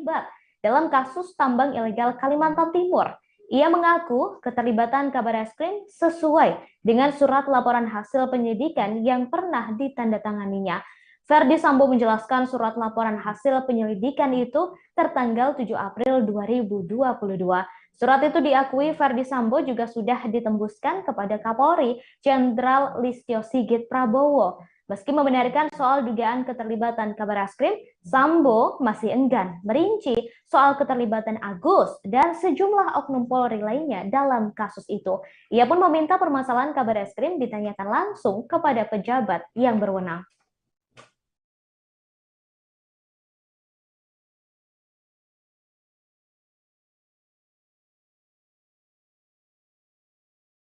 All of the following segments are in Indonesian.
terlibat dalam kasus tambang ilegal Kalimantan Timur. Ia mengaku keterlibatan Kabareskrim sesuai dengan surat laporan hasil penyidikan yang pernah ditandatanganinya. Ferdi Sambo menjelaskan surat laporan hasil penyelidikan itu tertanggal 7 April 2022. Surat itu diakui Ferdi Sambo juga sudah ditembuskan kepada Kapolri Jenderal Listio Sigit Prabowo. Meski membenarkan soal dugaan keterlibatan Kabareskrim, Sambo masih enggan merinci soal keterlibatan Agus dan sejumlah oknum Polri lainnya dalam kasus itu. Ia pun meminta permasalahan Kabareskrim ditanyakan langsung kepada pejabat yang berwenang.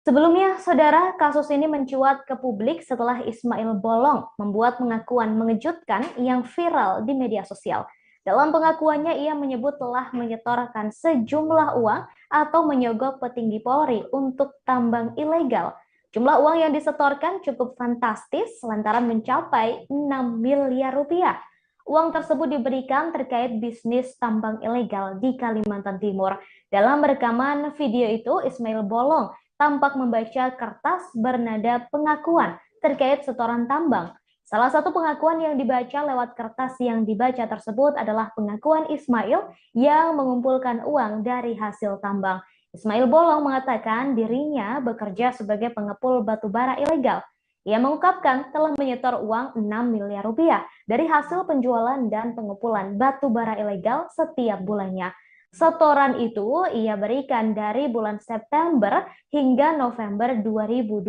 Sebelumnya, saudara, kasus ini mencuat ke publik setelah Ismail Bolong membuat pengakuan mengejutkan yang viral di media sosial. Dalam pengakuannya, ia menyebut telah menyetorkan sejumlah uang atau menyogok petinggi Polri untuk tambang ilegal. Jumlah uang yang disetorkan cukup fantastis lantaran mencapai 6 miliar rupiah. Uang tersebut diberikan terkait bisnis tambang ilegal di Kalimantan Timur. Dalam rekaman video itu, Ismail Bolong tampak membaca kertas bernada pengakuan terkait setoran tambang. Salah satu pengakuan yang dibaca lewat kertas yang dibaca tersebut adalah pengakuan Ismail yang mengumpulkan uang dari hasil tambang. Ismail Bolong mengatakan dirinya bekerja sebagai pengepul batu bara ilegal. Ia mengungkapkan telah menyetor uang 6 miliar rupiah dari hasil penjualan dan pengepulan batu bara ilegal setiap bulannya. Setoran itu ia berikan dari bulan September hingga November 2021.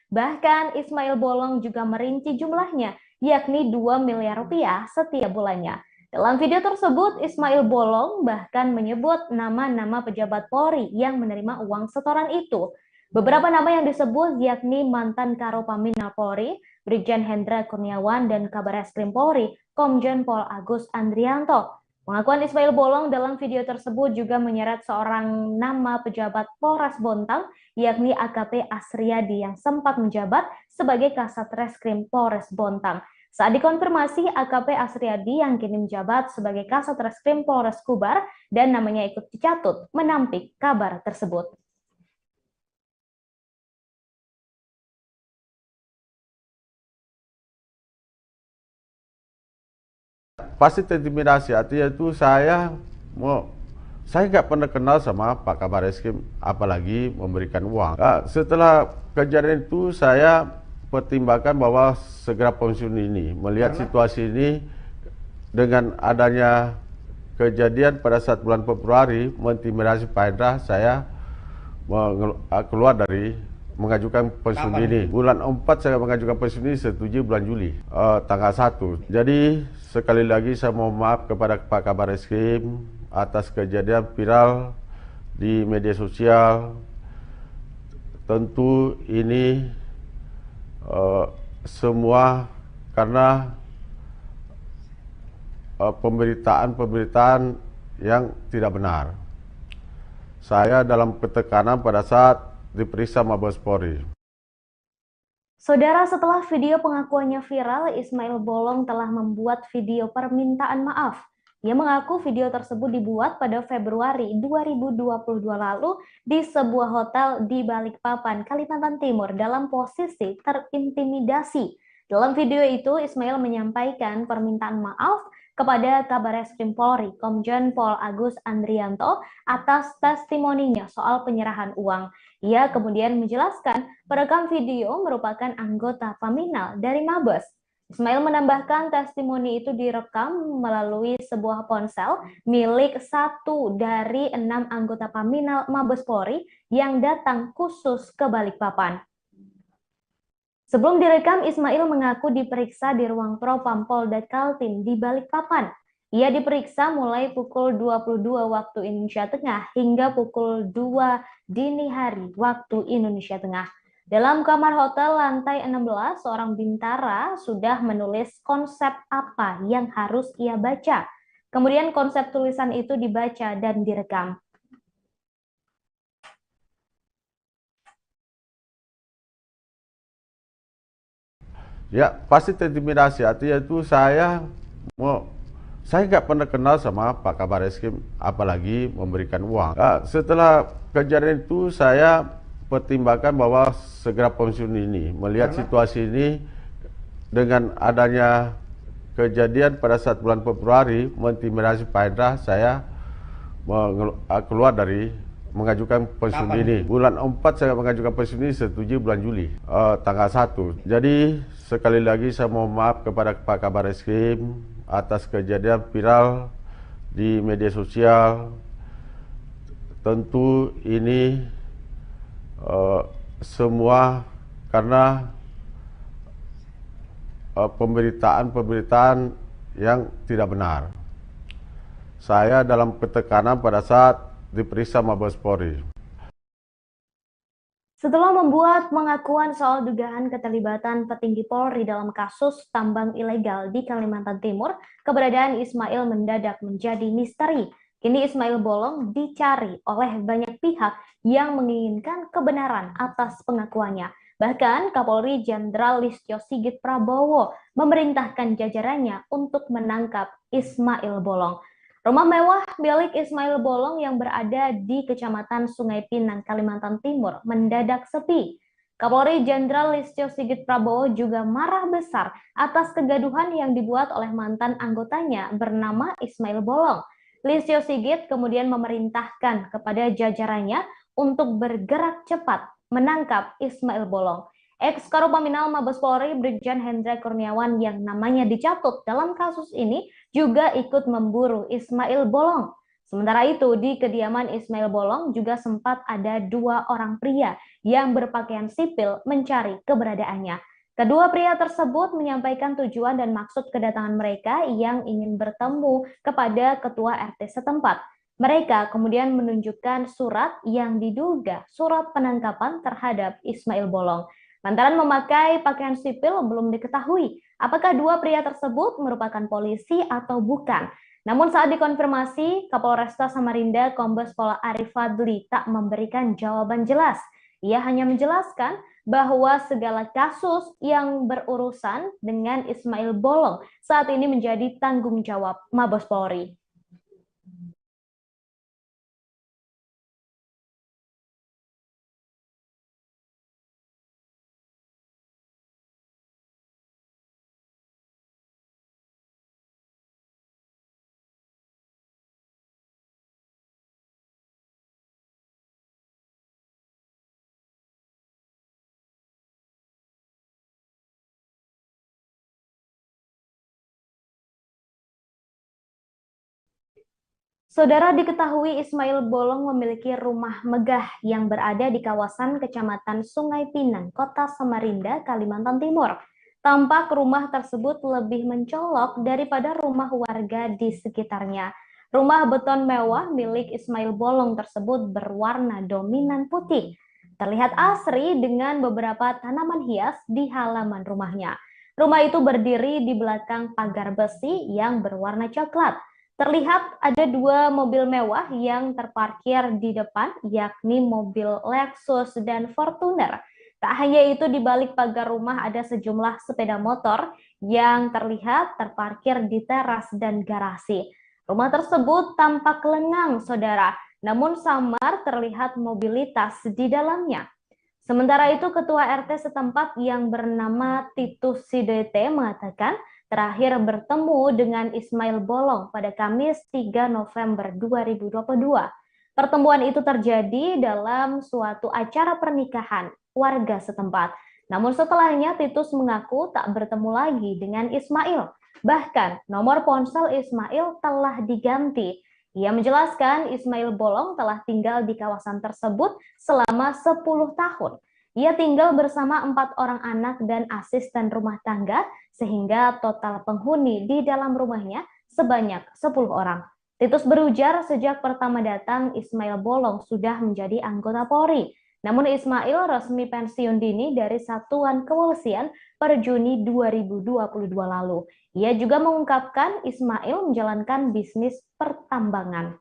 Bahkan Ismail Bolong juga merinci jumlahnya, yakni 2 miliar rupiah setiap bulannya. Dalam video tersebut, Ismail Bolong bahkan menyebut nama-nama pejabat Polri yang menerima uang setoran itu. Beberapa nama yang disebut yakni mantan Karopaminal Polri, Brigjen Hendra Kurniawan, dan Kabareskrim Polri, Komjen Pol Agus Andrianto. Pengakuan Ismail Bolong dalam video tersebut juga menyeret seorang nama pejabat Polres Bontang, yakni AKP Asriadi yang sempat menjabat sebagai Kasat Reskrim Polres Bontang. Saat dikonfirmasi, AKP Asriadi yang kini menjabat sebagai Kasat Reskrim Polres Kubar dan namanya ikut dicatut menampik kabar tersebut. Pasti terintimidasi, artinya itu saya nggak pernah kenal sama Pak Kabareskrim, apalagi memberikan uang. Setelah kejadian itu saya pertimbangkan bahwa segera pensiun ini, melihat situasi ini dengan adanya kejadian pada saat bulan Februari mengintimidasi Pak Hendra, saya keluar dari mengajukan pensiun dini. Bulan 4 saya mengajukan pensiun ini, setuju bulan Juli tanggal 1. Jadi sekali lagi saya mohon maaf kepada Pak Kabareskrim atas kejadian viral di media sosial. Tentu ini semua karena pemberitaan yang tidak benar. Saya dalam ketekanan pada saat diperiksa Mabes Polri. Saudara, setelah video pengakuannya viral, Ismail Bolong telah membuat video permintaan maaf. Ia mengaku video tersebut dibuat pada Februari 2022 lalu di sebuah hotel di Balikpapan, Kalimantan Timur dalam posisi terintimidasi. Dalam video itu, Ismail menyampaikan permintaan maaf kepada Kabareskrim Polri, Komjen Pol Agus Andrianto atas testimoninya soal penyerahan uang. Ia kemudian menjelaskan perekam video merupakan anggota Paminal dari Mabes. Ismail menambahkan testimoni itu direkam melalui sebuah ponsel milik satu dari 6 anggota Paminal Mabes Polri yang datang khusus ke Balikpapan. Sebelum direkam, Ismail mengaku diperiksa di ruang Propam Polda Kaltim di Balikpapan. Ia diperiksa mulai pukul 22 waktu Indonesia Tengah hingga pukul 2 dini hari waktu Indonesia Tengah. Dalam kamar hotel lantai 16, seorang bintara sudah menulis konsep apa yang harus ia baca. Kemudian konsep tulisan itu dibaca dan direkam. Ya, pasti terintimidasi, artinya itu saya Saya nggak pernah kenal sama Pak Kabar Eskrim, apalagi memberikan uang. Setelah kejadian itu saya pertimbangkan bahwa segera pensiun ini, melihat situasi ini dengan adanya kejadian pada saat bulan Februari mengintimidasi Pak Hendra, saya keluar dari mengajukan pensiun ini. Bulan 4 saya mengajukan pensiun ini, setuju bulan Juli tanggal 1. Jadi sekali lagi saya mohon maaf kepada Pak Kabar Eskrim atas kejadian viral di media sosial. Tentu ini semua karena pemberitaan yang tidak benar. Saya dalam ketekanan pada saat diperiksa Mabes Polri. Setelah membuat pengakuan soal dugaan keterlibatan petinggi Polri dalam kasus tambang ilegal di Kalimantan Timur, keberadaan Ismail mendadak menjadi misteri. Kini Ismail Bolong dicari oleh banyak pihak yang menginginkan kebenaran atas pengakuannya. Bahkan Kapolri Jenderal Listio Sigit Prabowo memerintahkan jajarannya untuk menangkap Ismail Bolong. Rumah mewah milik Ismail Bolong yang berada di Kecamatan Sungai Pinang, Kalimantan Timur mendadak sepi. Kapolri Jenderal Listio Sigit Prabowo juga marah besar atas kegaduhan yang dibuat oleh mantan anggotanya bernama Ismail Bolong. Listio Sigit kemudian memerintahkan kepada jajarannya untuk bergerak cepat menangkap Ismail Bolong. Ex-Karopaminal Mabes Polri Brigjen Hendra Kurniawan yang namanya dicatut dalam kasus ini juga ikut memburu Ismail Bolong. Sementara itu, di kediaman Ismail Bolong juga sempat ada 2 orang pria yang berpakaian sipil mencari keberadaannya. Kedua pria tersebut menyampaikan tujuan dan maksud kedatangan mereka yang ingin bertemu kepada ketua RT setempat. Mereka kemudian menunjukkan surat yang diduga surat penangkapan terhadap Ismail Bolong. Lantaran memakai pakaian sipil belum diketahui apakah 2 pria tersebut merupakan polisi atau bukan. Namun saat dikonfirmasi, Kapolresta Samarinda Kombes Pol Arif Fadli tak memberikan jawaban jelas. Ia hanya menjelaskan bahwa segala kasus yang berurusan dengan Ismail Bolong saat ini menjadi tanggung jawab Mabes Polri. Saudara, diketahui Ismail Bolong memiliki rumah megah yang berada di kawasan Kecamatan Sungai Pinang, Kota Samarinda, Kalimantan Timur. Tampak rumah tersebut lebih mencolok daripada rumah warga di sekitarnya. Rumah beton mewah milik Ismail Bolong tersebut berwarna dominan putih. Terlihat asri dengan beberapa tanaman hias di halaman rumahnya. Rumah itu berdiri di belakang pagar besi yang berwarna coklat. Terlihat ada 2 mobil mewah yang terparkir di depan, yakni mobil Lexus dan Fortuner. Tak hanya itu, di balik pagar rumah ada sejumlah sepeda motor yang terlihat terparkir di teras dan garasi. Rumah tersebut tampak lengang, saudara, namun samar terlihat mobilitas di dalamnya. Sementara itu, Ketua RT setempat yang bernama Titus Sidete mengatakan terakhir bertemu dengan Ismail Bolong pada Kamis 3 November 2022. Pertemuan itu terjadi dalam suatu acara pernikahan warga setempat. Namun setelahnya Titus mengaku tak bertemu lagi dengan Ismail. Bahkan nomor ponsel Ismail telah diganti. Ia menjelaskan Ismail Bolong telah tinggal di kawasan tersebut selama 10 tahun. Ia tinggal bersama 4 orang anak dan asisten rumah tangga, sehingga total penghuni di dalam rumahnya sebanyak 10 orang. Titus berujar sejak pertama datang Ismail Bolong sudah menjadi anggota Polri. Namun Ismail resmi pensiun dini dari Satuan Kepolisian per Juni 2022 lalu. Ia juga mengungkapkan Ismail menjalankan bisnis pertambangan.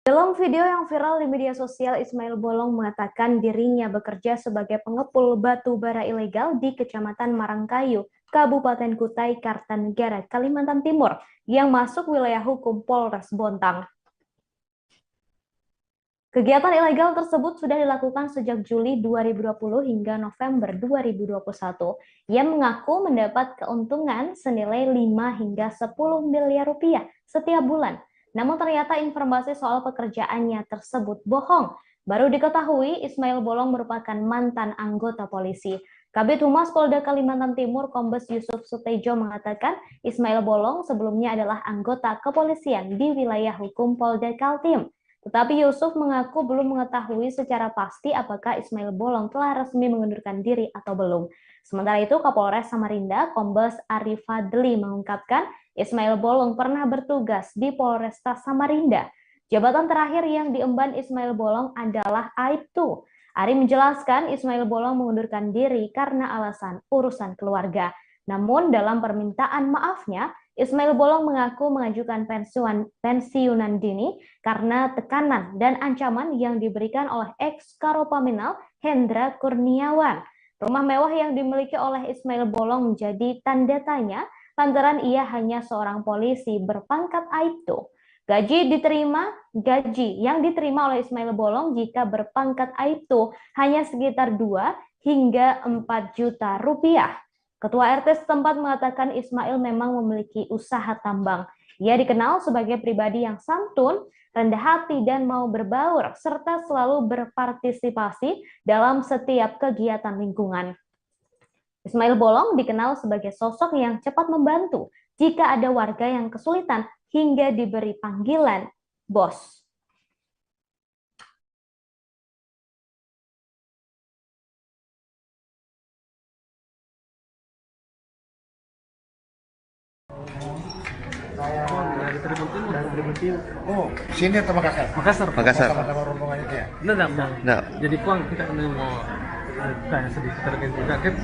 Dalam video yang viral di media sosial, Ismail Bolong mengatakan dirinya bekerja sebagai pengepul batu bara ilegal di Kecamatan Marangkayu, Kabupaten Kutai Kartanegara, Kalimantan Timur, yang masuk wilayah hukum Polres Bontang. Kegiatan ilegal tersebut sudah dilakukan sejak Juli 2020 hingga November 2021. Ia mengaku mendapat keuntungan senilai 5 hingga 10 miliar rupiah setiap bulan. Namun ternyata informasi soal pekerjaannya tersebut bohong. Baru diketahui Ismail Bolong merupakan mantan anggota polisi. Kabid Humas Polda Kalimantan Timur Kombes Yusuf Sutejo mengatakan Ismail Bolong sebelumnya adalah anggota kepolisian di wilayah hukum Polda Kaltim. Tetapi Yusuf mengaku belum mengetahui secara pasti apakah Ismail Bolong telah resmi mengundurkan diri atau belum. Sementara itu, Kapolres Samarinda, Kombes Arif Fadli mengungkapkan Ismail Bolong pernah bertugas di Polresta Samarinda. Jabatan terakhir yang diemban Ismail Bolong adalah Aibtu. Ari menjelaskan Ismail Bolong mengundurkan diri karena alasan urusan keluarga. Namun dalam permintaan maafnya, Ismail Bolong mengaku mengajukan pensiunan dini karena tekanan dan ancaman yang diberikan oleh ex-Karopaminal Hendra Kurniawan. Rumah mewah yang dimiliki oleh Ismail Bolong menjadi tanda tanya lantaran ia hanya seorang polisi berpangkat Aibtu. Gaji yang diterima oleh Ismail Bolong jika berpangkat Aibtu hanya sekitar 2 hingga 4 juta rupiah. Ketua RT setempat mengatakan Ismail memang memiliki usaha tambang. Ia dikenal sebagai pribadi yang santun, rendah hati, dan mau berbaur, serta selalu berpartisipasi dalam setiap kegiatan lingkungan. Ismail Bolong dikenal sebagai sosok yang cepat membantu jika ada warga yang kesulitan hingga diberi panggilan bos. Oh, sini atau Makassar? Makassar. Sama-sama rombongannya dia. Nah, Jadi Puang kita mau tanya sedikit terkait juga kan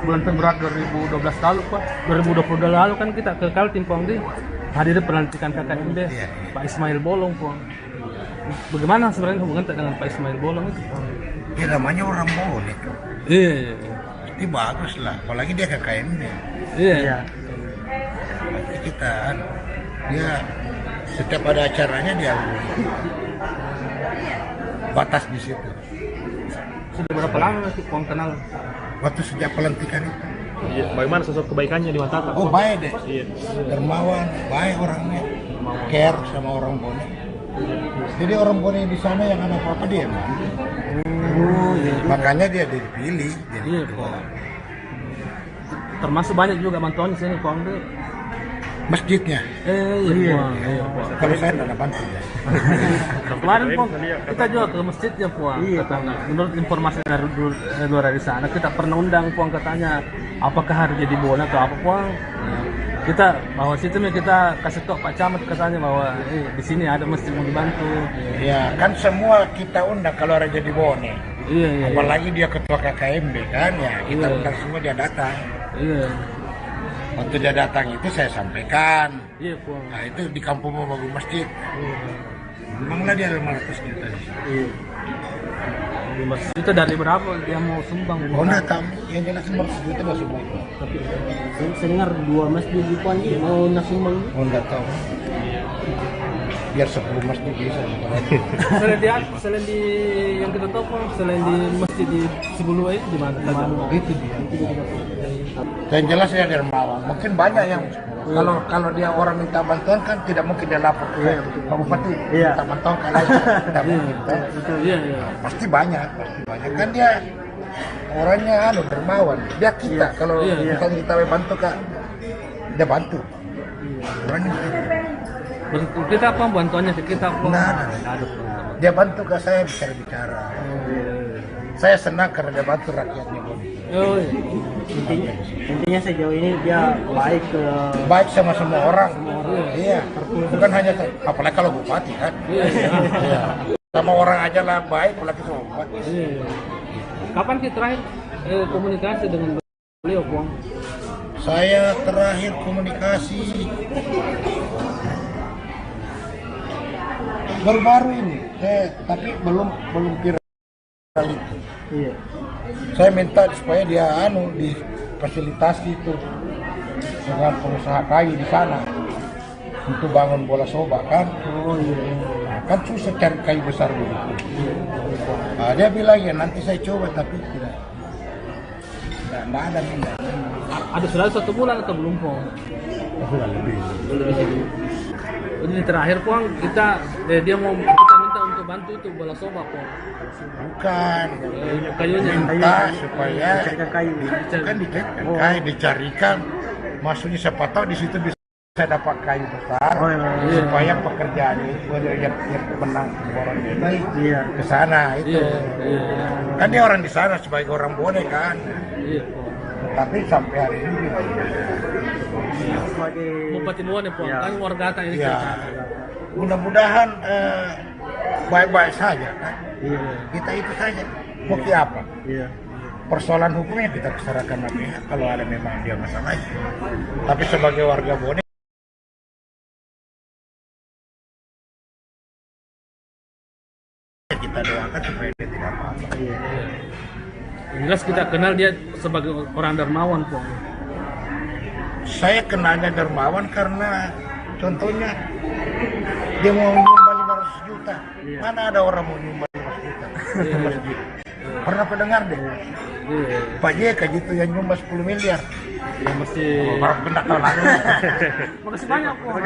bulan Februari 2012 lalu Pak, 2020 lalu kan kita ke Kaltim Puang di hadir pelantikan KKMB Pak Ismail Bolong Puang. Bagaimana sebenarnya hubungan dengan Pak Ismail Bolong itu Puang? Ya namanya orang bonek. Iya. Ini bagus lah, apalagi dia KKMB. Iya. Kita dia setiap ada acaranya dia batas di situ. Sudah berapa lama sih Puang kenal? Waktu sejak pelantikan itu. Iya. Bagaimana sosok kebaikannya di mata Oh baik deh, Iya. dermawan, baik orangnya, care sama orang bonek. Jadi orang bonek di sana yang ada apa-apa dia mah. Iya. Makanya dia dipilih. Iya Puang. Termasuk banyak juga bantuan di sini Puang deh. Masjidnya. Iya Puang. Iya Puang. Kalau saya tidak bantu ya. Kemarin Puang, kita juga ke masjidnya Puang. Katanya, menurut informasi dari luar dari sana, kita pernah undang Puang katanya, apakah harus jadi bonek atau apa Puang? Kita bahwa situ kita kasih tahu Pak Camat katanya bahwa di sini ada masjid mau dibantu. Ya kan semua kita undang kalau ada jadi bonek. Iya. Apalagi dia ketua KKMB kan ya kita undang semua dia datang. Iya. Waktu dia datang itu saya sampaikan. Iya Puang. Nah itu di kampung mau bangun masjid. Memanglah dia 500 juta. Iya. 500 juta dari berapa dia mau sumbang? Oh enggak tahu. Yang jelas 500 juta masuk baik. Tapi saya dengar 2 masjid di Puan mau nasumbang. Oh enggak tahu. Biar 10 masjid bisa. Selain di yang kita tahu Puang, selain di masjid di Sibulu itu di mana? Itu dia. Yang jelas ya dermawan. Mungkin banyak yang kalau dia orang minta bantuan kan tidak mungkin dia lapor ke Pak Bupati minta bantuan kan tidak mungkin. Iya. Pasti banyak kan dia orangnya dermawan. Dia kita kalau misalnya kita bantu Kak, dia bantu. Orangnya Kita apa bantuannya ke kita? Nggak ada. Dia bantu ke saya bicara. Saya senang karena dia bantu rakyatnya. Oh, iya. Intinya sejauh ini dia baik sama semua orang. Iya. Bukan hanya apalagi kalau bupati kan. Iya. Sama orang aja lah baik, apalagi sama bupati. Iya. Kapan kita terakhir komunikasi dengan beliau, Puang? Saya terakhir komunikasi Baru-baru ini, tapi belum viral itu. Iya. Saya minta supaya dia difasilitasi itu dengan pengusaha kayu di sana untuk bangun bola soba kan. Oh iya. Nah, kan susah cari kayu besar dulu. Nah, dia bilang ya nanti saya coba tapi tidak ada nih. Ada sudah 1 bulan atau belum Pong? Sudah lebih. Ini terakhir Pong kita dia mau kita minta untuk bantu itu bola soba Pong. Bukan. Kayunya. Minta supaya Carikan kayu. kan dicarikan kayu, dicarikan. Maksudnya siapa tahu di situ bisa dapat kayu besar. Oh, iya. Supaya pekerjaan itu yang menang orang ini Iya. ke sana itu. Iya. Kan dia orang di sana sebagai orang Bone kan. Iya Pong. Tapi sampai hari ini Sebagai Bupati Bone Pong, Iya. kan warga Ata ini. ya mudah-mudahan baik-baik saja kan. Iya. Kita itu saja. Mau ke apa? Iya. Persoalan hukumnya kita serahkan ke pihak kalau ada memang dia masalah. Tapi sebagai warga Bone kita doakan supaya dia tidak apa-apa. Iya. Yang jelas kita kenal dia sebagai orang dermawan Pong. Saya kenalnya dermawan karena contohnya dia mau nyumbang 500 juta. Iya. Mana ada orang mau nyumbang 500 juta ke masjid? Pernah pendengar deh? Iya. Pak JK gitu yang nyumbang 10 miliar. Ya mesti. Orang kena tahun lalu. Makasih banyak Pong.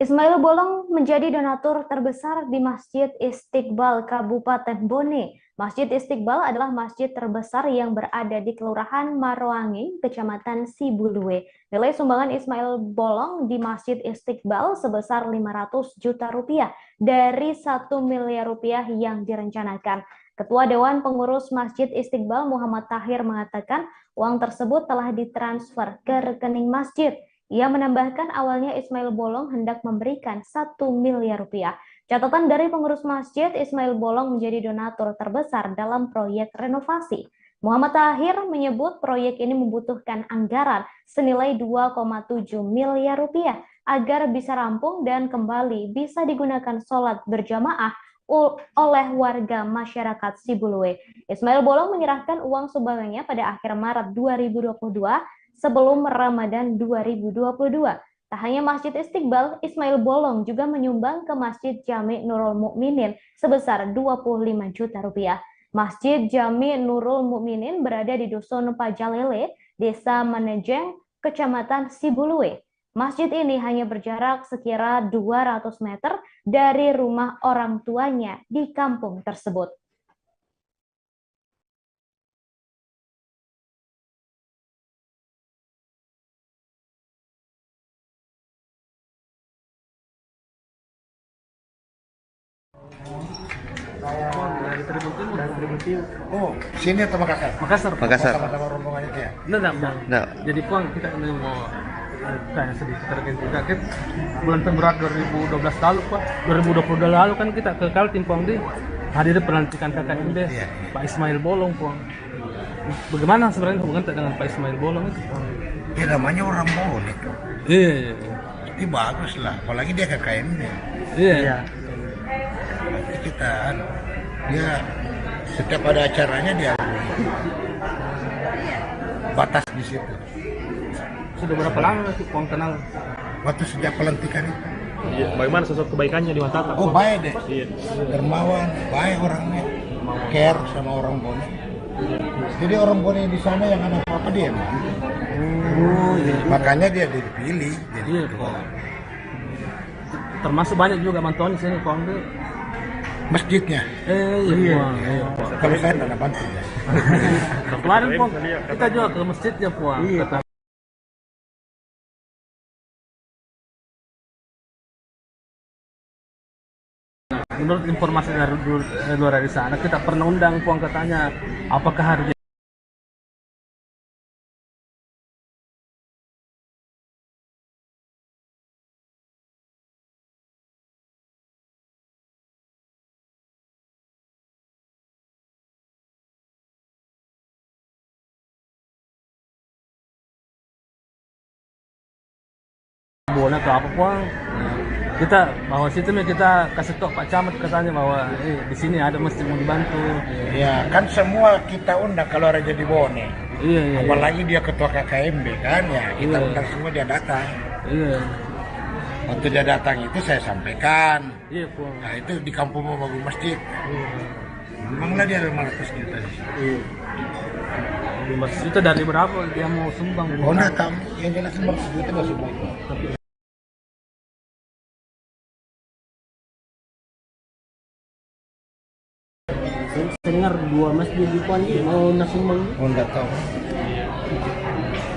Ismail Bolong menjadi donatur terbesar di Masjid Istiqbal Kabupaten Bone. Masjid Istiqbal adalah masjid terbesar yang berada di Kelurahan Maroanging, Kecamatan Sibuluwe. Nilai sumbangan Ismail Bolong di Masjid Istiqbal sebesar 500 juta rupiah dari 1 miliar rupiah yang direncanakan. Ketua Dewan Pengurus Masjid Istiqbal Muhammad Tahir mengatakan uang tersebut telah ditransfer ke rekening masjid. Ia menambahkan awalnya Ismail Bolong hendak memberikan 1 miliar rupiah. Catatan dari pengurus masjid, Ismail Bolong menjadi donatur terbesar dalam proyek renovasi. Muhammad Tahir menyebut proyek ini membutuhkan anggaran senilai 2,7 miliar rupiah agar bisa rampung dan kembali bisa digunakan sholat berjamaah oleh warga masyarakat Sibuluwe. Ismail Bolong menyerahkan uang sumbangannya pada akhir Maret 2022 sebelum Ramadan 2022. Tak hanya Masjid Istiqbal, Ismail Bolong juga menyumbang ke Masjid Jami Nurul Mukminin sebesar 25 juta rupiah. Masjid Jami Nurul Mukminin berada di Dusun Pajalele, Desa Manejeng, Kecamatan Sibuluwe. Masjid ini hanya berjarak sekira 200 meter dari rumah orang tuanya di kampung tersebut. Dari Tribun Timur. Dan Tribun Timur. Oh, sini atau Makassar? Makassar. Makassar. Sama-sama rombongan itu ya? Enggak. Nah, Jadi Puang kita ini mau kayak sedikit terkait juga kan bulan Februari 2012 lalu Pak 2022 lalu kan kita ke Kaltim Puang di hadir pelantikan KKMB Iya. Pak Ismail Bolong Puang. Bagaimana sebenarnya hubungan dengan Pak Ismail Bolong itu Puang? Dia namanya orang Bone. Iya. Ini bagus lah, apalagi dia KKMB. Iya. Nanti kita dia setiap ada acaranya dia batas di situ. Sudah berapa lama sih Puang kenal? Waktu sejak pelantikan itu. Iya, bagaimana sosok kebaikannya di mata Oh baik deh, Iya. dermawan, baik orangnya, care sama orang Bone. Jadi orang Bone di sana yang ada apa-apa dia. Oh iya. Makanya dia dipilih. Jadi Iya Puang. Termasuk banyak juga bantuan di sini Puang tuh. masjidnya. Iya Puang. Iya Puang. Kalau saya tidak bantu ya. Kemarin Puang kita juga ke masjidnya Puang. Iya. Kata menurut informasi dari luar dari sana kita pernah undang Puang katanya apakah harus bola atau apa Puang. kita bahwa situ kita kasih tahu Pak Camat katanya bahwa di sini ada masjid mau dibantu. Ya kan semua kita undang kalau ada jadi Bone. Iya. Apalagi dia ketua KKMB kan ya, kita undang semua, dia datang. Iya. Waktu dia datang itu saya sampaikan. Iya, Puang. Nah itu di kampung mau bangun masjid. Memanglah dia 500 juta di situ. Iya. 500 juta dari berapa dia mau sumbang? Oh enggak tahu, yang jelas 500 juta nggak sumbang. Saya dengar 2 masjid di Puan mau nasumbang. Oh enggak tahu.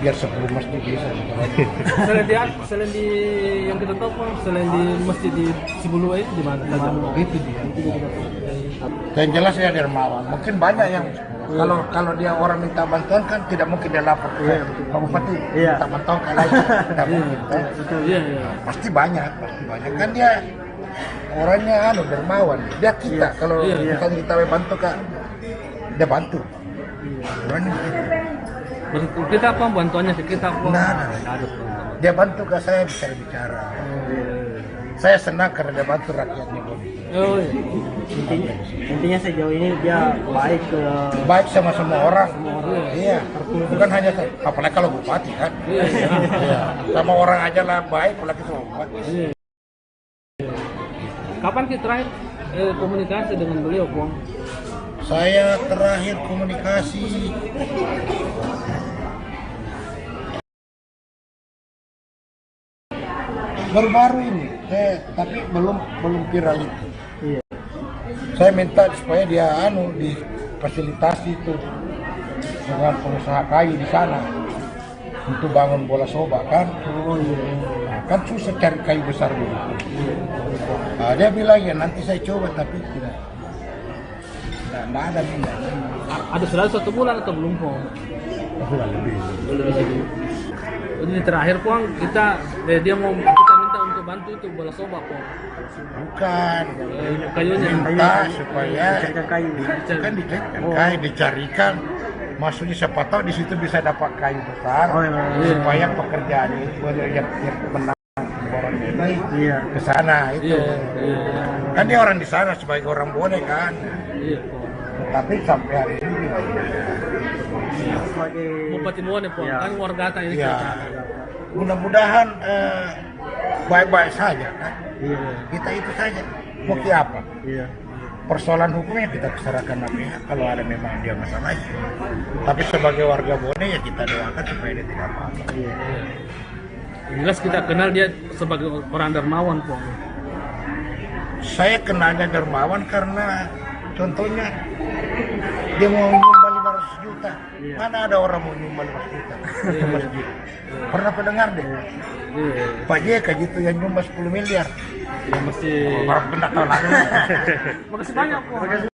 Biar 10 masjid bisa. Selain di yang kita tahu, Puang, selain di masjid di Sibulua itu di mana? Itu dia. Yang jelas ya dermawan. Mungkin banyak yang kalau dia orang minta bantuan kan tidak mungkin dia lapor ke Pak Bupati minta bantuan kan lagi. Tidak mungkin. Iya. Pasti banyak kan dia orangnya dermawan. Dia kita kalau kita bantu Kak, dia bantu. Orangnya Kita apa bantuannya ke kita, Puang? Nah. Dia bantu ke saya bicara. Saya senang karena dia bantu rakyatnya. Oh iya. Intinya sejauh ini dia Baik sama semua orang. Iya. Bukan hanya apalagi kalau bupati kan. Iya. Sama orang aja lah baik, apalagi sama bupati. Iya. Kapan kita terakhir komunikasi dengan beliau, Puang? Saya terakhir komunikasi baru-baru ini, tapi belum viral itu. Iya. Saya minta supaya dia difasilitasi itu dengan pengusaha kayu di sana untuk bangun bola soba kan. Oh iya. Nah, kan susah cari kayu besar dulu. Nah, dia bilang ya nanti saya coba tapi tidak ada minat. Ada sudah 1 bulan atau belum, Puang? Sudah lebih. Jadi terakhir, Puang, kita minta untuk bantu itu bola soba, Puang. Bukan. Kayunya. Minta supaya Dicarikan kayu. dicarikan. Maksudnya siapa tahu di situ bisa dapat kayu besar. Supaya pekerjaan itu yang menang orang ini ke sana itu. Kan dia orang di sana sebagai orang Bone kan. Iya, Puang. Tapi sampai hari ini Bupati Bone, Puang, kan warga ini. ya mudah-mudahan baik-baik saja kan. Kita itu saja mau apa. Persoalan hukumnya kita serahkan pihak kalau ada memang dia masalahnya. Tapi sebagai warga Bone ya kita doakan supaya dia tidak apa-apa. Jelas kita kenal dia sebagai orang dermawan, Puang. Saya kenalnya dermawan karena contohnya dia mau nyumbang 500 juta. Mana ada orang mau nyumbang 500 juta ke masjid? Pernah pendengar deh? Pak JK gitu yang nyumbang 10 miliar. Ya mesti. Orang pernah tahu lagi. Makasih banyak, Puang.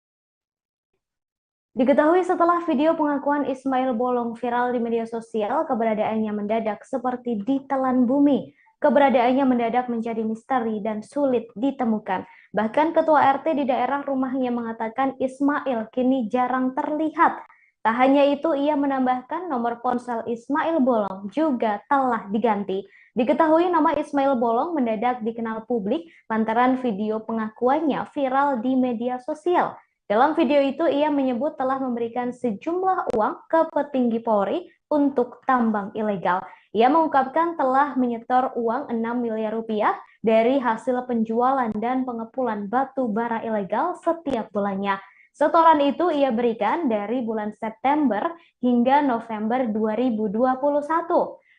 Diketahui setelah video pengakuan Ismail Bolong viral di media sosial, keberadaannya mendadak seperti ditelan bumi. Keberadaannya mendadak menjadi misteri dan sulit ditemukan. Bahkan ketua RT di daerah rumahnya mengatakan Ismail kini jarang terlihat. Tak hanya itu, ia menambahkan nomor ponsel Ismail Bolong juga telah diganti. Diketahui nama Ismail Bolong mendadak dikenal publik lantaran video pengakuannya viral di media sosial. Dalam video itu, ia menyebut telah memberikan sejumlah uang ke petinggi Polri untuk tambang ilegal. Ia mengungkapkan telah menyetor uang 6 miliar rupiah dari hasil penjualan dan pengepulan batu bara ilegal setiap bulannya. Setoran itu ia berikan dari bulan September hingga November 2021.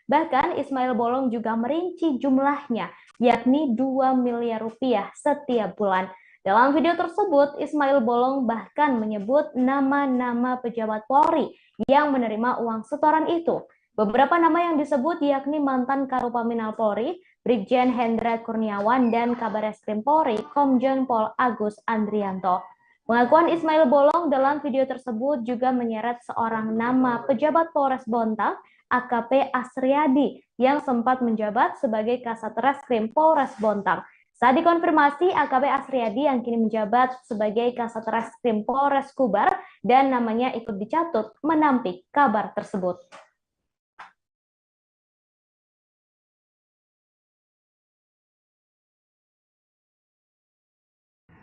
Bahkan Ismail Bolong juga merinci jumlahnya, yakni 2 miliar rupiah setiap bulan. Dalam video tersebut, Ismail Bolong bahkan menyebut nama-nama pejabat Polri yang menerima uang setoran itu. Beberapa nama yang disebut yakni mantan Karopaminal Polri, Brigjen Hendra Kurniawan, dan Kabareskrim Polri, Komjen Pol Agus Andrianto. Pengakuan Ismail Bolong dalam video tersebut juga menyeret seorang nama pejabat Polres Bontang, AKP Asriadi, yang sempat menjabat sebagai Kasat Reskrim Polres Bontang. Saat dikonfirmasi, AKP Asriadi yang kini menjabat sebagai Kasat Reskrim Polres Kubar dan namanya ikut dicatut menampik kabar tersebut.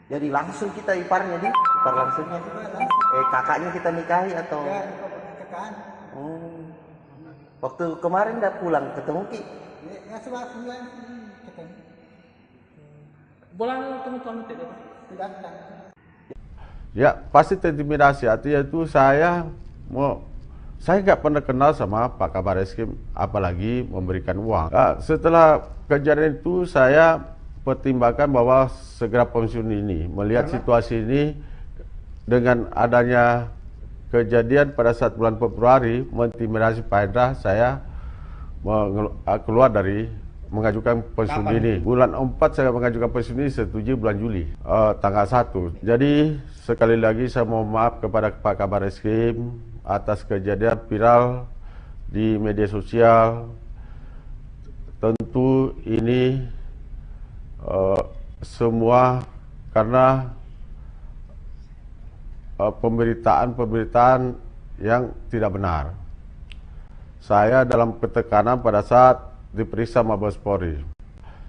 Jadi langsung kita iparnya ipar langsungnya. Kakaknya kita nikahi atau? Waktu kemarin udah pulang ketemu Ki. Ya sebulan ketemu. Bulan ketemu tuan tidak? Tidak. Ya pasti terintimidasi. Artinya itu saya nggak pernah kenal sama Pak Kabar Eskrim, apalagi memberikan uang. Setelah kejadian itu saya pertimbangkan bahwa segera pensiun ini, melihat situasi ini dengan adanya kejadian pada saat bulan Februari mengintimidasi Pak Hendra, saya keluar dari mengajukan pensiun ini. Bulan 4 saya mengajukan pensiun ini, setujui bulan Juli tanggal 1. Jadi sekali lagi saya mohon maaf kepada Pak Kabar Eskrim atas kejadian viral di media sosial. Tentu ini semua karena pemberitaan yang tidak benar. Saya dalam ketekanan pada saat diperiksa Mabes Polri.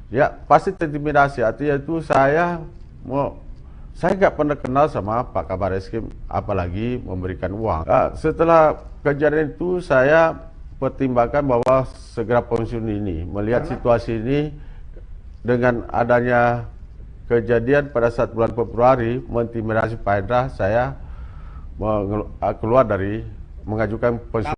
Ya pasti terintimidasi. Artinya itu saya nggak pernah kenal sama Pak Kabar Eskrim, apalagi memberikan uang. Setelah kejadian itu saya pertimbangkan bahwa segera pensiun ini, melihat situasi ini dengan adanya kejadian pada saat bulan Februari mengintimidasi Pak Hendra, saya keluar dari mengajukan pensiun.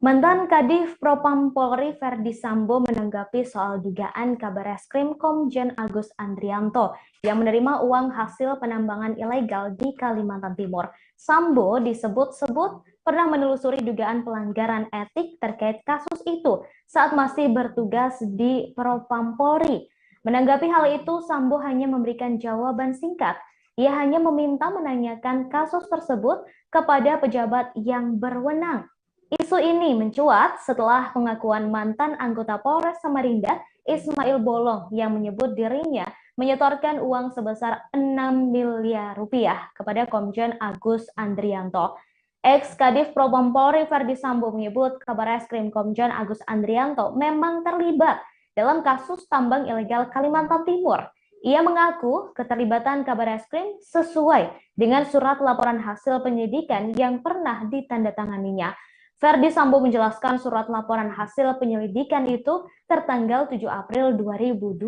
Mantan Kadif Propam Polri Verdi Sambo menanggapi soal dugaan Kabar Eskrim Komjen Agus Andrianto yang menerima uang hasil penambangan ilegal di Kalimantan Timur. Sambo disebut-sebut pernah menelusuri dugaan pelanggaran etik terkait kasus itu saat masih bertugas di Propam Polri. Menanggapi hal itu, Sambo hanya memberikan jawaban singkat. Ia hanya meminta menanyakan kasus tersebut kepada pejabat yang berwenang. Isu ini mencuat setelah pengakuan mantan anggota Polres Samarinda, Ismail Bolong, yang menyebut dirinya menyetorkan uang sebesar 6 miliar rupiah kepada Komjen Agus Andrianto. Ex-Kadif Propam Polri Verdi Sambo menyebut Kabar Eskrim Komjen Agus Andrianto memang terlibat dalam kasus tambang ilegal Kalimantan Timur. Ia mengaku keterlibatan Kabar Eskrim sesuai dengan surat laporan hasil penyidikan yang pernah ditandatanganinya. Verdi Sambo menjelaskan surat laporan hasil penyelidikan itu tertanggal 7 April 2022.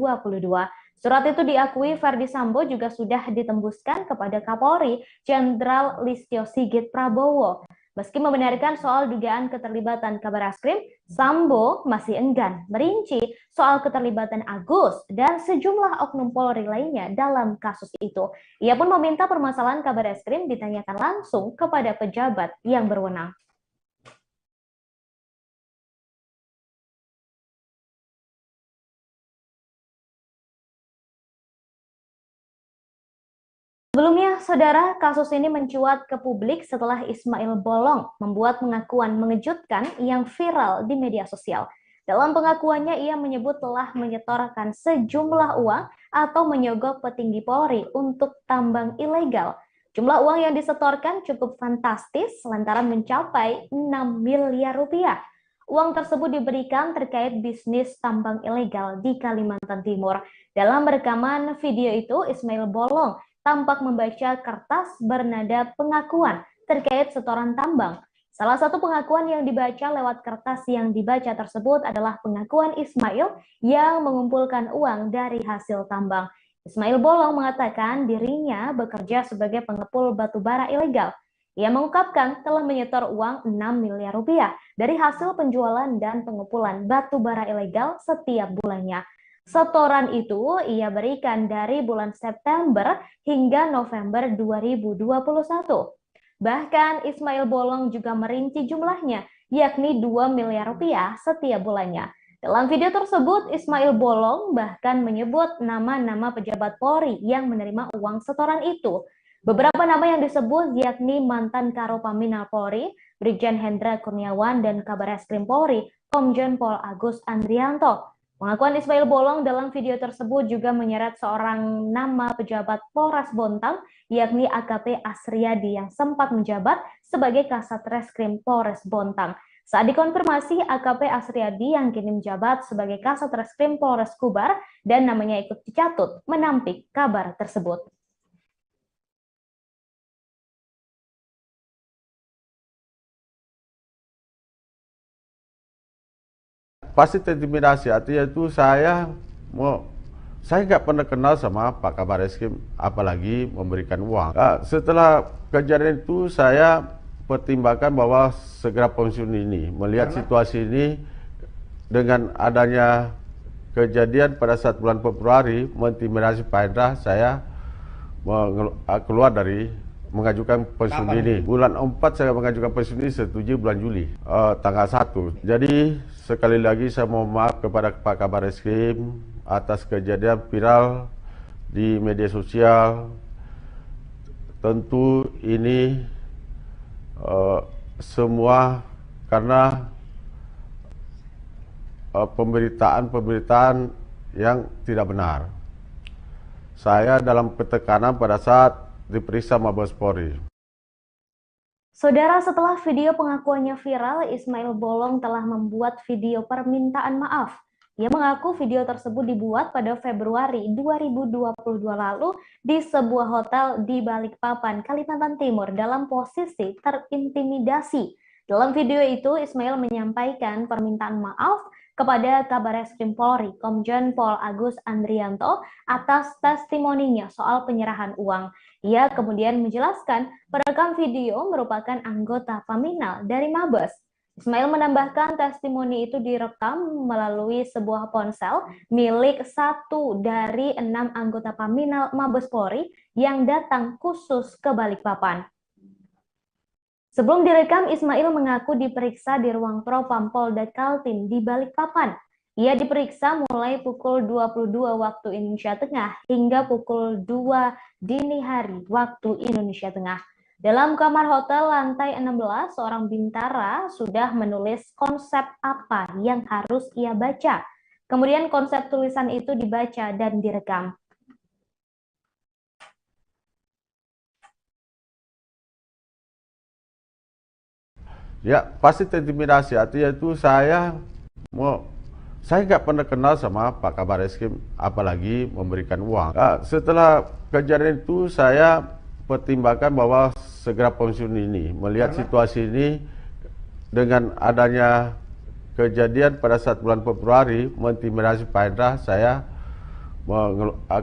Surat itu diakui Verdi Sambo juga sudah ditembuskan kepada Kapolri Jenderal Listio Sigit Prabowo. Meski membenarkan soal dugaan keterlibatan Kabar Eskrim, Sambo masih enggan merinci soal keterlibatan Agus dan sejumlah oknum Polri lainnya dalam kasus itu. Ia pun meminta permasalahan Kabar Eskrim ditanyakan langsung kepada pejabat yang berwenang. Sebelumnya, saudara, kasus ini mencuat ke publik setelah Ismail Bolong membuat pengakuan mengejutkan yang viral di media sosial. Dalam pengakuannya, ia menyebut telah menyetorkan sejumlah uang atau menyogok petinggi Polri untuk tambang ilegal. Jumlah uang yang disetorkan cukup fantastis lantaran mencapai 6 miliar rupiah. Uang tersebut diberikan terkait bisnis tambang ilegal di Kalimantan Timur. Dalam rekaman video itu, Ismail Bolong tampak membaca kertas bernada pengakuan terkait setoran tambang. Salah satu pengakuan yang dibaca lewat kertas yang dibaca tersebut adalah pengakuan Ismail yang mengumpulkan uang dari hasil tambang. Ismail Bolong mengatakan dirinya bekerja sebagai pengepul batu bara ilegal. Ia mengungkapkan telah menyetor uang 6 miliar rupiah dari hasil penjualan dan pengupulan batu bara ilegal setiap bulannya. Setoran itu ia berikan dari bulan September hingga November 2021. Bahkan Ismail Bolong juga merinci jumlahnya, yakni 2 miliar rupiah setiap bulannya. Dalam video tersebut, Ismail Bolong bahkan menyebut nama-nama pejabat Polri yang menerima uang setoran itu. Beberapa nama yang disebut yakni mantan Karopaminal Polri, Brigjen Hendra Kurniawan, dan Kabar Eskrim Polri, Komjen Pol Agus Andrianto. Pengakuan Ismail Bolong dalam video tersebut juga menyeret seorang nama pejabat Polres Bontang, yakni AKP Asriadi yang sempat menjabat sebagai Kasat Reskrim Polres Bontang. Saat dikonfirmasi, AKP Asriadi yang kini menjabat sebagai Kasat Reskrim Polres Kubar dan namanya ikut dicatut menampik kabar tersebut. pasti terintimidasi. Artinya itu saya nggak pernah kenal sama Pak Kabar Eskrim, apalagi memberikan uang. Setelah kejadian itu saya pertimbangkan bahwa segera pensiun ini, melihat situasi ini dengan adanya kejadian pada saat bulan Februari mengintimidasi Pak Hendra, saya keluar dari mengajukan pensiun dini. Bulan 4 saya mengajukan pensiun dini, setuju bulan Juli tanggal 1. Jadi sekali lagi saya mohon maaf kepada Pak Kabar Eskrim atas kejadian viral di media sosial. Tentu ini semua karena pemberitaan yang tidak benar. Saya dalam ketekanan pada saat diperiksa Mabes Polri. Saudara, setelah video pengakuannya viral, Ismail Bolong telah membuat video permintaan maaf. Ia mengaku video tersebut dibuat pada Februari 2022 lalu di sebuah hotel di Balikpapan, Kalimantan Timur dalam posisi terintimidasi. Dalam video itu, Ismail menyampaikan permintaan maaf kepada Kabareskrim Polri, Komjen Pol Agus Andrianto atas testimoninya soal penyerahan uang. Ia kemudian menjelaskan perekam video merupakan anggota Paminal dari Mabes. Ismail menambahkan testimoni itu direkam melalui sebuah ponsel milik 1 dari 6 anggota Paminal Mabes Polri yang datang khusus ke Balikpapan. Sebelum direkam, Ismail mengaku diperiksa di ruang Propam Polda Kaltim di Balikpapan. Ia diperiksa mulai pukul 22 waktu Indonesia Tengah hingga pukul 2 dini hari waktu Indonesia Tengah. Dalam kamar hotel lantai 16, seorang bintara sudah menulis konsep apa yang harus ia baca. Kemudian konsep tulisan itu dibaca dan direkam. Ya, pasti terintimidasi. Artinya itu saya nggak pernah kenal sama Pak Kabar Eskrim, apalagi memberikan uang. Setelah kejadian itu saya pertimbangkan bahwa segera pensiun ini, melihat situasi ini dengan adanya kejadian pada saat bulan Februari mengintimidasi Pak Hendra, saya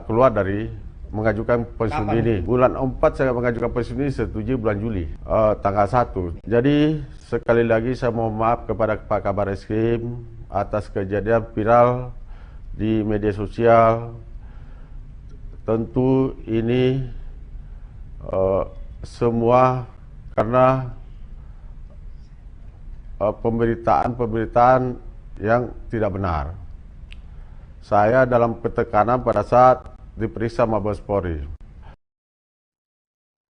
keluar dari mengajukan pensiun dini. Bulan 4 saya mengajukan pensiun dini, setuju bulan Juli tanggal 1. Jadi sekali lagi saya mohon maaf kepada Pak Kabar Eskrim atas kejadian viral di media sosial. Tentu ini semua karena pemberitaan yang tidak benar. Saya dalam ketekanan pada saat diperiksa Mabes Polri.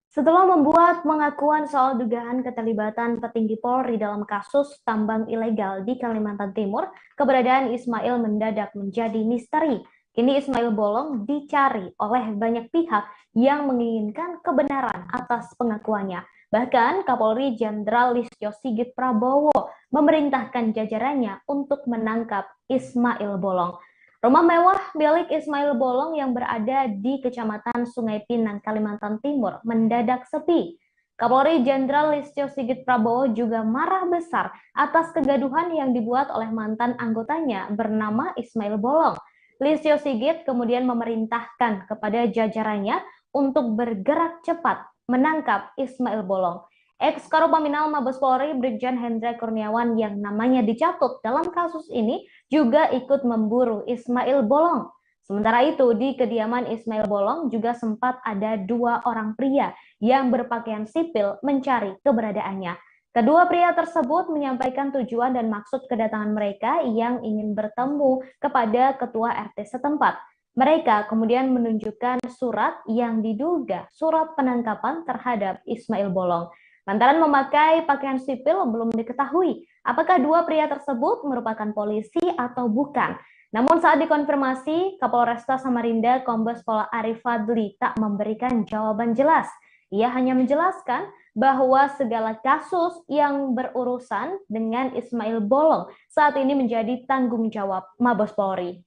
Setelah membuat pengakuan soal dugaan keterlibatan petinggi Polri dalam kasus tambang ilegal di Kalimantan Timur, keberadaan Ismail mendadak menjadi misteri. Kini Ismail Bolong dicari oleh banyak pihak yang menginginkan kebenaran atas pengakuannya. Bahkan Kapolri Jenderal Listio Sigit Prabowo memerintahkan jajarannya untuk menangkap Ismail Bolong. Rumah mewah milik Ismail Bolong yang berada di Kecamatan Sungai Pinang, Kalimantan Timur mendadak sepi. Kapolri Jenderal Listio Sigit Prabowo juga marah besar atas kegaduhan yang dibuat oleh mantan anggotanya bernama Ismail Bolong. Listio Sigit kemudian memerintahkan kepada jajarannya untuk bergerak cepat menangkap Ismail Bolong. Ex-Karopaminal Mabes Polri Brigjen Hendra Kurniawan yang namanya dicatut dalam kasus ini juga ikut memburu Ismail Bolong. Sementara itu, di kediaman Ismail Bolong juga sempat ada 2 orang pria yang berpakaian sipil mencari keberadaannya. Kedua pria tersebut menyampaikan tujuan dan maksud kedatangan mereka yang ingin bertemu kepada ketua RT setempat. Mereka kemudian menunjukkan surat yang diduga surat penangkapan terhadap Ismail Bolong. Lantaran memakai pakaian sipil, belum diketahui apakah 2 pria tersebut merupakan polisi atau bukan. Namun saat dikonfirmasi, Kapolresta Samarinda Kombes Pol Arif Fadli tak memberikan jawaban jelas. Ia hanya menjelaskan bahwa segala kasus yang berurusan dengan Ismail Bolong saat ini menjadi tanggung jawab Mabes Polri.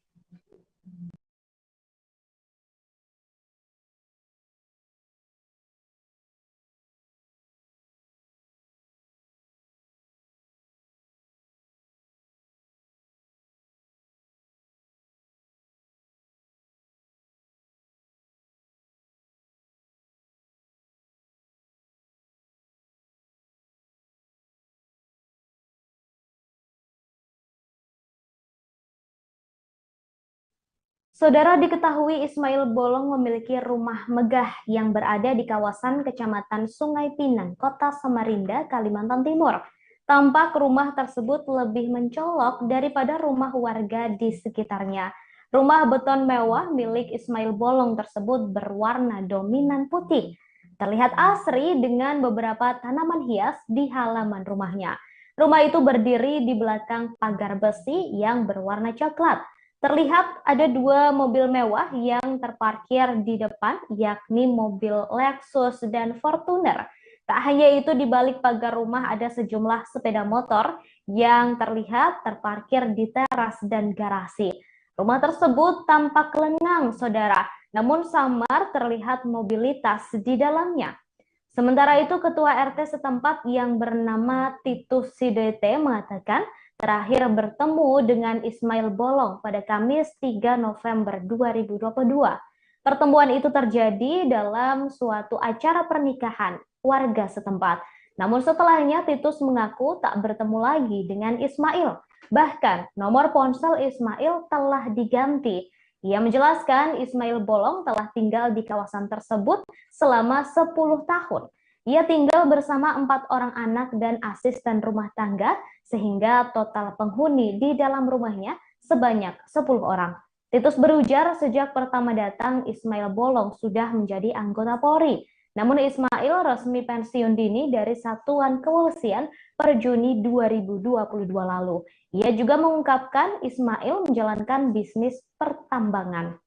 Saudara, diketahui Ismail Bolong memiliki rumah megah yang berada di kawasan Kecamatan Sungai Pinang, Kota Samarinda, Kalimantan Timur. Tampak rumah tersebut lebih mencolok daripada rumah warga di sekitarnya. Rumah beton mewah milik Ismail Bolong tersebut berwarna dominan putih. Terlihat asri dengan beberapa tanaman hias di halaman rumahnya. Rumah itu berdiri di belakang pagar besi yang berwarna coklat. Terlihat ada dua mobil mewah yang terparkir di depan, yakni mobil Lexus dan Fortuner. Tak hanya itu, di balik pagar rumah ada sejumlah sepeda motor yang terlihat terparkir di teras dan garasi. Rumah tersebut tampak lengang, saudara, namun samar terlihat mobilitas di dalamnya. Sementara itu, Ketua RT setempat yang bernama Titus Sidete mengatakan terakhir bertemu dengan Ismail Bolong pada Kamis 3 November 2022. Pertemuan itu terjadi dalam suatu acara pernikahan warga setempat. Namun setelahnya Titus mengaku tak bertemu lagi dengan Ismail. Bahkan nomor ponsel Ismail telah diganti. Ia menjelaskan Ismail Bolong telah tinggal di kawasan tersebut selama 10 tahun. Ia tinggal bersama 4 orang anak dan asisten rumah tangga, sehingga total penghuni di dalam rumahnya sebanyak 10 orang. Titus berujar sejak pertama datang Ismail Bolong sudah menjadi anggota Polri. Namun Ismail resmi pensiun dini dari Satuan Kepolisian per Juni 2022 lalu. Ia juga mengungkapkan Ismail menjalankan bisnis pertambangan.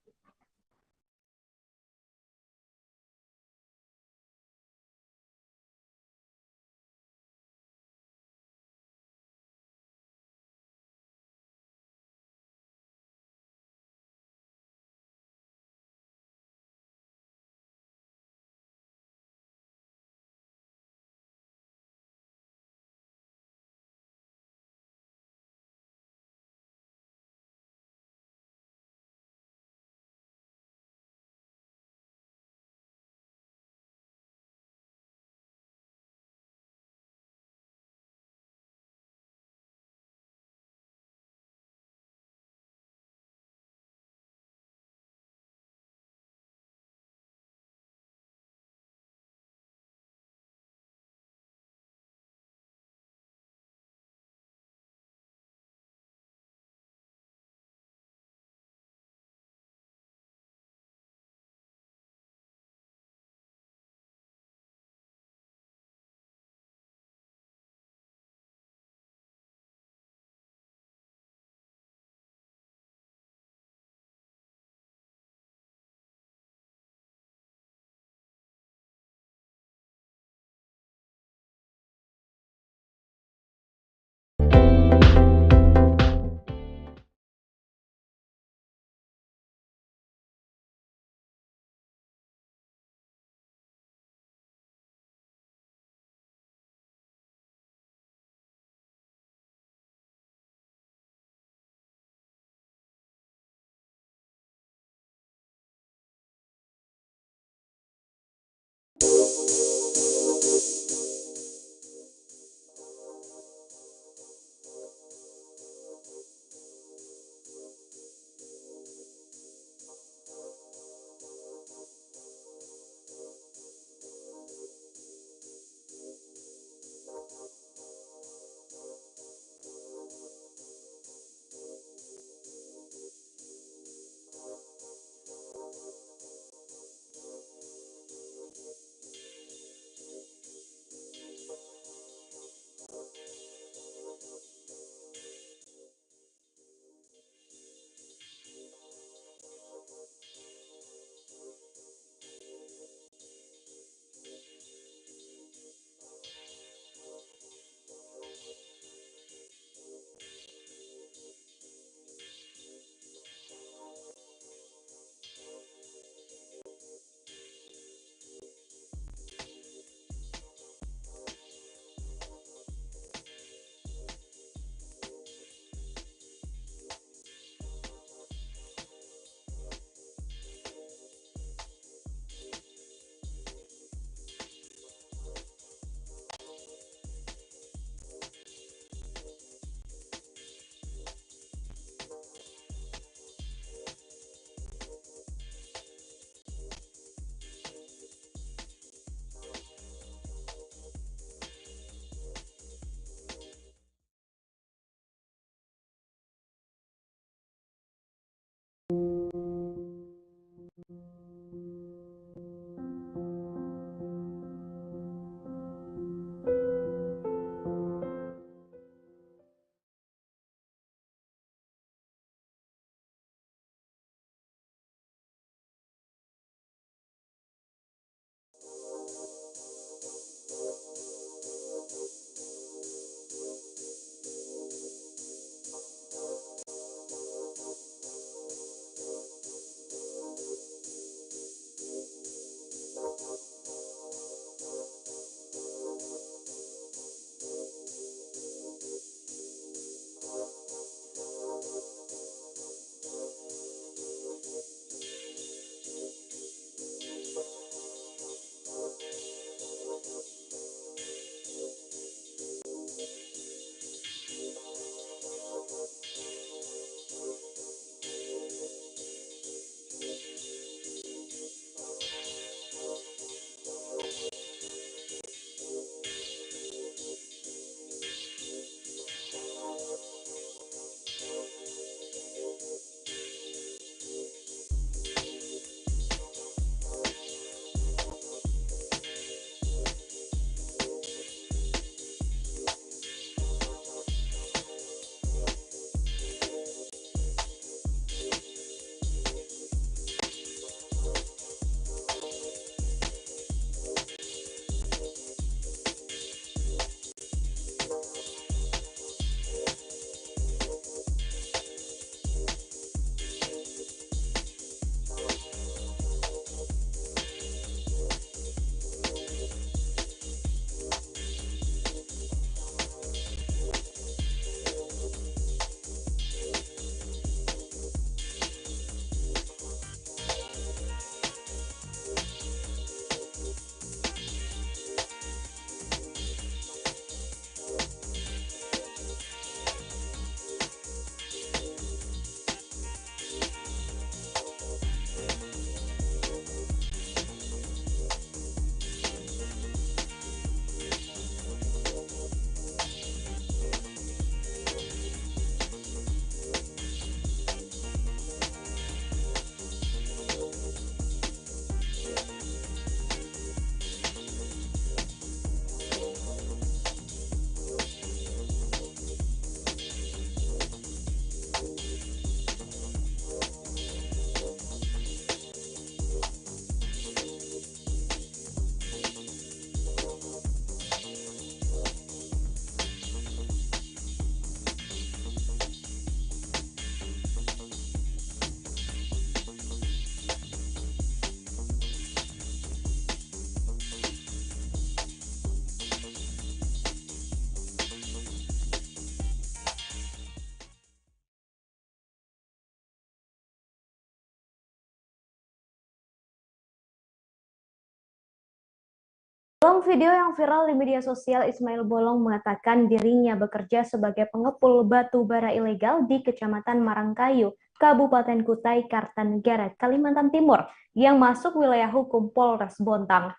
video yang viral di media sosial, Ismail Bolong mengatakan dirinya bekerja sebagai pengepul batu bara ilegal di Kecamatan Marangkayu, Kabupaten Kutai Kartanegara, Kalimantan Timur, yang masuk wilayah hukum Polres Bontang.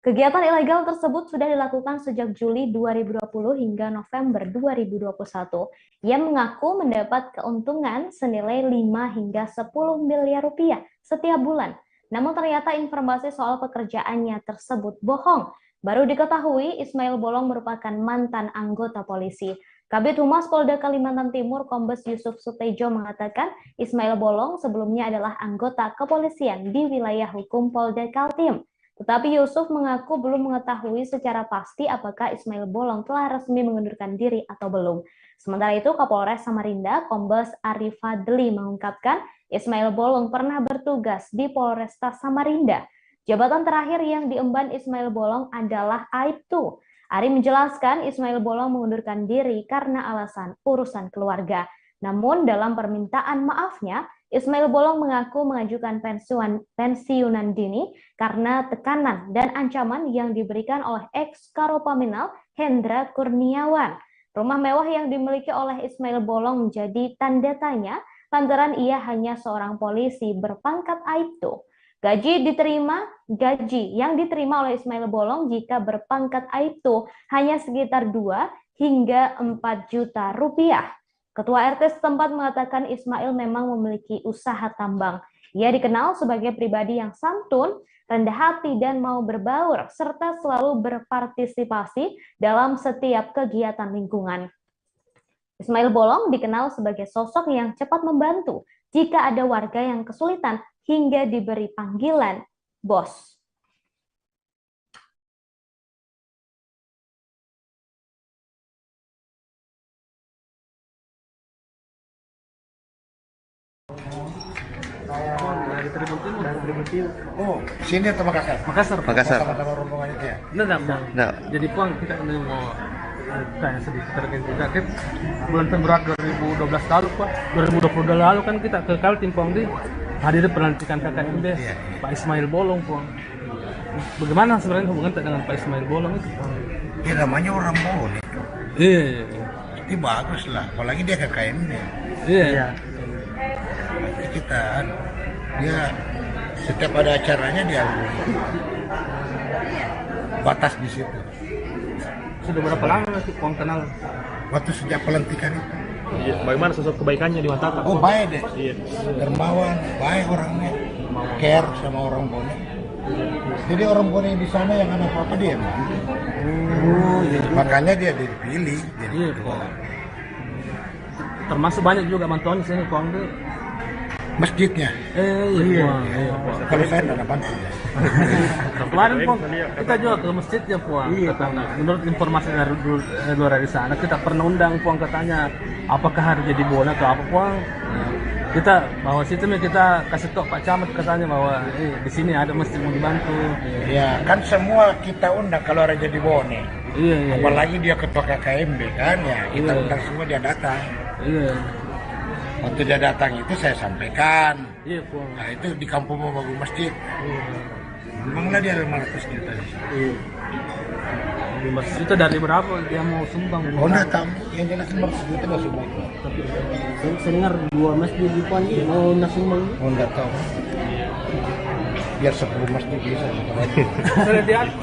Kegiatan ilegal tersebut sudah dilakukan sejak Juli 2020 hingga November 2021. Ia mengaku mendapat keuntungan senilai 5 hingga 10 miliar rupiah setiap bulan. Namun ternyata informasi soal pekerjaannya tersebut bohong. Baru diketahui Ismail Bolong merupakan mantan anggota polisi. Kabid Humas Polda Kalimantan Timur Kombes Yusuf Sutejo mengatakan Ismail Bolong sebelumnya adalah anggota kepolisian di wilayah hukum Polda Kaltim. Tetapi Yusuf mengaku belum mengetahui secara pasti apakah Ismail Bolong telah resmi mengundurkan diri atau belum. Sementara itu, Kapolres Samarinda, Kombes Arif Fadli mengungkapkan Ismail Bolong pernah bertugas di Polresta Samarinda. Jabatan terakhir yang diemban Ismail Bolong adalah Aibtu. Ari menjelaskan Ismail Bolong mengundurkan diri karena alasan urusan keluarga. Namun dalam permintaan maafnya, Ismail Bolong mengaku mengajukan pensiunan dini karena tekanan dan ancaman yang diberikan oleh ex-Karopaminal Hendra Kurniawan. Rumah mewah yang dimiliki oleh Ismail Bolong menjadi tanda tanya lantaran ia hanya seorang polisi berpangkat Aibtu. Gaji yang diterima oleh Ismail Bolong jika berpangkat Aibtu hanya sekitar 2 hingga 4 juta rupiah. Ketua RT setempat mengatakan Ismail memang memiliki usaha tambang. Ia dikenal sebagai pribadi yang santun, rendah hati, dan mau berbaur, serta selalu berpartisipasi dalam setiap kegiatan lingkungan. Ismail Bolong dikenal sebagai sosok yang cepat membantu jika ada warga yang kesulitan hingga diberi panggilan bos. Dari Tribun Timur. Oh, sini atau Makassar? Makassar. Sama-sama rombongan itu ya? Enggak. Jadi Puang kita mau tanya sedikit terkait kita kan bulan Februari 2012 lalu Pak, 2020 lalu kan kita ke Kaltim Puang di hadir pelantikan KKMB Pak Ismail Bolong Puang. Bagaimana sebenarnya hubungan dengan Pak Ismail Bolong itu Puang? Ya namanya orang Bolong. Iya. Itu bagus lah, apalagi dia KKMB. Iya. Kita dia setiap ada acaranya dia batas di situ. Sudah berapa lama sih Puang kenal? Waktu sejak pelantikan itu. Iya. Bagaimana sosok kebaikannya di mata Tatak? Oh baik deh, Iya. dermawan, baik orangnya, care sama orang Bone. Jadi orang Bone di sana yang ada apa-apa dia. Makanya dia dipilih. Iya Puang. Termasuk banyak juga bantuan di sini Puang tuh. Masjidnya. Iya. Kalau saya tidak bantu. Kemarin Puang, kita juga ke masjid ya Puang. Katanya, menurut informasi dari luar dari sana, kita pernah undang Puang katanya, apakah harus jadi bola atau apa Puang? Kita bahwa situ kita kasih tahu Pak Camat katanya bahwa di sini ada masjid mau dibantu. Ya kan semua kita undang kalau ada jadi Bone. Iya. Apalagi dia ketua KKMB kan ya, kita undang semua dia datang. Iya. Waktu dia datang itu saya sampaikan. Iya Puang. Nah itu di kampung mau bangun masjid. Memanglah dia 500 juta. Iya. Itu dari berapa dia mau sumbang? Oh enggak tahu. Yang jelas 500 juta nggak sumbang. Saya dengar 2 masjid di Puan mau nasumbang. Oh enggak tahu. Biar 10 masjid bisa.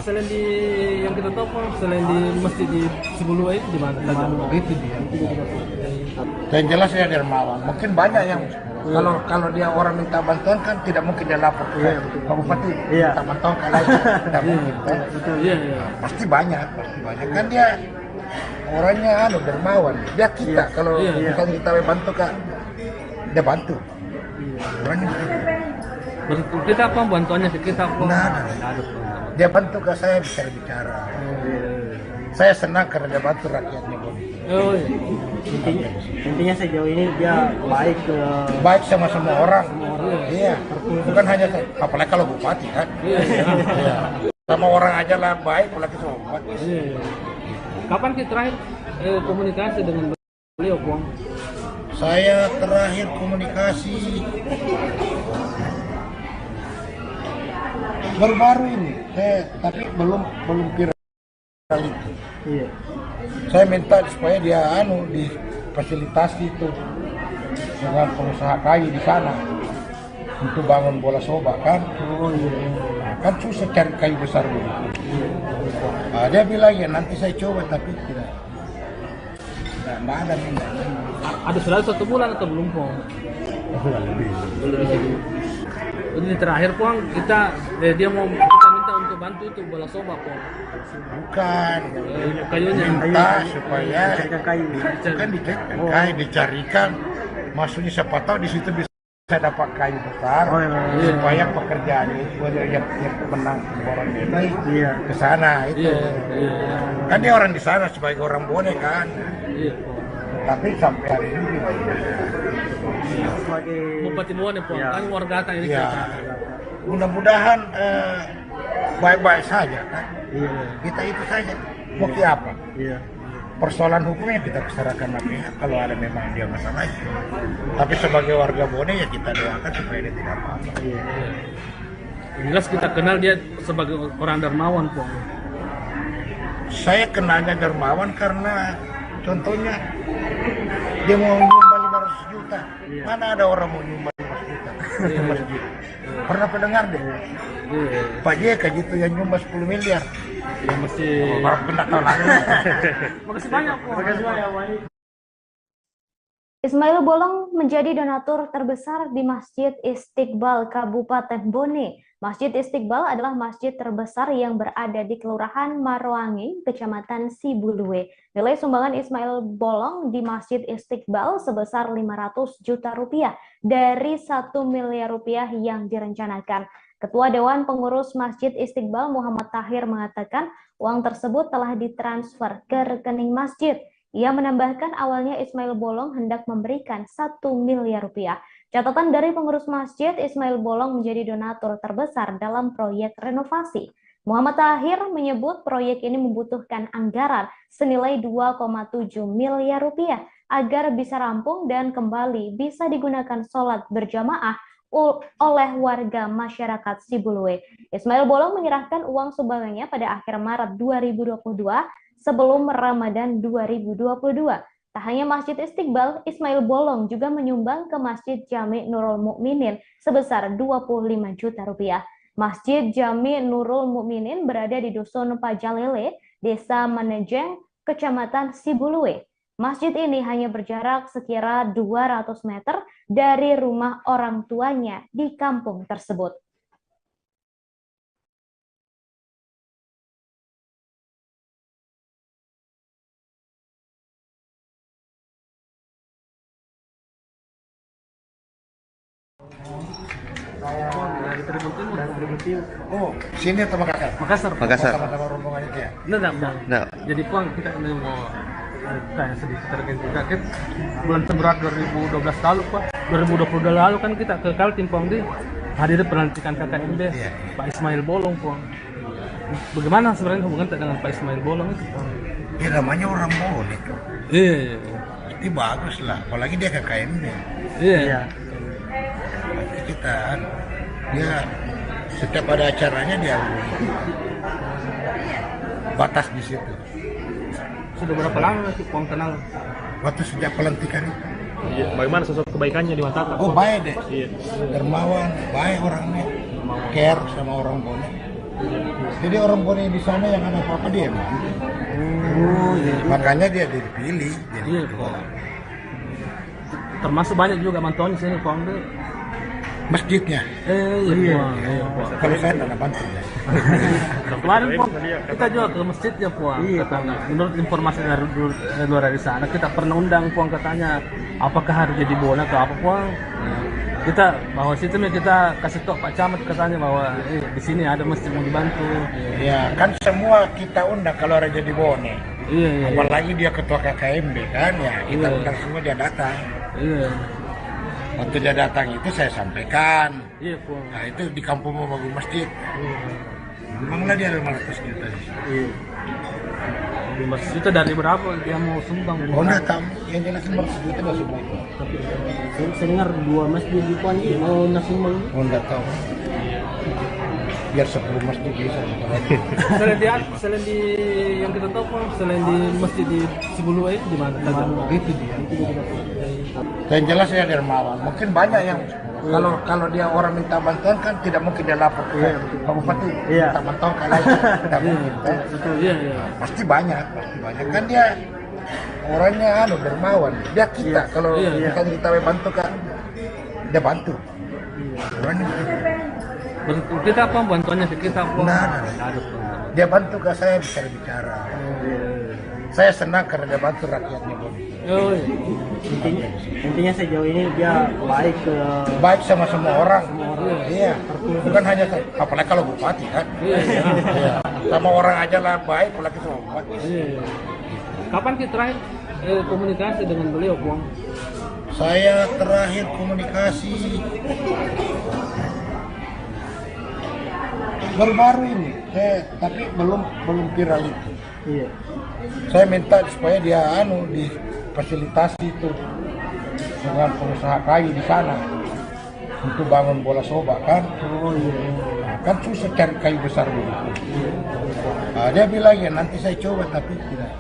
Selain di yang kita tahu Puang, selain di masjid di Sibulua itu di mana? Itu dia. Yang jelas ya dermawan. Mungkin banyak yang kalau dia orang minta bantuan kan tidak mungkin dia lapor ke Pak Bupati minta bantuan kalau tidak mungkin kan. Iya. Pasti banyak kan dia orangnya dermawan. Dia kita kalau misalnya kita bantu kan dia bantu. Orangnya Kita apa bantuannya ke kita apa? Nah, dia bantu ke saya bicara. Saya senang karena dia bantu rakyatnya. Oh, Intinya sejauh ini dia baik sama semua orang. Iya. Bukan hanya apalagi kalau bupati kan. Iya. Sama orang aja lah baik, apalagi sama bupati. Kapan kita terakhir komunikasi dengan beliau, Puang? Saya terakhir komunikasi Baru-baru ini, tapi belum viral itu. Iya. Saya minta supaya dia difasilitasi itu dengan pengusaha kayu di sana untuk bangun bola soba kan. Oh iya. Kan susah cari kayu besar dulu. Dia bilang ya nanti saya coba tapi tidak ada minat. Ada sudah 1 bulan atau belum Pong? Lebih. Jadi terakhir Pong kita dia mau kita minta untuk bantu itu bola soba Pong. Bukan. Kayunya. Minta supaya Carikan kayu. kan dicarikan kayu, dicarikan. Maksudnya siapa tahu di situ bisa dapat kayu besar. Supaya pekerjaan itu yang menang orang ini ke sana itu. Kan dia orang di sana sebagai orang Bone kan. Iya Pong. Tapi sampai hari ini Sebagai Bupati Bone Pong, kan warga Atang ini. ya mudah-mudahan baik-baik saja kan. iya. Kita itu saja. Mau ke apa? Iya. Persoalan hukumnya kita serahkan ke pihak kalau ada memang dia masalah. Tapi sebagai warga Bone ya kita doakan supaya dia tidak apa-apa. Iya. Jelas kita kenal dia sebagai orang dermawan Pong. Saya kenalnya dermawan karena contohnya dia mau nyumbang 500 juta. Mana ada orang mau nyumbang 500 juta ke masjid? Pernah pendengar deh? Pak JK gitu yang nyumbang 10 miliar. Ya mesti. Orang pernah tahu lagi. Makasih banyak Pong. Makasih banyak. Ismail Bolong menjadi donatur terbesar di Masjid Istiqbal Kabupaten Bone. Masjid Istiqbal adalah masjid terbesar yang berada di Kelurahan Maroangi, Kecamatan Sibulue. Nilai sumbangan Ismail Bolong di Masjid Istiqbal sebesar 500 juta rupiah dari 1 miliar rupiah yang direncanakan. Ketua Dewan Pengurus Masjid Istiqbal Muhammad Tahir mengatakan uang tersebut telah ditransfer ke rekening masjid. Ia menambahkan awalnya Ismail Bolong hendak memberikan 1 miliar rupiah. Catatan dari pengurus masjid, Ismail Bolong menjadi donatur terbesar dalam proyek renovasi. Muhammad Tahir menyebut proyek ini membutuhkan anggaran senilai 2,7 miliar rupiah agar bisa rampung dan kembali bisa digunakan sholat berjamaah oleh warga masyarakat Sibulue. Ismail Bolong menyerahkan uang sumbangannya pada akhir Maret 2022 sebelum Ramadan 2022. Tak hanya Masjid Istiqbal, Ismail Bolong juga menyumbang ke Masjid Jami Nurul Mukminin sebesar 25 juta rupiah. Masjid Jami Nurul Mukminin berada di Dusun Pajalele, Desa Manejeng, Kecamatan Sibulue. Masjid ini hanya berjarak sekira 200 meter dari rumah orang tuanya di kampung tersebut. Oh, sini atau Makassar? Makassar. Sama-sama rombongan itu ya? Nah. Jadi Pong kita ini mau tanya sedikit terkait juga. Bulan Februari 2012 lalu Pak, 2022 lalu kan kita ke Kaltim Pong di hadir pelantikan KKMB Pak Ismail Bolong Pong. Bagaimana sebenarnya hubungan dengan Pak Ismail Bolong itu Pong? Ya namanya orang Bone itu. Iya. Itu bagus lah, apalagi dia KKMB. Iya. Kita dia setiap ada acaranya dia batas di situ. Sudah berapa lama sih Pong kenal? Waktu sejak pelantikan itu. Iya. Bagaimana sosok kebaikannya di Mantata? Oh baik deh, Iya. dermawan, baik orangnya, care sama orang Bone. Jadi orang Bone di sana yang ada apa-apa dia. Makanya dia dipilih. Jadi Iya Pong. Termasuk banyak juga bantuan di sini Pong deh. masjidnya. Iya Pong. Kalau saya tidak bantu ya. Kemarin Pong, kita juga ke masjidnya Puang, katanya. Menurut informasi dari luar dari sana, kita pernah undang Puang katanya, apakah harus jadi bola atau apa Puang? Kita bahwa situ kita kasih tahu Pak Camat katanya bahwa di sini ada masjid mau dibantu. Ya kan semua kita undang kalau ada jadi Bone. Iya. Apalagi dia ketua KKMB kan ya, kita undang semua dia datang. Iya. Waktu dia datang itu saya sampaikan. Iya Puang. Nah itu di kampung mau bangun masjid. Memanglah dia 500 juta. Iya. Di masjid itu dari berapa dia mau sumbang? Oh enggak tahu, yang jelas 500 juta dah semua itu. Saya dengar 2 masjid di Puan mau nasumbang. Oh enggak tahu. biar 10 masjid bisa. Selain di yang kita tahu Bang, selain di masjid di Sibulua itu di mana? Itu dia. Yang jelas ya dermawan. Mungkin banyak yang kalau dia orang minta bantuan kan tidak mungkin dia lapor ke Pak Bupati minta bantuan kalau tidak mungkin. Pasti banyak kan dia orangnya dermawan. Dia kita kalau kita bantu kan dia bantu. Orangnya kita apa bantuannya ke kita apa? Dia bantu ke saya bicara. Saya senang karena dia bantu rakyatnya. Intinya sejauh ini dia baik sama semua orang. Iya. Bukan hanya apalagi kalau bupati kan. Iya. Sama orang aja lah baik, apalagi sama bupati. Kapan kita terakhir komunikasi dengan beliau, Bang? Saya terakhir komunikasi baru-baru ini, tapi belum viral itu. Iya. Saya minta supaya dia difasilitasi itu dengan pengusaha kayu di sana untuk bangun bola soba kan. Kan susah cari kayu besar dulu. Dia bilang ya nanti saya coba tapi tidak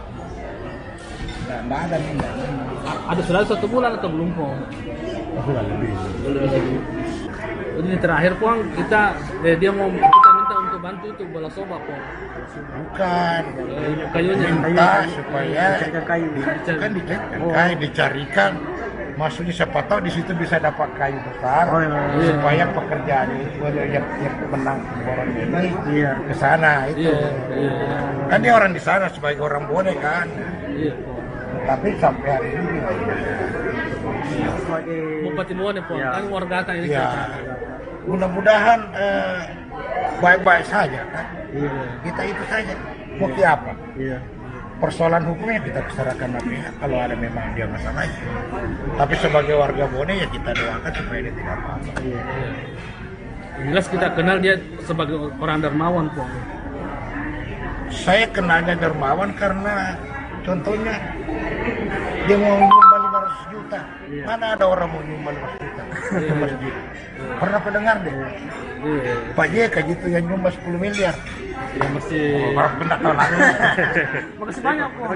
ada nih. Ada sudah 1 bulan atau belum Pong? Sudah lebih. Jadi terakhir Pong kita dia mau kita minta untuk bantu untuk bola soba Pong. Bukan. Kayunya Minta supaya kayu kan dicarikan. Maksudnya siapa tahu di situ bisa dapat kayu besar supaya pekerjaan itu yang menang orang ini ke sana itu. Kan dia orang di sana sebagai orang Bone kan. Tapi sampai hari ini Bupati Bone Pong kan warga ini. Mudah-mudahan baik-baik saja kan. Kita itu saja. Mau apa? Persoalan hukumnya kita serahkan pihak kalau ada memang dia masalahnya. Tapi sebagai warga Bone ya kita doakan supaya dia tidak apa-apa. Jelas kita kenal dia sebagai orang dermawan Pong. Saya kenalnya dermawan karena contohnya dia mau nyumbang 500 juta. Mana ada orang mau nyumbang 500 juta ke masjid? Pernah pendengar deh? Pak JK gitu yang nyumbang 10 miliar. Ya mesti Pernah tahun lalu. Makasih banyak Pong.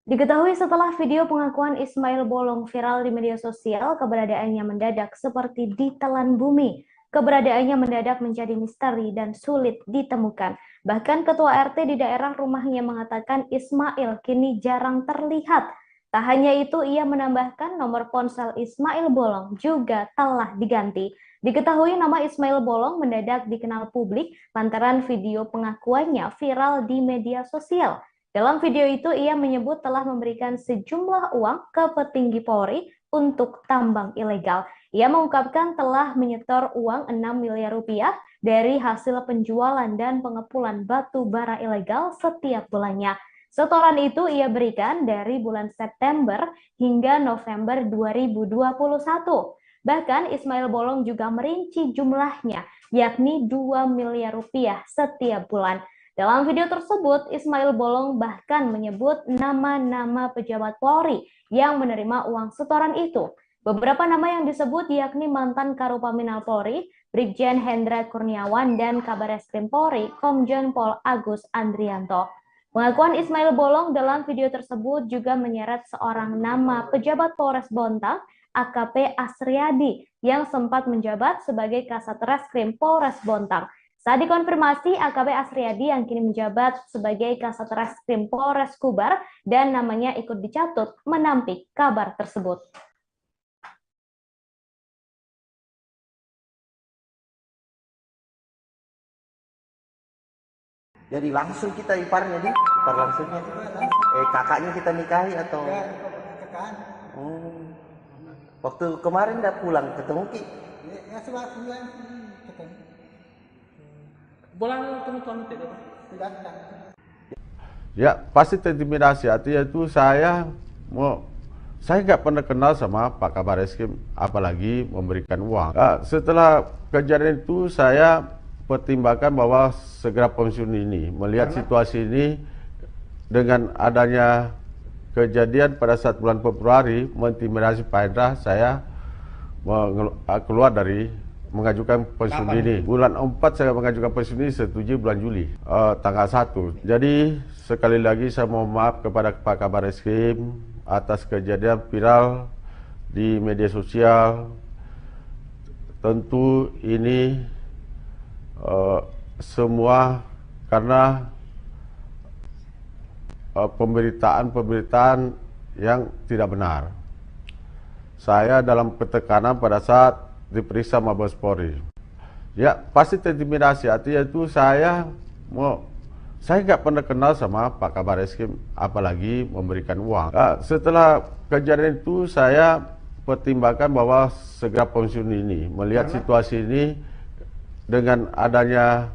Diketahui setelah video pengakuan Ismail Bolong viral di media sosial, keberadaannya mendadak seperti ditelan bumi. Keberadaannya mendadak menjadi misteri dan sulit ditemukan. Bahkan ketua RT di daerah rumahnya mengatakan Ismail kini jarang terlihat. Tak hanya itu, ia menambahkan nomor ponsel Ismail Bolong juga telah diganti. Diketahui nama Ismail Bolong mendadak dikenal publik lantaran video pengakuannya viral di media sosial. Dalam video itu, ia menyebut telah memberikan sejumlah uang ke petinggi Polri untuk tambang ilegal. Ia mengungkapkan telah menyetor uang 6 miliar rupiah dari hasil penjualan dan pengepulan batu bara ilegal setiap bulannya. Setoran itu ia berikan dari bulan September hingga November 2021. Bahkan Ismail Bolong juga merinci jumlahnya, yakni 2 miliar rupiah setiap bulan. Dalam video tersebut, Ismail Bolong bahkan menyebut nama-nama pejabat Polri yang menerima uang setoran itu. Beberapa nama yang disebut yakni mantan Karopaminal Polri, Brigjen Hendra Kurniawan, dan Kabareskrim Polri, Komjen Pol Agus Andrianto. Pengakuan Ismail Bolong dalam video tersebut juga menyeret seorang nama pejabat Polres Bontang, AKP Asriadi, yang sempat menjabat sebagai Kasat Reskrim Polres Bontang. Saat dikonfirmasi, AKP Asriadi yang kini menjabat sebagai Kasat Reskrim Polres Kubar dan namanya ikut dicatut menampik kabar tersebut. Jadi langsung kita ipar langsungnya. Kakaknya kita nikahi atau? Waktu kemarin udah pulang ketemu Ki. Ya sebulan ketemu. Pulang ketemu suami tidak? Ya pasti terintimidasi. Artinya itu saya nggak pernah kenal sama Pak Kabar Eskrim, apalagi memberikan uang. Setelah kejadian itu saya pertimbangkan bahwa segera pensiun ini, melihat situasi ini dengan adanya kejadian pada saat bulan Februari mengintimidasi Pak Hendra, saya keluar dari mengajukan pensiun dini. Bulan 4 saya mengajukan pensiun dini, setujui bulan Juli, tanggal 1. Jadi sekali lagi saya mohon maaf kepada Pak Kabar Eskrim atas kejadian viral di media sosial. Tentu ini semua karena pemberitaan yang tidak benar. Saya dalam ketekanan pada saat diperiksa Mabes Polri. Ya pasti terintimidasi, artinya itu saya nggak pernah kenal sama Pak Kabar Eskrim, apalagi memberikan uang. Setelah kejadian itu saya pertimbangkan bahwa segera pensiun ini, melihat situasi ini dengan adanya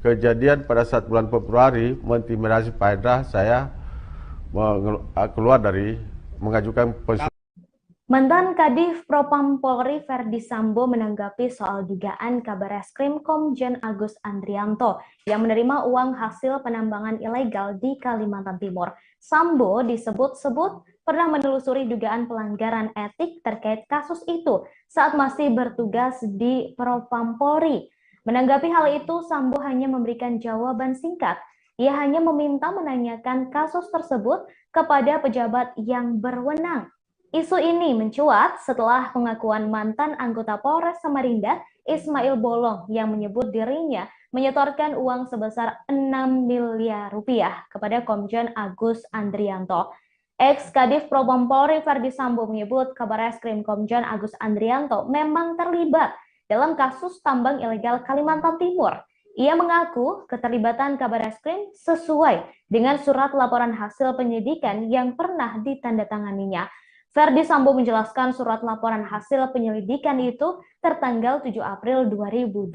kejadian pada saat bulan Februari mengintimidasi Pak Hendra, saya keluar dari mengajukan pensiun. Mantan Kadif Propam Polri Verdi Sambo menanggapi soal dugaan Kabar Eskrim Komjen Agus Andrianto yang menerima uang hasil penambangan ilegal di Kalimantan Timur. Sambo disebut-sebut pernah menelusuri dugaan pelanggaran etik terkait kasus itu saat masih bertugas di Propam Polri. Menanggapi hal itu, Sambo hanya memberikan jawaban singkat. Ia hanya meminta menanyakan kasus tersebut kepada pejabat yang berwenang. Isu ini mencuat setelah pengakuan mantan anggota Polres Samarinda, Ismail Bolong, yang menyebut dirinya menyetorkan uang sebesar 6 miliar rupiah kepada Komjen Agus Andrianto. Ex-Kadif Propam Polri Verdi Sambo menyebut Kabar Eskrim Komjen Agus Andrianto memang terlibat dalam kasus tambang ilegal Kalimantan Timur. Ia mengaku keterlibatan Kabar Eskrim sesuai dengan surat laporan hasil penyidikan yang pernah ditandatanganinya. Verdi Sambo menjelaskan surat laporan hasil penyelidikan itu tertanggal 7 April 2022.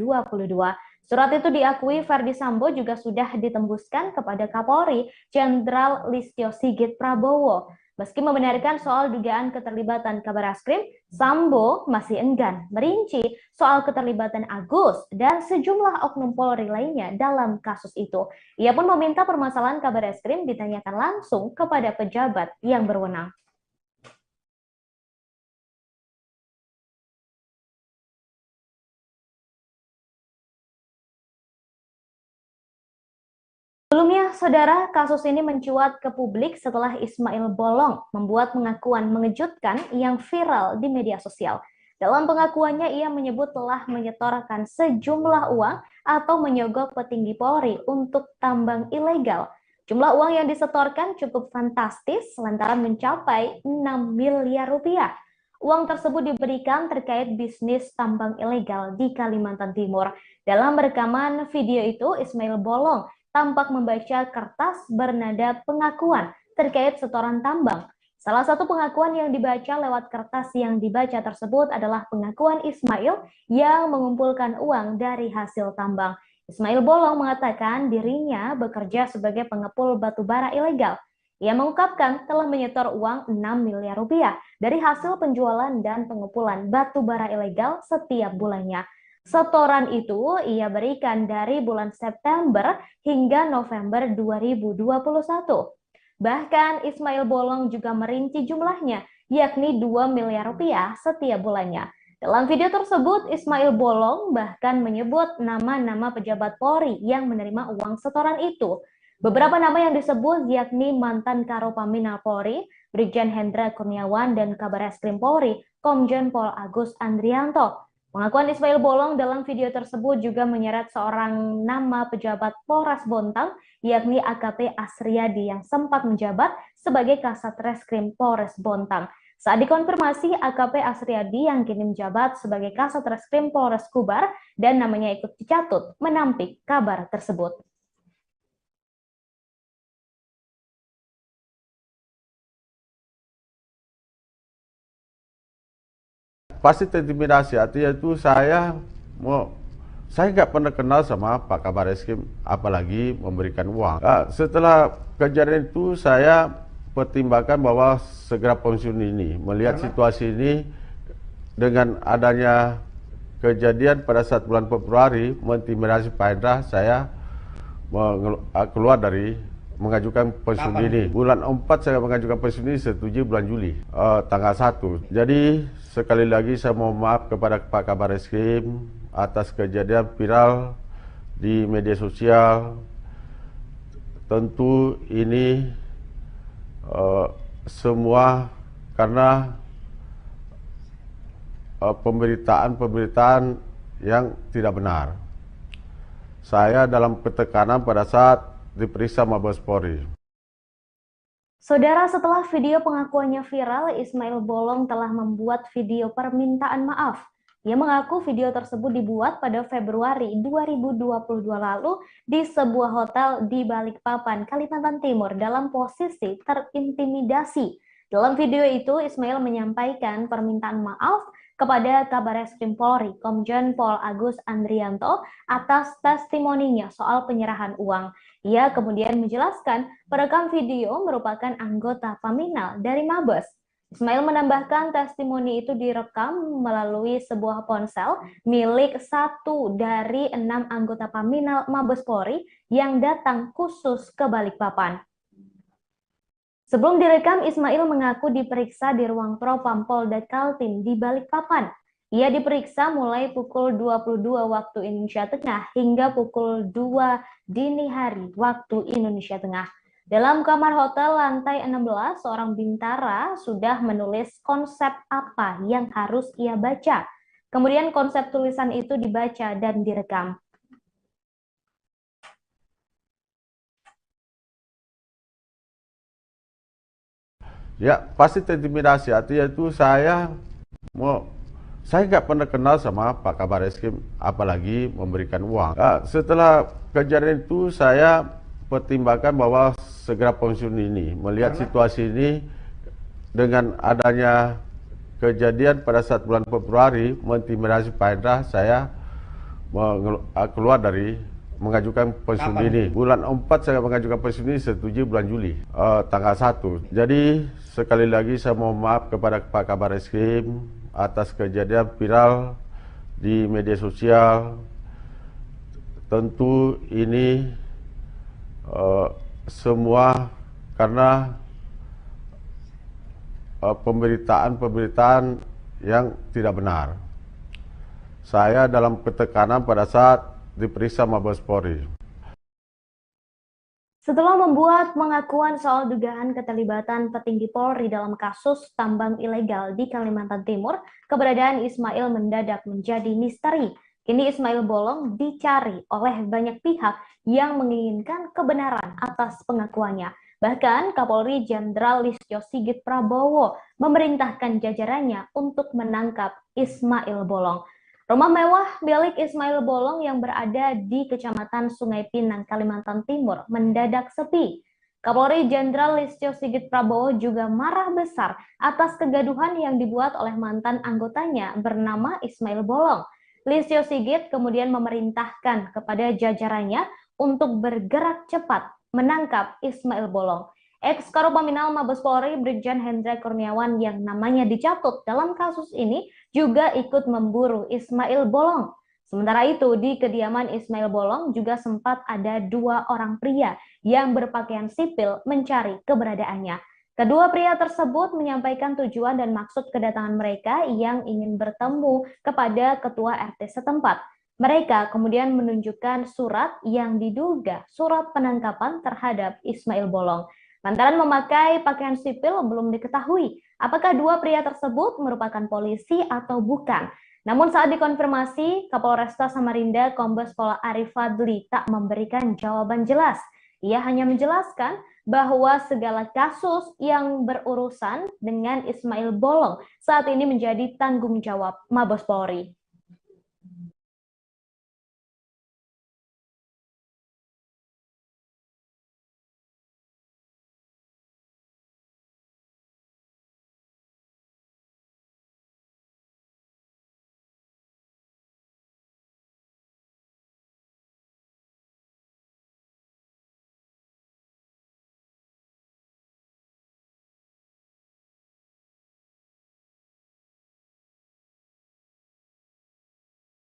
Surat itu diakui Verdi Sambo juga sudah ditembuskan kepada Kapolri Jenderal Listio Sigit Prabowo. Meski membenarkan soal dugaan keterlibatan Kabar Eskrim, Sambo masih enggan merinci soal keterlibatan Agus dan sejumlah oknum Polri lainnya dalam kasus itu. Ia pun meminta permasalahan Kabar Eskrim ditanyakan langsung kepada pejabat yang berwenang. Sebelumnya, saudara, kasus ini mencuat ke publik setelah Ismail Bolong membuat pengakuan mengejutkan yang viral di media sosial. Dalam pengakuannya, ia menyebut telah menyetorkan sejumlah uang atau menyogok petinggi Polri untuk tambang ilegal. Jumlah uang yang disetorkan cukup fantastis lantaran mencapai 6 miliar rupiah. Uang tersebut diberikan terkait bisnis tambang ilegal di Kalimantan Timur. Dalam rekaman video itu, Ismail Bolong tampak membaca kertas bernada pengakuan terkait setoran tambang. Salah satu pengakuan yang dibaca lewat kertas yang dibaca tersebut adalah pengakuan Ismail yang mengumpulkan uang dari hasil tambang. Ismail Bolong mengatakan dirinya bekerja sebagai pengepul batu bara ilegal. Ia mengungkapkan telah menyetor uang 6 miliar rupiah dari hasil penjualan dan pengupulan batu bara ilegal setiap bulannya. Setoran itu ia berikan dari bulan September hingga November 2021. Bahkan Ismail Bolong juga merinci jumlahnya, yakni 2 miliar rupiah setiap bulannya. Dalam video tersebut, Ismail Bolong bahkan menyebut nama-nama pejabat Polri yang menerima uang setoran itu. Beberapa nama yang disebut yakni mantan Karopaminal Polri, Brigjen Hendra Kurniawan, dan Kabar Eskrim Polri, Komjen Pol Agus Andrianto. Pengakuan Ismail Bolong dalam video tersebut juga menyeret seorang nama pejabat Polres Bontang, yakni AKP Asriadi yang sempat menjabat sebagai Kasat Reskrim Polres Bontang. Saat dikonfirmasi, AKP Asriadi yang kini menjabat sebagai Kasat Reskrim Polres Kubar dan namanya ikut dicatut menampik kabar tersebut. Pasti terintimidasi, artinya itu saya nggak pernah kenal sama Pak Kabar Eskrim, apalagi memberikan uang. Setelah kejadian itu saya pertimbangkan bahwa segera pensiun ini, melihat situasi ini dengan adanya kejadian pada saat bulan Februari mengintimidasi Pak Hendra, saya keluar dari mengajukan pensiun dini. Bulan 4 saya mengajukan pensiun dini, setujui bulan Juli, tanggal 1. Jadi sekali lagi saya mohon maaf kepada Pak Kabar Eskrim atas kejadian viral di media sosial. Tentu ini semua karena pemberitaan yang tidak benar. Saya dalam ketekanan pada saat diperiksa Mabes Polri. Saudara, setelah video pengakuannya viral, Ismail Bolong telah membuat video permintaan maaf. Ia mengaku video tersebut dibuat pada Februari 2022 lalu di sebuah hotel di Balikpapan, Kalimantan Timur dalam posisi terintimidasi. Dalam video itu, Ismail menyampaikan permintaan maaf kepada Kabareskrim Polri, Komjen Pol Agus Andrianto atas testimoninya soal penyerahan uang. Ia kemudian menjelaskan perekam video merupakan anggota Paminal dari Mabes. Ismail menambahkan testimoni itu direkam melalui sebuah ponsel milik satu dari 6 anggota Paminal Mabes Polri yang datang khusus ke Balikpapan. Sebelum direkam, Ismail mengaku diperiksa di ruang Propam Polda Kaltim di Balikpapan. Ia diperiksa mulai pukul 22 waktu Indonesia Tengah hingga pukul 2 dini hari waktu Indonesia Tengah. Dalam kamar hotel lantai 16, seorang bintara sudah menulis konsep apa yang harus ia baca. Kemudian konsep tulisan itu dibaca dan direkam. Ya, pasti terintimidasi. Artinya itu saya nggak pernah kenal sama Pak Kabareskrim, apalagi memberikan uang. Nah, setelah kejadian itu saya pertimbangkan bahwa segera pensiun ini, melihat situasi ini dengan adanya kejadian pada saat bulan Februari mengintimidasi Pak Hendra, saya keluar dari mengajukan pensiun ini. Bulan 4 saya mengajukan pensiun ini, setujui bulan Juli tanggal 1. Jadi sekali lagi saya mohon maaf kepada Pak Kabareskrim atas kejadian viral di media sosial. Tentu ini semua karena pemberitaan yang tidak benar. Saya dalam ketekanan pada saat diperiksa Mabes Polri. Setelah membuat pengakuan soal dugaan keterlibatan petinggi Polri dalam kasus tambang ilegal di Kalimantan Timur, keberadaan Ismail mendadak menjadi misteri. Kini Ismail Bolong dicari oleh banyak pihak yang menginginkan kebenaran atas pengakuannya. Bahkan Kapolri Jenderal Listio Sigit Prabowo memerintahkan jajarannya untuk menangkap Ismail Bolong. Rumah mewah milik Ismail Bolong yang berada di Kecamatan Sungai Pinang, Kalimantan Timur mendadak sepi. Kapolri Jenderal Listio Sigit Prabowo juga marah besar atas kegaduhan yang dibuat oleh mantan anggotanya bernama Ismail Bolong. Listio Sigit kemudian memerintahkan kepada jajarannya untuk bergerak cepat menangkap Ismail Bolong. Ex-Karopaminal Mabes Polri Brigjen Hendra Kurniawan yang namanya dicatut dalam kasus ini juga ikut memburu Ismail Bolong. Sementara itu di kediaman Ismail Bolong juga sempat ada 2 orang pria yang berpakaian sipil mencari keberadaannya. Kedua pria tersebut menyampaikan tujuan dan maksud kedatangan mereka yang ingin bertemu kepada ketua RT setempat. Mereka kemudian menunjukkan surat yang diduga surat penangkapan terhadap Ismail Bolong. Lantaran memakai pakaian sipil belum diketahui apakah 2 pria tersebut merupakan polisi atau bukan. Namun saat dikonfirmasi, Kapolresta Samarinda Kombes Pol Arif Fadli tak memberikan jawaban jelas. Ia hanya menjelaskan bahwa segala kasus yang berurusan dengan Ismail Bolong saat ini menjadi tanggung jawab Mabes Polri.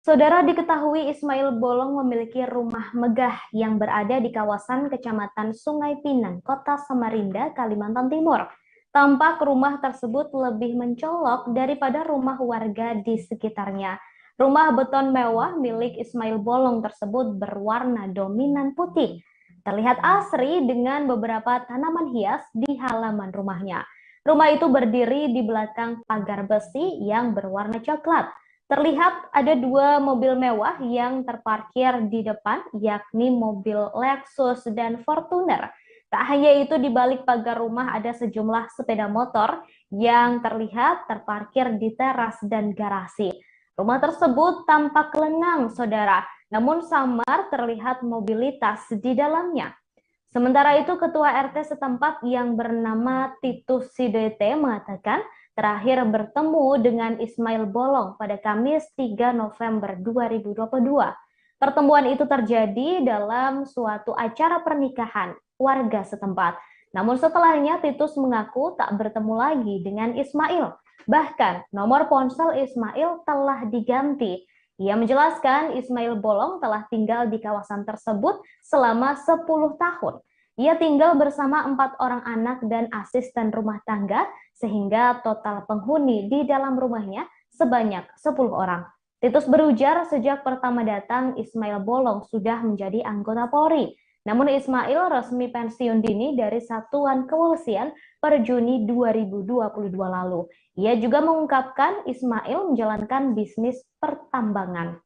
Saudara, diketahui Ismail Bolong memiliki rumah megah yang berada di kawasan Kecamatan Sungai Pinang, Kota Samarinda, Kalimantan Timur. Tampak rumah tersebut lebih mencolok daripada rumah warga di sekitarnya. Rumah beton mewah milik Ismail Bolong tersebut berwarna dominan putih. Terlihat asri dengan beberapa tanaman hias di halaman rumahnya. Rumah itu berdiri di belakang pagar besi yang berwarna coklat. Terlihat ada dua mobil mewah yang terparkir di depan, yakni mobil Lexus dan Fortuner. Tak hanya itu, di balik pagar rumah ada sejumlah sepeda motor yang terlihat terparkir di teras dan garasi. Rumah tersebut tampak lengang, saudara, namun samar terlihat mobilitas di dalamnya. Sementara itu, Ketua RT setempat yang bernama Titus Sidete mengatakan terakhir bertemu dengan Ismail Bolong pada Kamis 3 November 2022. Pertemuan itu terjadi dalam suatu acara pernikahan warga setempat. Namun setelahnya Titus mengaku tak bertemu lagi dengan Ismail. Bahkan nomor ponsel Ismail telah diganti. Ia menjelaskan Ismail Bolong telah tinggal di kawasan tersebut selama 10 tahun. Ia tinggal bersama 4 orang anak dan asisten rumah tangga, sehingga total penghuni di dalam rumahnya sebanyak 10 orang. Titus berujar sejak pertama datang Ismail Bolong sudah menjadi anggota Polri. Namun Ismail resmi pensiun dini dari Satuan Kepolisian per Juni 2022 lalu. Ia juga mengungkapkan Ismail menjalankan bisnis pertambangan.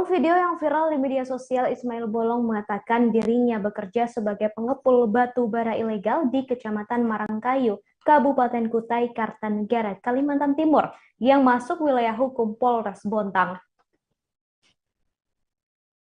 Dalam video yang viral di media sosial, Ismail Bolong mengatakan dirinya bekerja sebagai pengepul batu bara ilegal di Kecamatan Marangkayu, Kabupaten Kutai Kartanegara, Kalimantan Timur, yang masuk wilayah hukum Polres Bontang.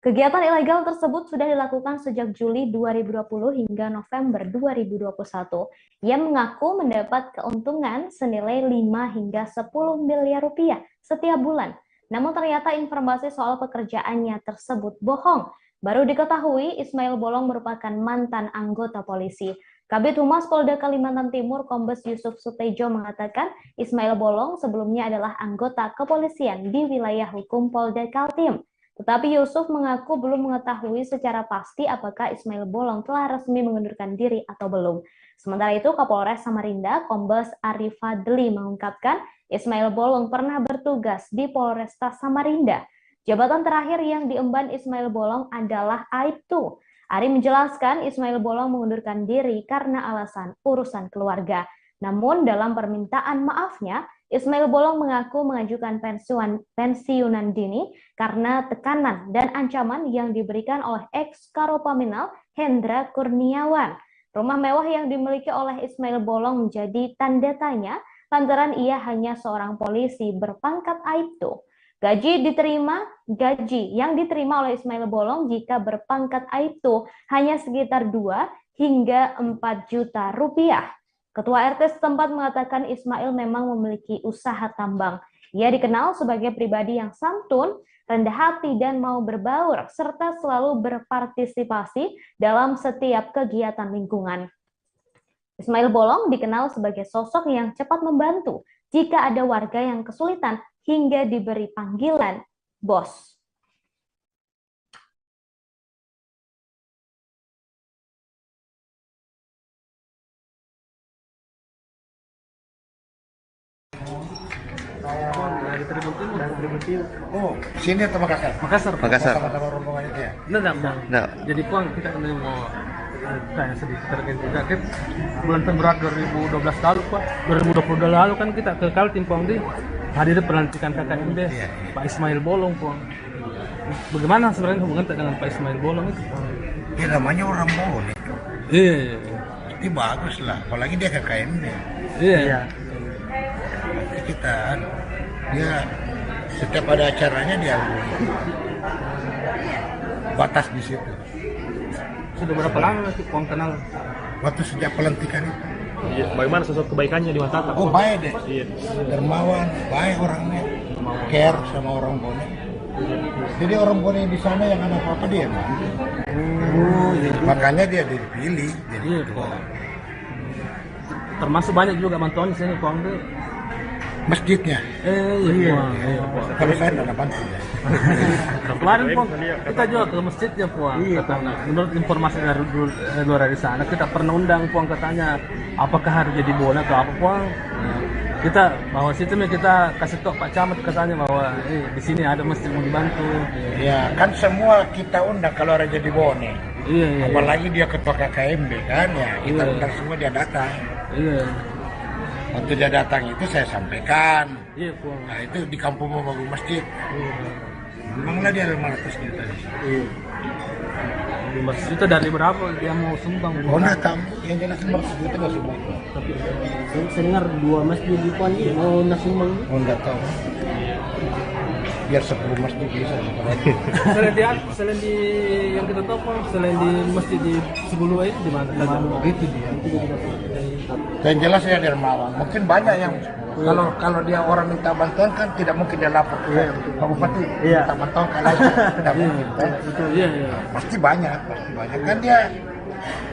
Kegiatan ilegal tersebut sudah dilakukan sejak Juli 2020 hingga November 2021. Ia mengaku mendapat keuntungan senilai 5 hingga 10 miliar rupiah setiap bulan. Namun ternyata informasi soal pekerjaannya tersebut bohong. Baru diketahui Ismail Bolong merupakan mantan anggota polisi. Kabid Humas Polda Kalimantan Timur Kombes Yusuf Sutejo mengatakan Ismail Bolong sebelumnya adalah anggota kepolisian di wilayah hukum Polda Kaltim. Tetapi Yusuf mengaku belum mengetahui secara pasti apakah Ismail Bolong telah resmi mengundurkan diri atau belum. Sementara itu, Kapolres Samarinda, Kombes Arif Fadli mengungkapkan Ismail Bolong pernah bertugas di Polresta Samarinda. Jabatan terakhir yang diemban Ismail Bolong adalah Aibtu. Ari menjelaskan Ismail Bolong mengundurkan diri karena alasan urusan keluarga. Namun dalam permintaan maafnya, Ismail Bolong mengaku mengajukan pensiunan dini karena tekanan dan ancaman yang diberikan oleh ex-Karopaminal Hendra Kurniawan. Rumah mewah yang dimiliki oleh Ismail Bolong menjadi tanda tanya lantaran ia hanya seorang polisi berpangkat Aibtu. Gaji yang diterima oleh Ismail Bolong jika berpangkat Aibtu hanya sekitar 2 hingga 4 juta rupiah. Ketua RT setempat mengatakan Ismail memang memiliki usaha tambang. Ia dikenal sebagai pribadi yang santun, rendah hati, dan mau berbaur, serta selalu berpartisipasi dalam setiap kegiatan lingkungan. Ismail Bolong dikenal sebagai sosok yang cepat membantu jika ada warga yang kesulitan hingga diberi panggilan bos. Dari Tribun Timur. Oh, sini atau Makassar? Makassar. Sama-sama rombongan itu ya? Nah. Jadi Puang kita mau tanya sedikit terkait juga kan bulan Februari 2012 lalu Pak, 2020 lalu kan kita ke Kaltim Puang di hadir pelantikan KKMB Pak Ismail Bolong Puang. Bagaimana sebenarnya hubungan dengan Pak Ismail Bolong itu Puang? Ya namanya orang Bone. Iya. Ini bagus lah, apalagi dia KKMB. Iya. Kita dia setiap ada acaranya dia batas di situ. Sudah berapa lama sih Puang kenal? Waktu sejak pelantikan itu. Iya. Bagaimana sosok kebaikannya di mata Tatak? Oh baik deh. Iya. Dermawan, baik orangnya. Care sama orang Bone. Jadi orang Bone di sana yang ada apa-apa dia. Makanya dia dipilih. Jadi Iya, Puang. Termasuk banyak juga bantuan di sini Puang tuh. masjidnya. Iya. Kalau saya tidak bantu ya. Kemarin Puang, kita juga ke masjidnya Puang. Katanya, menurut informasi dari luar dari sana, kita pernah undang Puang katanya, apakah harus jadi bola atau apa Puang? Kita bahwa situ kita kasih tahu Pak Camat katanya bahwa di sini ada masjid mau dibantu. Ya kan semua kita undang kalau ada jadi Bone. Iya. Apalagi dia ketua KKMB kan ya, kita undang semua dia datang. Iya. Waktu dia datang itu saya sampaikan. Iya Puang. Nah itu di kampung mau bangun masjid. Memanglah dia 500 juta di situ. Iya. Di masjid itu dari berapa dia mau sumbang? Oh enggak tahu, yang jelas 500 juta nggak semua. Tapi saya dengar 2 masjid di Puan mau nasumbang. Oh enggak tahu. Biar 10 masjid bisa. Selain di yang kita tahu Puang, selain di masjid di Sibulua itu di mana? Itu dia. Yang jelas ya dermawan. Mungkin banyak yang kalau dia orang minta bantuan kan tidak mungkin dia lapor ke Pak Bupati minta bantuan kalau tidak mungkin kan. Iya. Pasti banyak kan dia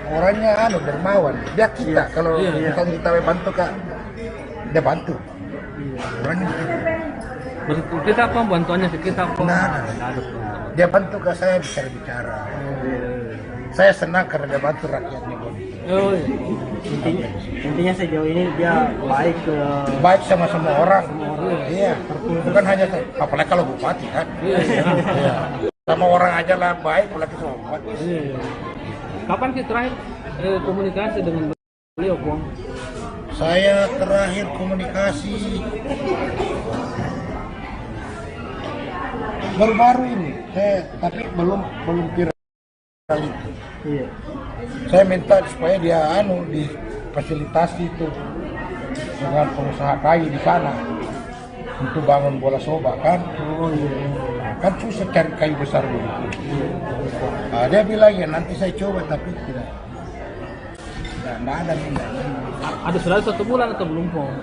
orangnya dermawan. Dia kita kalau kita bantu Kak, dia bantu. Orangnya begitu. Kita apa bantuannya ke kita apa? Nah, dia bantu ke saya bicara. Saya senang karena dia bantu rakyatnya. Oh, iya. Intinya sejauh ini dia baik sama semua orang. Iya. Bukan hanya apalagi kalau bupati kan. Iya. Sama orang aja lah baik, apalagi sama bupati. Iya. Kapan sih terakhir komunikasi dengan beliau, Puang? Saya terakhir komunikasi Baru-baru ini, tapi belum viral itu. Iya. Saya minta supaya dia difasilitasi itu dengan pengusaha kayu di sana untuk bangun bola soba kan. Oh iya. Kan susah cari kayu besar dulu. Nah, dia bilang ya nanti saya coba tapi tidak ada nih. Ada sudah 1 bulan atau belum Pong?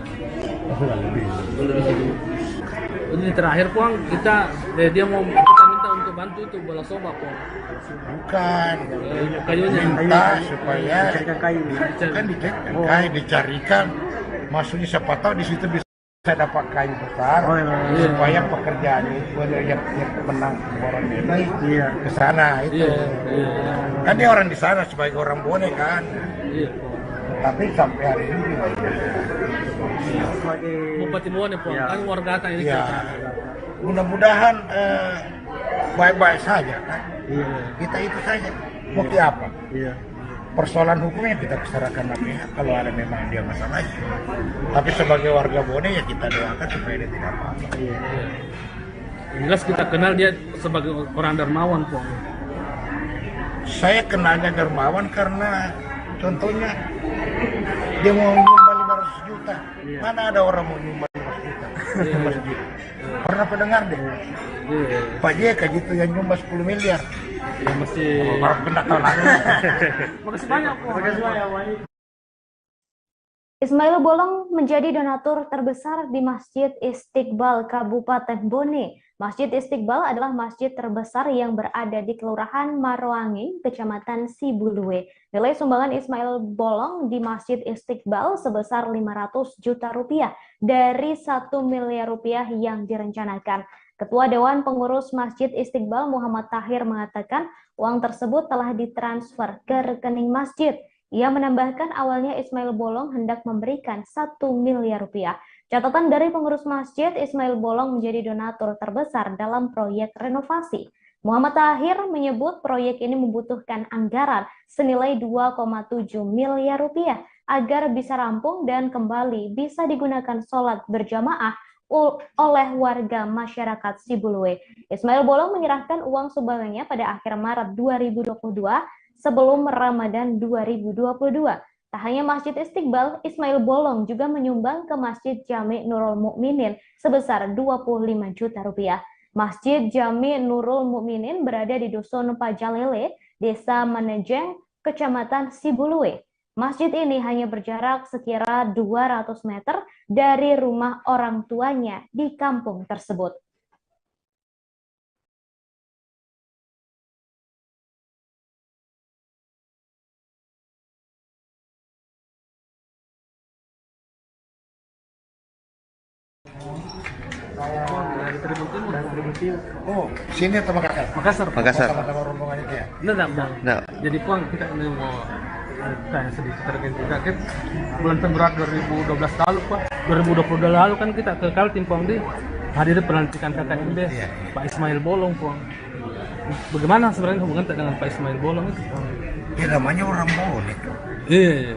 Ini terakhir Pong kita dia mau kita minta untuk bantu itu bola soba Pong. Bukan. Kayunya. Minta supaya kayu. kan dicarikan. Maksudnya siapa tahu di situ bisa dapat kayu besar supaya pekerjaan itu yang menang orang ini ke sana itu. Kan dia orang di sana sebagai orang Bone kan. Tapi sampai hari ini Bupati Bone Pong kan warga ini. ya, mudah-mudahan baik-baik saja kan. Kita itu saja. Mau apa? Persoalan hukumnya kita serahkan pihak kalau ada memang dia masalah. Tapi sebagai warga Bone ya kita doakan supaya dia tidak apa-apa. Jelas kita kenal dia sebagai orang dermawan Pong. Saya kenalnya dermawan karena contohnya dia mau nyumbang 500 juta. Mana ada orang mau nyumbang 500 juta ke masjid? Pernah pendengar deh? Pak JK gitu yang nyumbang 10 miliar. Ya masih Orang pernah tahu lagi. makasih banyak Pong. Ismail Bolong menjadi donatur terbesar di Masjid Istiqbal Kabupaten Bone. Masjid Istiqbal adalah masjid terbesar yang berada di Kelurahan Maroangi, Kecamatan Sibuluwe. Nilai sumbangan Ismail Bolong di Masjid Istiqbal sebesar 500 juta rupiah dari 1 miliar rupiah yang direncanakan. Ketua Dewan Pengurus Masjid Istiqbal Muhammad Tahir mengatakan uang tersebut telah ditransfer ke rekening masjid. Ia menambahkan awalnya Ismail Bolong hendak memberikan 1 miliar rupiah. Catatan dari pengurus masjid, Ismail Bolong menjadi donatur terbesar dalam proyek renovasi. Muhammad Tahir menyebut proyek ini membutuhkan anggaran senilai 2,7 miliar rupiah agar bisa rampung dan kembali bisa digunakan sholat berjamaah oleh warga masyarakat Sibuluwe. Ismail Bolong menyerahkan uang sumbangannya pada akhir Maret 2022 sebelum Ramadan 2022. Tak hanya Masjid Istiqbal, Ismail Bolong juga menyumbang ke Masjid Jami Nurul Mukminin sebesar 25 juta rupiah. Masjid Jami Nurul Mukminin berada di Dusun Pajalele, Desa Manejeng, Kecamatan Sibuluwe. Masjid ini hanya berjarak sekira 200 meter dari rumah orang tuanya di kampung tersebut. Oh, sini atau Makassar? Makassar. Sama-sama rombongannya dia. Nah. Jadi Pong kita ini mau kayak sedikit terkait kita kan bulan Februari 2012 lalu Pak, 2020 lalu kan kita ke Kaltim Pong di hadir pelantikan KKMB Pak Ismail Bolong Pong. Bagaimana sebenarnya hubungan dengan Pak Ismail Bolong itu Pong? Ya namanya orang Bone itu. Iya.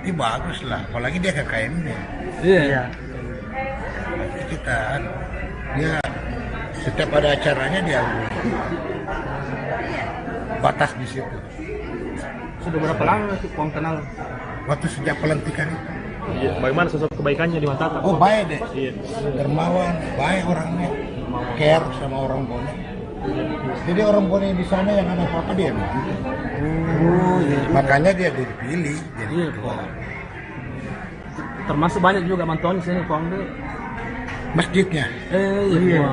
Ini bagus lah, apalagi dia KKMB. Iya. Kita dia setiap ada acaranya dia batas di situ. Sudah berapa lama sih Pong kenal? Waktu sejak pelantikan itu. Iya. Bagaimana sosok kebaikannya di mata Tatap? Oh baik deh, Iya. dermawan, baik orangnya, care sama orang Bone. Jadi orang Bone di sana yang ada apa-apa dia bantu. Makanya dia dipilih jadi ketua. Termasuk banyak juga bantuan di sini Pong di Masjidnya. iya.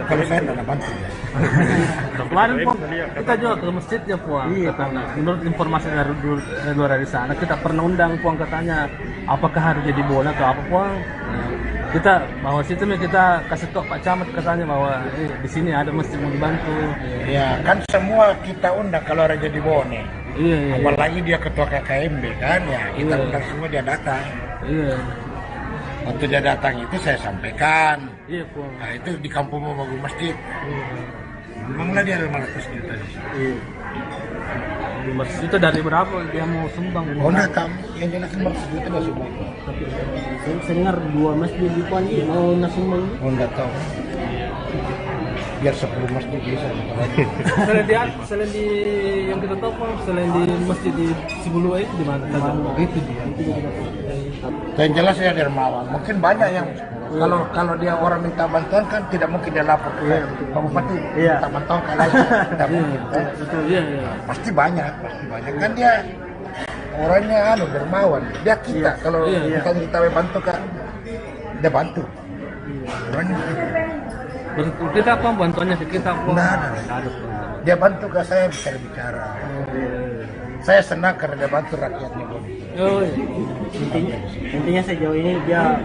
Kalau saya tidak bantu ya. Kemarin Pong, kita juga ke masjidnya Puang, katanya. Menurut informasi dari luar dari sana, kita pernah undang Puang katanya, apakah harus jadi bola atau apa Puang? Kita bahwa situ kita kasih tahu Pak Camat katanya bahwa di sini ada masjid mau dibantu. Ya kan semua kita undang kalau ada jadi Bone. Iya. Apalagi dia ketua KKMB kan ya, kita undang semua dia datang. Iya. Waktu dia datang itu saya sampaikan. Iya Puang. Nah itu di kampung mau bangun masjid. Memanglah dia ada 500 juta di situ. Iya. Di masjid itu dari berapa dia mau sumbang? Oh enggak tahu, yang jelas 500 juta dia semua. Saya dengar 2 masjid di Puan mau nasumbang. Oh enggak tahu. biar 10 masjid bisa. Selain di yang kita tahu Pak, selain di masjid di Sibulua itu di mana? Itu dia. Yang jelas ya dermawan. Mungkin banyak yang kalau dia orang minta bantuan kan tidak mungkin dia lapor ke Pak Bupati minta bantuan kalau tidak mungkin. Pasti banyak kan dia orangnya dermawan. Dia kita kalau kita bantu kan dia bantu. Orangnya kita apa bantuannya kita apa? Dia bantu ke saya bicara. Saya senang karena dia bantu rakyatnya. Intinya sejauh ini dia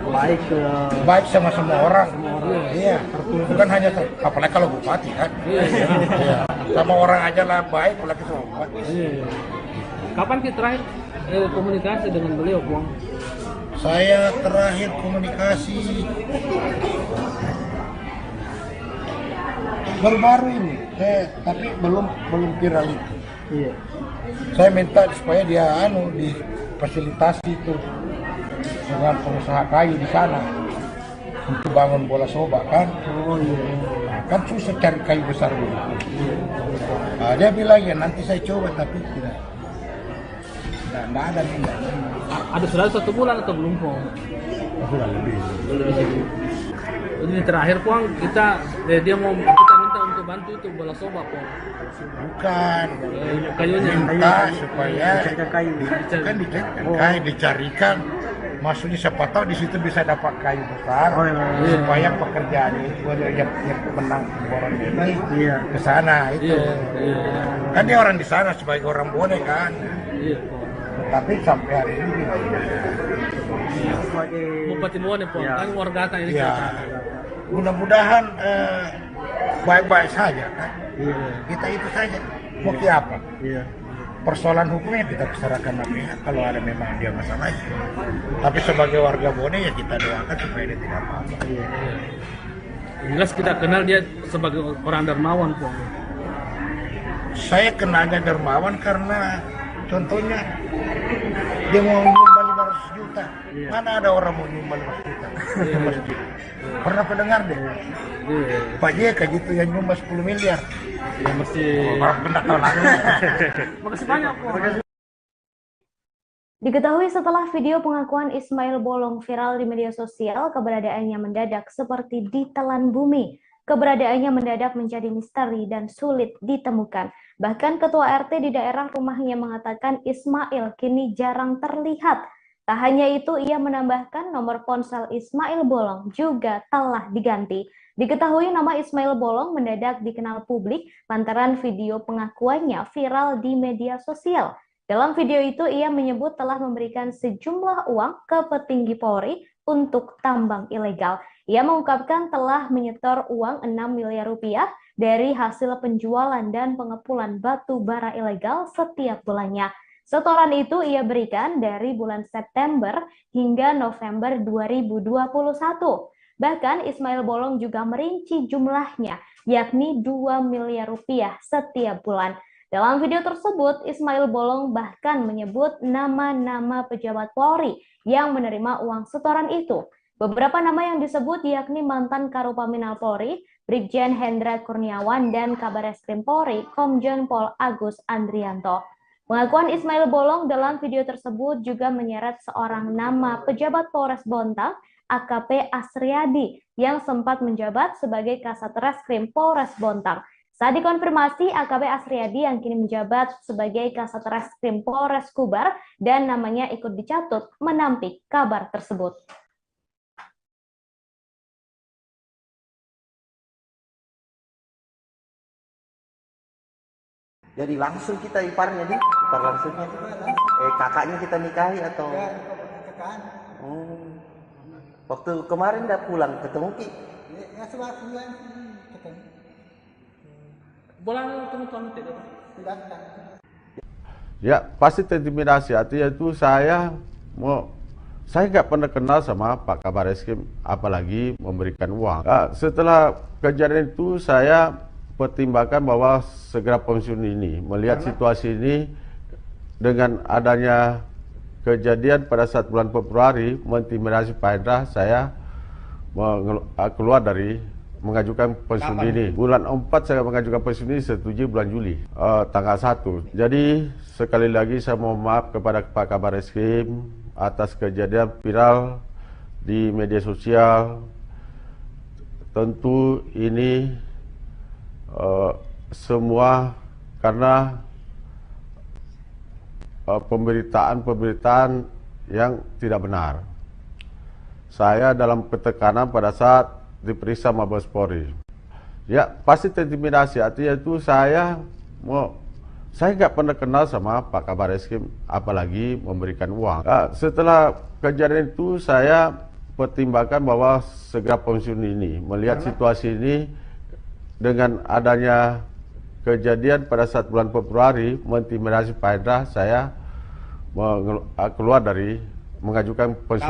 baik sama semua orang. Iya. Bukan hanya apalagi kalau bupati kan. Iya. Sama orang aja lah baik, apalagi sama bupati. Kapan kita terakhir komunikasi dengan beliau, Bang? Saya terakhir komunikasi baru-baru ini, tapi belum viral itu. Iya. Saya minta supaya dia difasilitasi itu dengan pengusaha kayu di sana untuk bangun bola soba kan. Nah, kan susah cari kayu besar dulu. Nah, dia bilang ya nanti saya coba tapi tidak ada nih. Ada sudah 1 bulan atau belum, Pong? Sudah lebih. Ini terakhir, Pong, kita minta untuk bantu itu bola soba, Pong. Bukan. Kayunya Minta supaya kayu dicarikan. Maksudnya siapa tahu di situ bisa dapat kayu besar supaya pekerjaan itu yang menang orang ini ke sana itu. Kan dia orang di sana sebagai orang Bone kan. Tapi sampai hari ini Bupati Bone, Pong, kan warga ini. Mudah-mudahan baik-baik saja kan. Kita itu saja. Mau apa? Persoalan hukumnya kita serahkan pihak kalau ada memang dia masalahnya. Tapi sebagai warga Bone ya kita doakan supaya dia tidak apa-apa. Jelas kita kenal dia sebagai orang dermawan, Pong. Saya kenalnya dermawan karena contohnya dia mau nyumbang 500 juta. Mana ada orang mau nyumbang 500 juta ke masjid? Pernah pendengar deh? Pak JK gitu yang nyumbang 10 miliar. Ya mesti. Pernah tahu lagi. Makasih banyak, Pong. Diketahui setelah video pengakuan Ismail Bolong viral di media sosial, keberadaannya mendadak seperti ditelan bumi. Keberadaannya mendadak menjadi misteri dan sulit ditemukan. Bahkan ketua RT di daerah rumahnya mengatakan Ismail kini jarang terlihat. Tak hanya itu, ia menambahkan nomor ponsel Ismail Bolong juga telah diganti. Diketahui nama Ismail Bolong mendadak dikenal publik lantaran video pengakuannya viral di media sosial. Dalam video itu, ia menyebut telah memberikan sejumlah uang ke petinggi Polri untuk tambang ilegal. Ia mengungkapkan telah menyetor uang 6 miliar rupiah dari hasil penjualan dan pengepulan batu bara ilegal setiap bulannya. Setoran itu ia berikan dari bulan September hingga November 2021. Bahkan Ismail Bolong juga merinci jumlahnya, yakni 2 miliar rupiah setiap bulan. Dalam video tersebut, Ismail Bolong bahkan menyebut nama-nama pejabat Polri yang menerima uang setoran itu. Beberapa nama yang disebut yakni mantan Karopaminal Polri, Brigjen Hendra Kurniawan, dan Kabareskrim Polri, Komjen Pol Agus Andrianto. Pengakuan Ismail Bolong dalam video tersebut juga menyeret seorang nama pejabat Polres Bontang, AKP Asriadi, yang sempat menjabat sebagai Kasat Reskrim Polres Bontang. Saat dikonfirmasi, AKP Asriadi yang kini menjabat sebagai Kasat Reskrim Polres Kubar dan namanya ikut dicatut menampik kabar tersebut. Jadi langsung kita iparnya ipar langsungnya. Kakaknya kita nikahi atau? Waktu kemarin udah pulang ketemu Ki? Ya sebulan ketemu. Bulan ketemu tidak? Ya pasti terintimidasi. Artinya itu saya nggak pernah kenal sama Pak Kabareskrim, apalagi memberikan uang. Setelah kejadian itu saya pertimbangkan bahwa segera pensiun ini, melihat situasi ini dengan adanya kejadian pada saat bulan Februari mengintimidasi Pak Hendra, saya keluar dari mengajukan pensiun dini. Bulan 4 saya mengajukan pensiun dini, setujui bulan Juli, tanggal 1. Jadi sekali lagi saya mohon maaf kepada Pak Kabar Eskrim atas kejadian viral di media sosial. Tentu ini semua karena pemberitaan yang tidak benar. Saya dalam ketekanan pada saat diperiksa Mabes Polri. Ya pasti terintimidasi, artinya itu saya nggak pernah kenal sama Pak Kabar Eskrim, apalagi memberikan uang. Setelah kejadian itu saya pertimbangkan bahwa segera pensiun ini, melihat situasi ini dengan adanya kejadian pada saat bulan Februari mengintimidasi Pak Hendra, saya keluar dari mengajukan pensiun.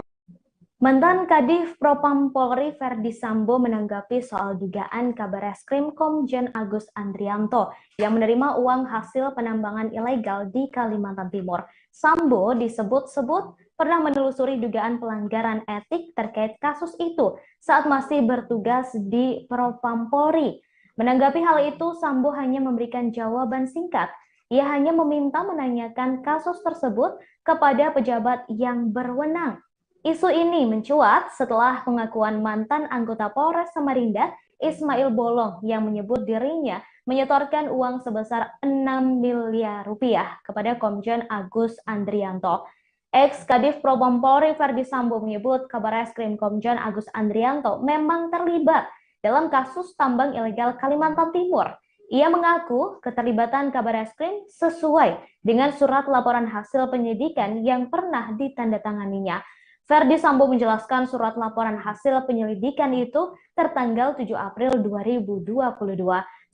Mantan Kadif Propam Polri Verdi Sambo menanggapi soal dugaan Kabar Eskrim Komjen Agus Andrianto yang menerima uang hasil penambangan ilegal di Kalimantan Timur. Sambo disebut-sebut pernah menelusuri dugaan pelanggaran etik terkait kasus itu saat masih bertugas di Propam Polri. Menanggapi hal itu, Sambo hanya memberikan jawaban singkat. Ia hanya meminta menanyakan kasus tersebut kepada pejabat yang berwenang. Isu ini mencuat setelah pengakuan mantan anggota Polres Samarinda, Ismail Bolong, yang menyebut dirinya menyetorkan uang sebesar 6 miliar rupiah kepada Komjen Agus Andrianto. Ex-Kadif Propam Polri Verdi Sambo menyebut Kabar Eskrim Komjen Agus Andrianto memang terlibat dalam kasus tambang ilegal Kalimantan Timur. Ia mengaku keterlibatan Kabar Eskrim sesuai dengan surat laporan hasil penyidikan yang pernah ditandatanganinya. Verdi Sambo menjelaskan surat laporan hasil penyelidikan itu tertanggal 7 April 2022.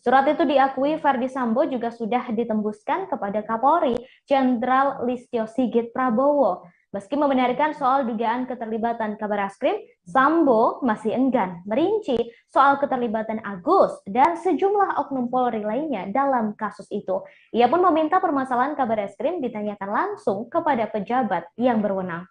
Surat itu diakui Verdi Sambo juga sudah ditembuskan kepada Kapolri Jenderal Listio Sigit Prabowo. Meski membenarkan soal dugaan keterlibatan Kabar Eskrim, Sambo masih enggan merinci soal keterlibatan Agus dan sejumlah oknum Polri lainnya dalam kasus itu. Ia pun meminta permasalahan Kabar Eskrim ditanyakan langsung kepada pejabat yang berwenang.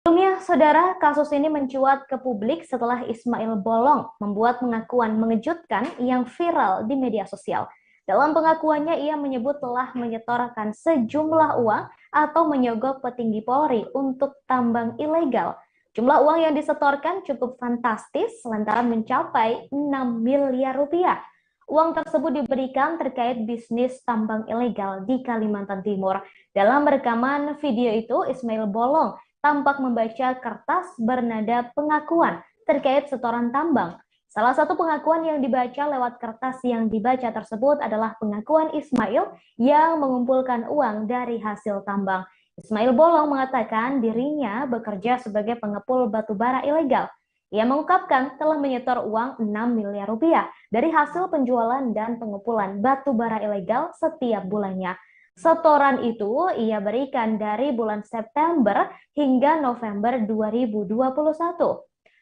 Sebelumnya, saudara, kasus ini mencuat ke publik setelah Ismail Bolong membuat pengakuan mengejutkan yang viral di media sosial. Dalam pengakuannya, ia menyebut telah menyetorkan sejumlah uang atau menyogok petinggi Polri untuk tambang ilegal. Jumlah uang yang disetorkan cukup fantastis lantaran mencapai 6 miliar rupiah. Uang tersebut diberikan terkait bisnis tambang ilegal di Kalimantan Timur. Dalam rekaman video itu, Ismail Bolong tampak membaca kertas bernada pengakuan terkait setoran tambang. Salah satu pengakuan yang dibaca lewat kertas yang dibaca tersebut adalah pengakuan Ismail yang mengumpulkan uang dari hasil tambang. Ismail Bolong mengatakan dirinya bekerja sebagai pengepul batu bara ilegal. Ia mengungkapkan telah menyetor uang 6 miliar rupiah dari hasil penjualan dan pengepulan batu bara ilegal setiap bulannya. Setoran itu ia berikan dari bulan September hingga November 2021.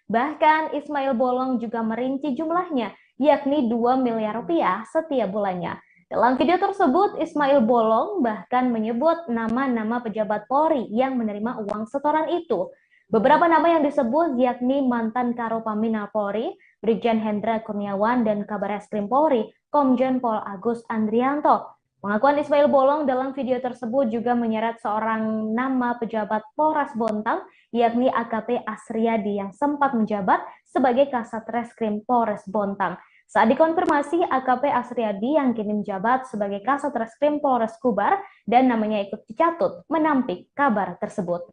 Bahkan Ismail Bolong juga merinci jumlahnya, yakni 2 miliar rupiah setiap bulannya. Dalam video tersebut, Ismail Bolong bahkan menyebut nama-nama pejabat Polri yang menerima uang setoran itu. Beberapa nama yang disebut yakni mantan Karopaminal Polri, Brigjen Hendra Kurniawan, dan Kabar Eskrim Polri, Komjen Pol Agus Andrianto. Pengakuan Ismail Bolong dalam video tersebut juga menyeret seorang nama pejabat Polres Bontang, yakni AKP Asriadi yang sempat menjabat sebagai Kasat Reskrim Polres Bontang. Saat dikonfirmasi, AKP Asriadi yang kini menjabat sebagai Kasat Reskrim Polres Kubar dan namanya ikut dicatut menampik kabar tersebut.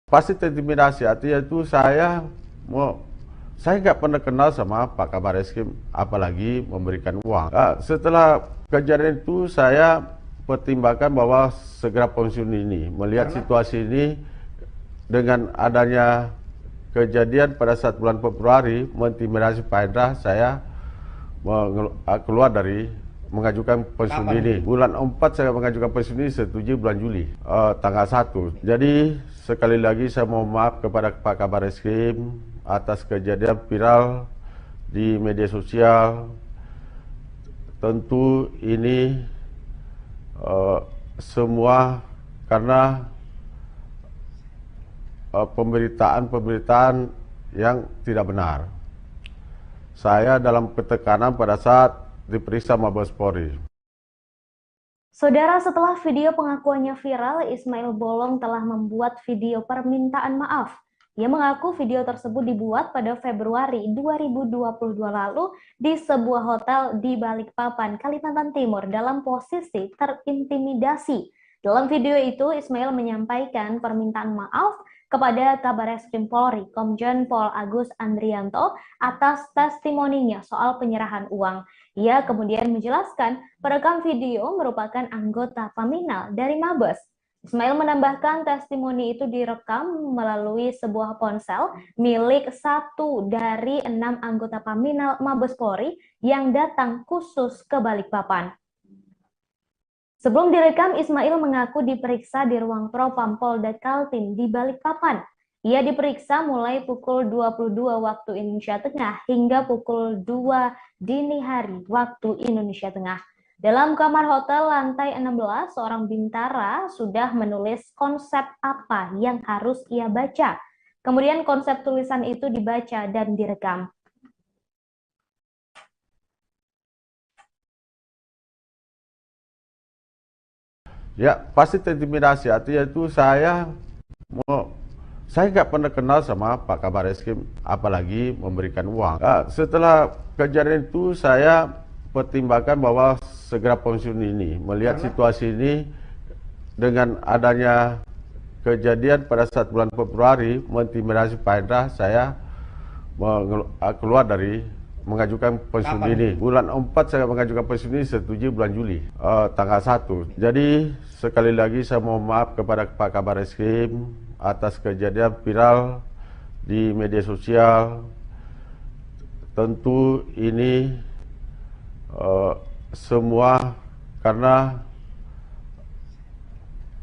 Pasti terintimidasi, artinya itu saya nggak pernah kenal sama Pak Kabar Eskrim, apalagi memberikan uang. Setelah kejadian itu saya pertimbangkan bahwa segera pensiun ini, melihat situasi ini dengan adanya kejadian pada saat bulan Februari mengintimidasi Pak Hendra, saya keluar dari mengajukan pensiun dini. Bulan 4 saya mengajukan pensiun dini, setujui bulan Juli, tanggal 1. Jadi sekali lagi saya mohon maaf kepada Pak Kabar Eskrim atas kejadian viral di media sosial. Tentu ini semua karena pemberitaan yang tidak benar. Saya dalam ketekanan pada saat diperiksa Mabes Polri. Saudara, setelah video pengakuannya viral, Ismail Bolong telah membuat video permintaan maaf. Ia mengaku video tersebut dibuat pada Februari 2022 lalu di sebuah hotel di Balikpapan, Kalimantan Timur dalam posisi terintimidasi. Dalam video itu, Ismail menyampaikan permintaan maaf kepada Kabareskrim Polri, Komjen Pol Agus Andrianto atas testimoninya soal penyerahan uang. Ia kemudian menjelaskan perekam video merupakan anggota Paminal dari Mabes. Ismail menambahkan testimoni itu direkam melalui sebuah ponsel milik 1 dari 6 anggota Paminal Mabes Polri yang datang khusus ke Balikpapan. Sebelum direkam, Ismail mengaku diperiksa di ruang Propam Polda Kaltim di Balikpapan. Ia diperiksa mulai pukul 22 waktu Indonesia Tengah hingga pukul 2 dini hari waktu Indonesia Tengah. Dalam kamar hotel lantai 16, seorang bintara sudah menulis konsep apa yang harus ia baca. Kemudian konsep tulisan itu dibaca dan direkam. Ya, pasti terintimidasi. Artinya itu saya nggak pernah kenal sama Pak Kabar Eskrim, apalagi memberikan uang. Setelah kejadian itu saya pertimbangkan bahwa segera pensiun ini, melihat situasi ini dengan adanya kejadian pada saat bulan Februari mengintimidasi Pak Hendra, saya keluar dari mengajukan pensiun dini. Bulan 4 saya mengajukan pensiun dini, setujui bulan Juli, tanggal 1. Jadi sekali lagi saya mohon maaf kepada Pak Kabar Eskrim atas kejadian viral di media sosial. Tentu ini semua karena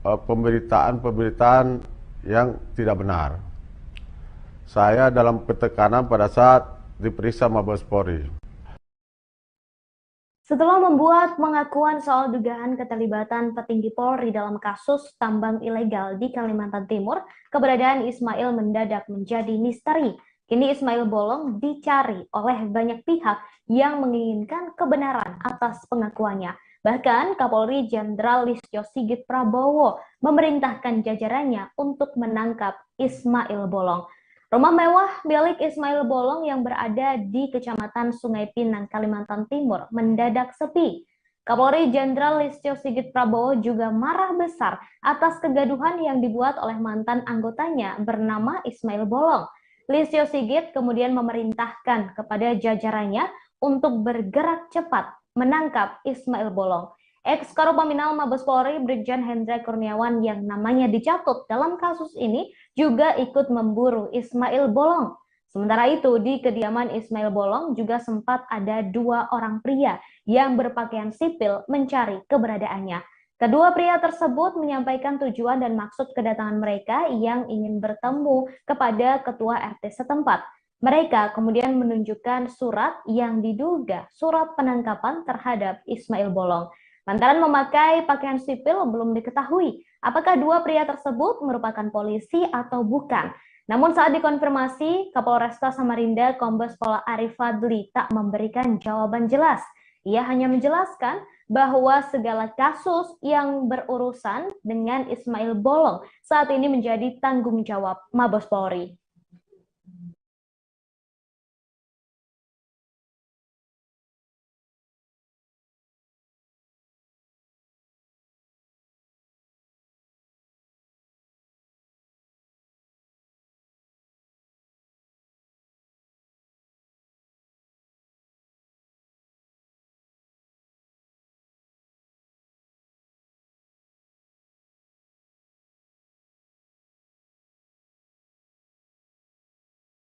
pemberitaan yang tidak benar. Saya dalam ketekanan pada saat diperiksa Mabes Polri. Setelah membuat pengakuan soal dugaan keterlibatan petinggi Polri dalam kasus tambang ilegal di Kalimantan Timur, keberadaan Ismail mendadak menjadi misteri. Kini Ismail Bolong dicari oleh banyak pihak yang menginginkan kebenaran atas pengakuannya. Bahkan Kapolri Jenderal Listio Sigit Prabowo memerintahkan jajarannya untuk menangkap Ismail Bolong. Rumah mewah milik Ismail Bolong yang berada di Kecamatan Sungai Pinang, Kalimantan Timur mendadak sepi. Kapolri Jenderal Listio Sigit Prabowo juga marah besar atas kegaduhan yang dibuat oleh mantan anggotanya bernama Ismail Bolong. Listio Sigit kemudian memerintahkan kepada jajarannya untuk bergerak cepat menangkap Ismail Bolong. Ex-Karopaminal Mabes Polri Brigjen Hendra Kurniawan yang namanya dicatut dalam kasus ini juga ikut memburu Ismail Bolong. Sementara itu, di kediaman Ismail Bolong juga sempat ada 2 orang pria yang berpakaian sipil mencari keberadaannya. Kedua pria tersebut menyampaikan tujuan dan maksud kedatangan mereka yang ingin bertemu kepada ketua RT setempat. Mereka kemudian menunjukkan surat yang diduga surat penangkapan terhadap Ismail Bolong. Lantaran memakai pakaian sipil, belum diketahui apakah 2 pria tersebut merupakan polisi atau bukan. Namun saat dikonfirmasi, Kapolresta Samarinda Kombes Pol Arif Fadli tak memberikan jawaban jelas. Ia hanya menjelaskan bahwa segala kasus yang berurusan dengan Ismail Bolong saat ini menjadi tanggung jawab Mabes Polri.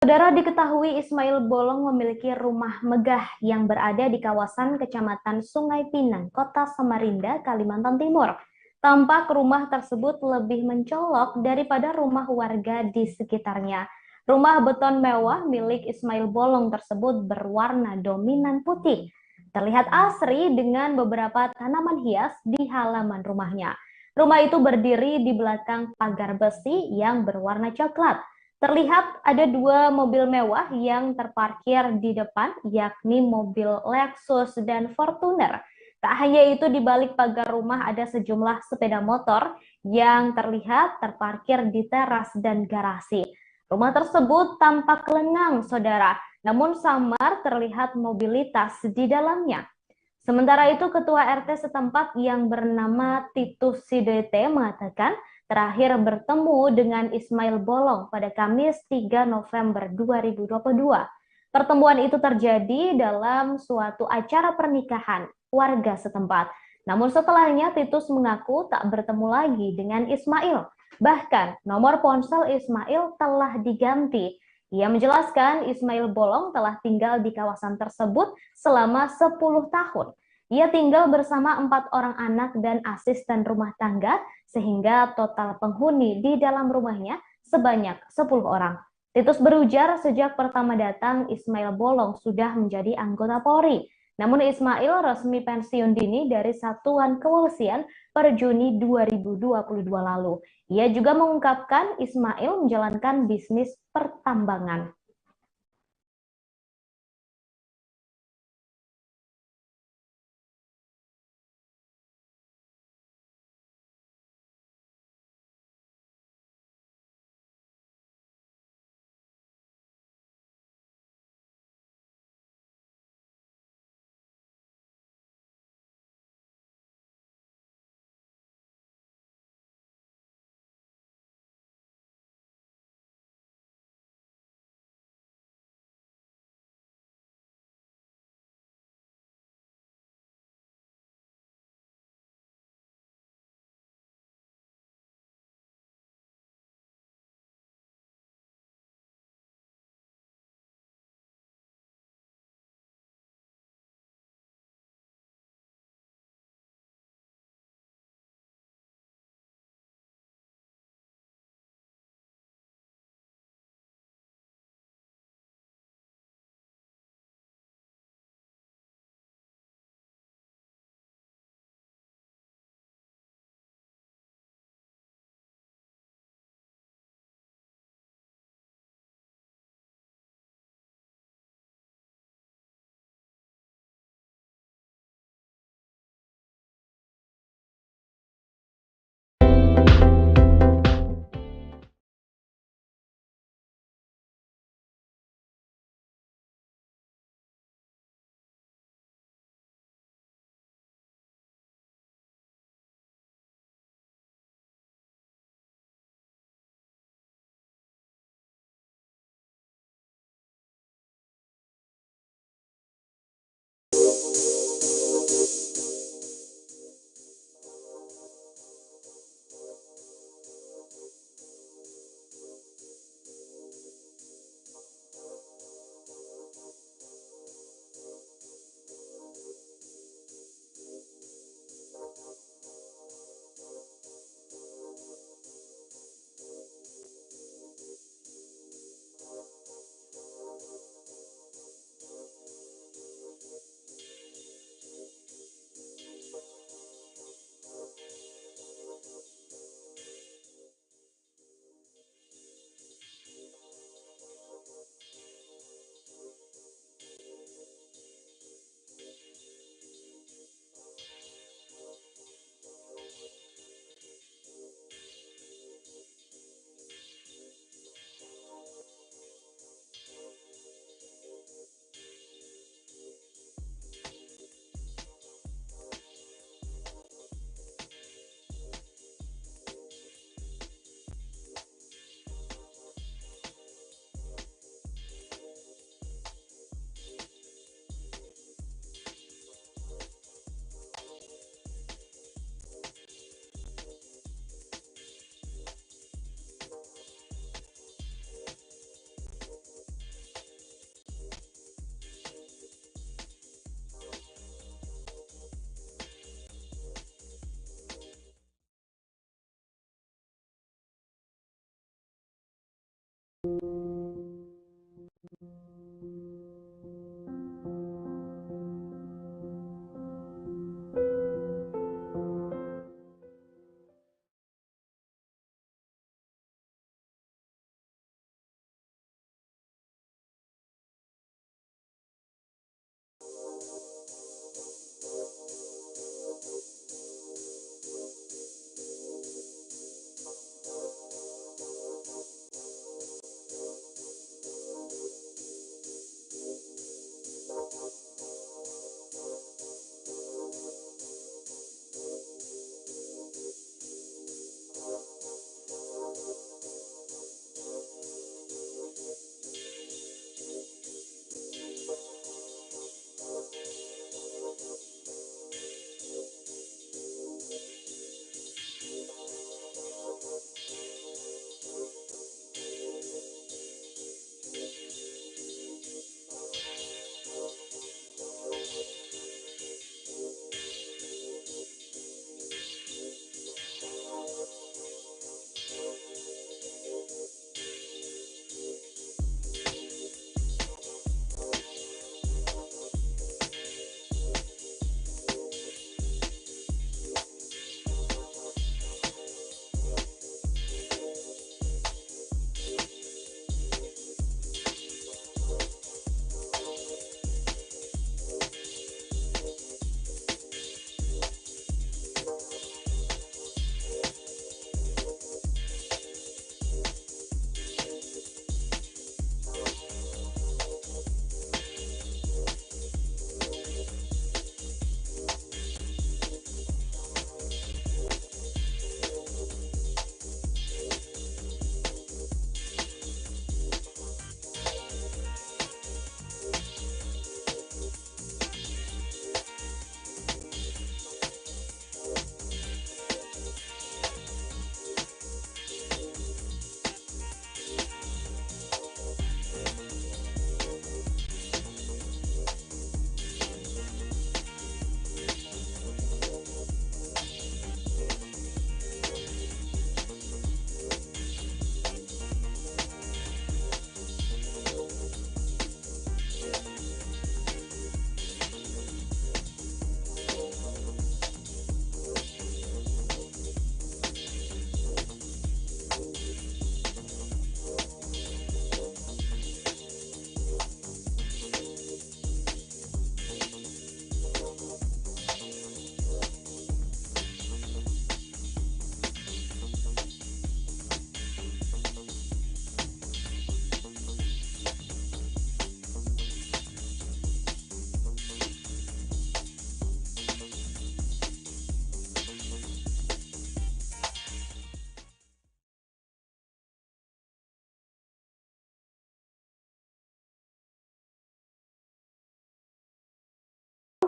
Saudara, diketahui Ismail Bolong memiliki rumah megah yang berada di kawasan Kecamatan Sungai Pinang, Kota Samarinda, Kalimantan Timur. Tampak rumah tersebut lebih mencolok daripada rumah warga di sekitarnya. Rumah beton mewah milik Ismail Bolong tersebut berwarna dominan putih. Terlihat asri dengan beberapa tanaman hias di halaman rumahnya. Rumah itu berdiri di belakang pagar besi yang berwarna coklat. Terlihat ada dua mobil mewah yang terparkir di depan, yakni mobil Lexus dan Fortuner. Tak hanya itu, di balik pagar rumah ada sejumlah sepeda motor yang terlihat terparkir di teras dan garasi. Rumah tersebut tampak lengang, saudara, namun samar terlihat mobilitas di dalamnya. Sementara itu, Ketua RT setempat yang bernama Titus Sidete mengatakan terakhir bertemu dengan Ismail Bolong pada Kamis 3 November 2022. Pertemuan itu terjadi dalam suatu acara pernikahan warga setempat. Namun setelahnya Titus mengaku tak bertemu lagi dengan Ismail. Bahkan nomor ponsel Ismail telah diganti. Ia menjelaskan Ismail Bolong telah tinggal di kawasan tersebut selama 10 tahun. Ia tinggal bersama 4 orang anak dan asisten rumah tangga, sehingga total penghuni di dalam rumahnya sebanyak 10 orang. Titus berujar sejak pertama datang Ismail Bolong sudah menjadi anggota Polri. Namun Ismail resmi pensiun dini dari Satuan Kepolisian per Juni 2022 lalu. Ia juga mengungkapkan Ismail menjalankan bisnis pertambangan.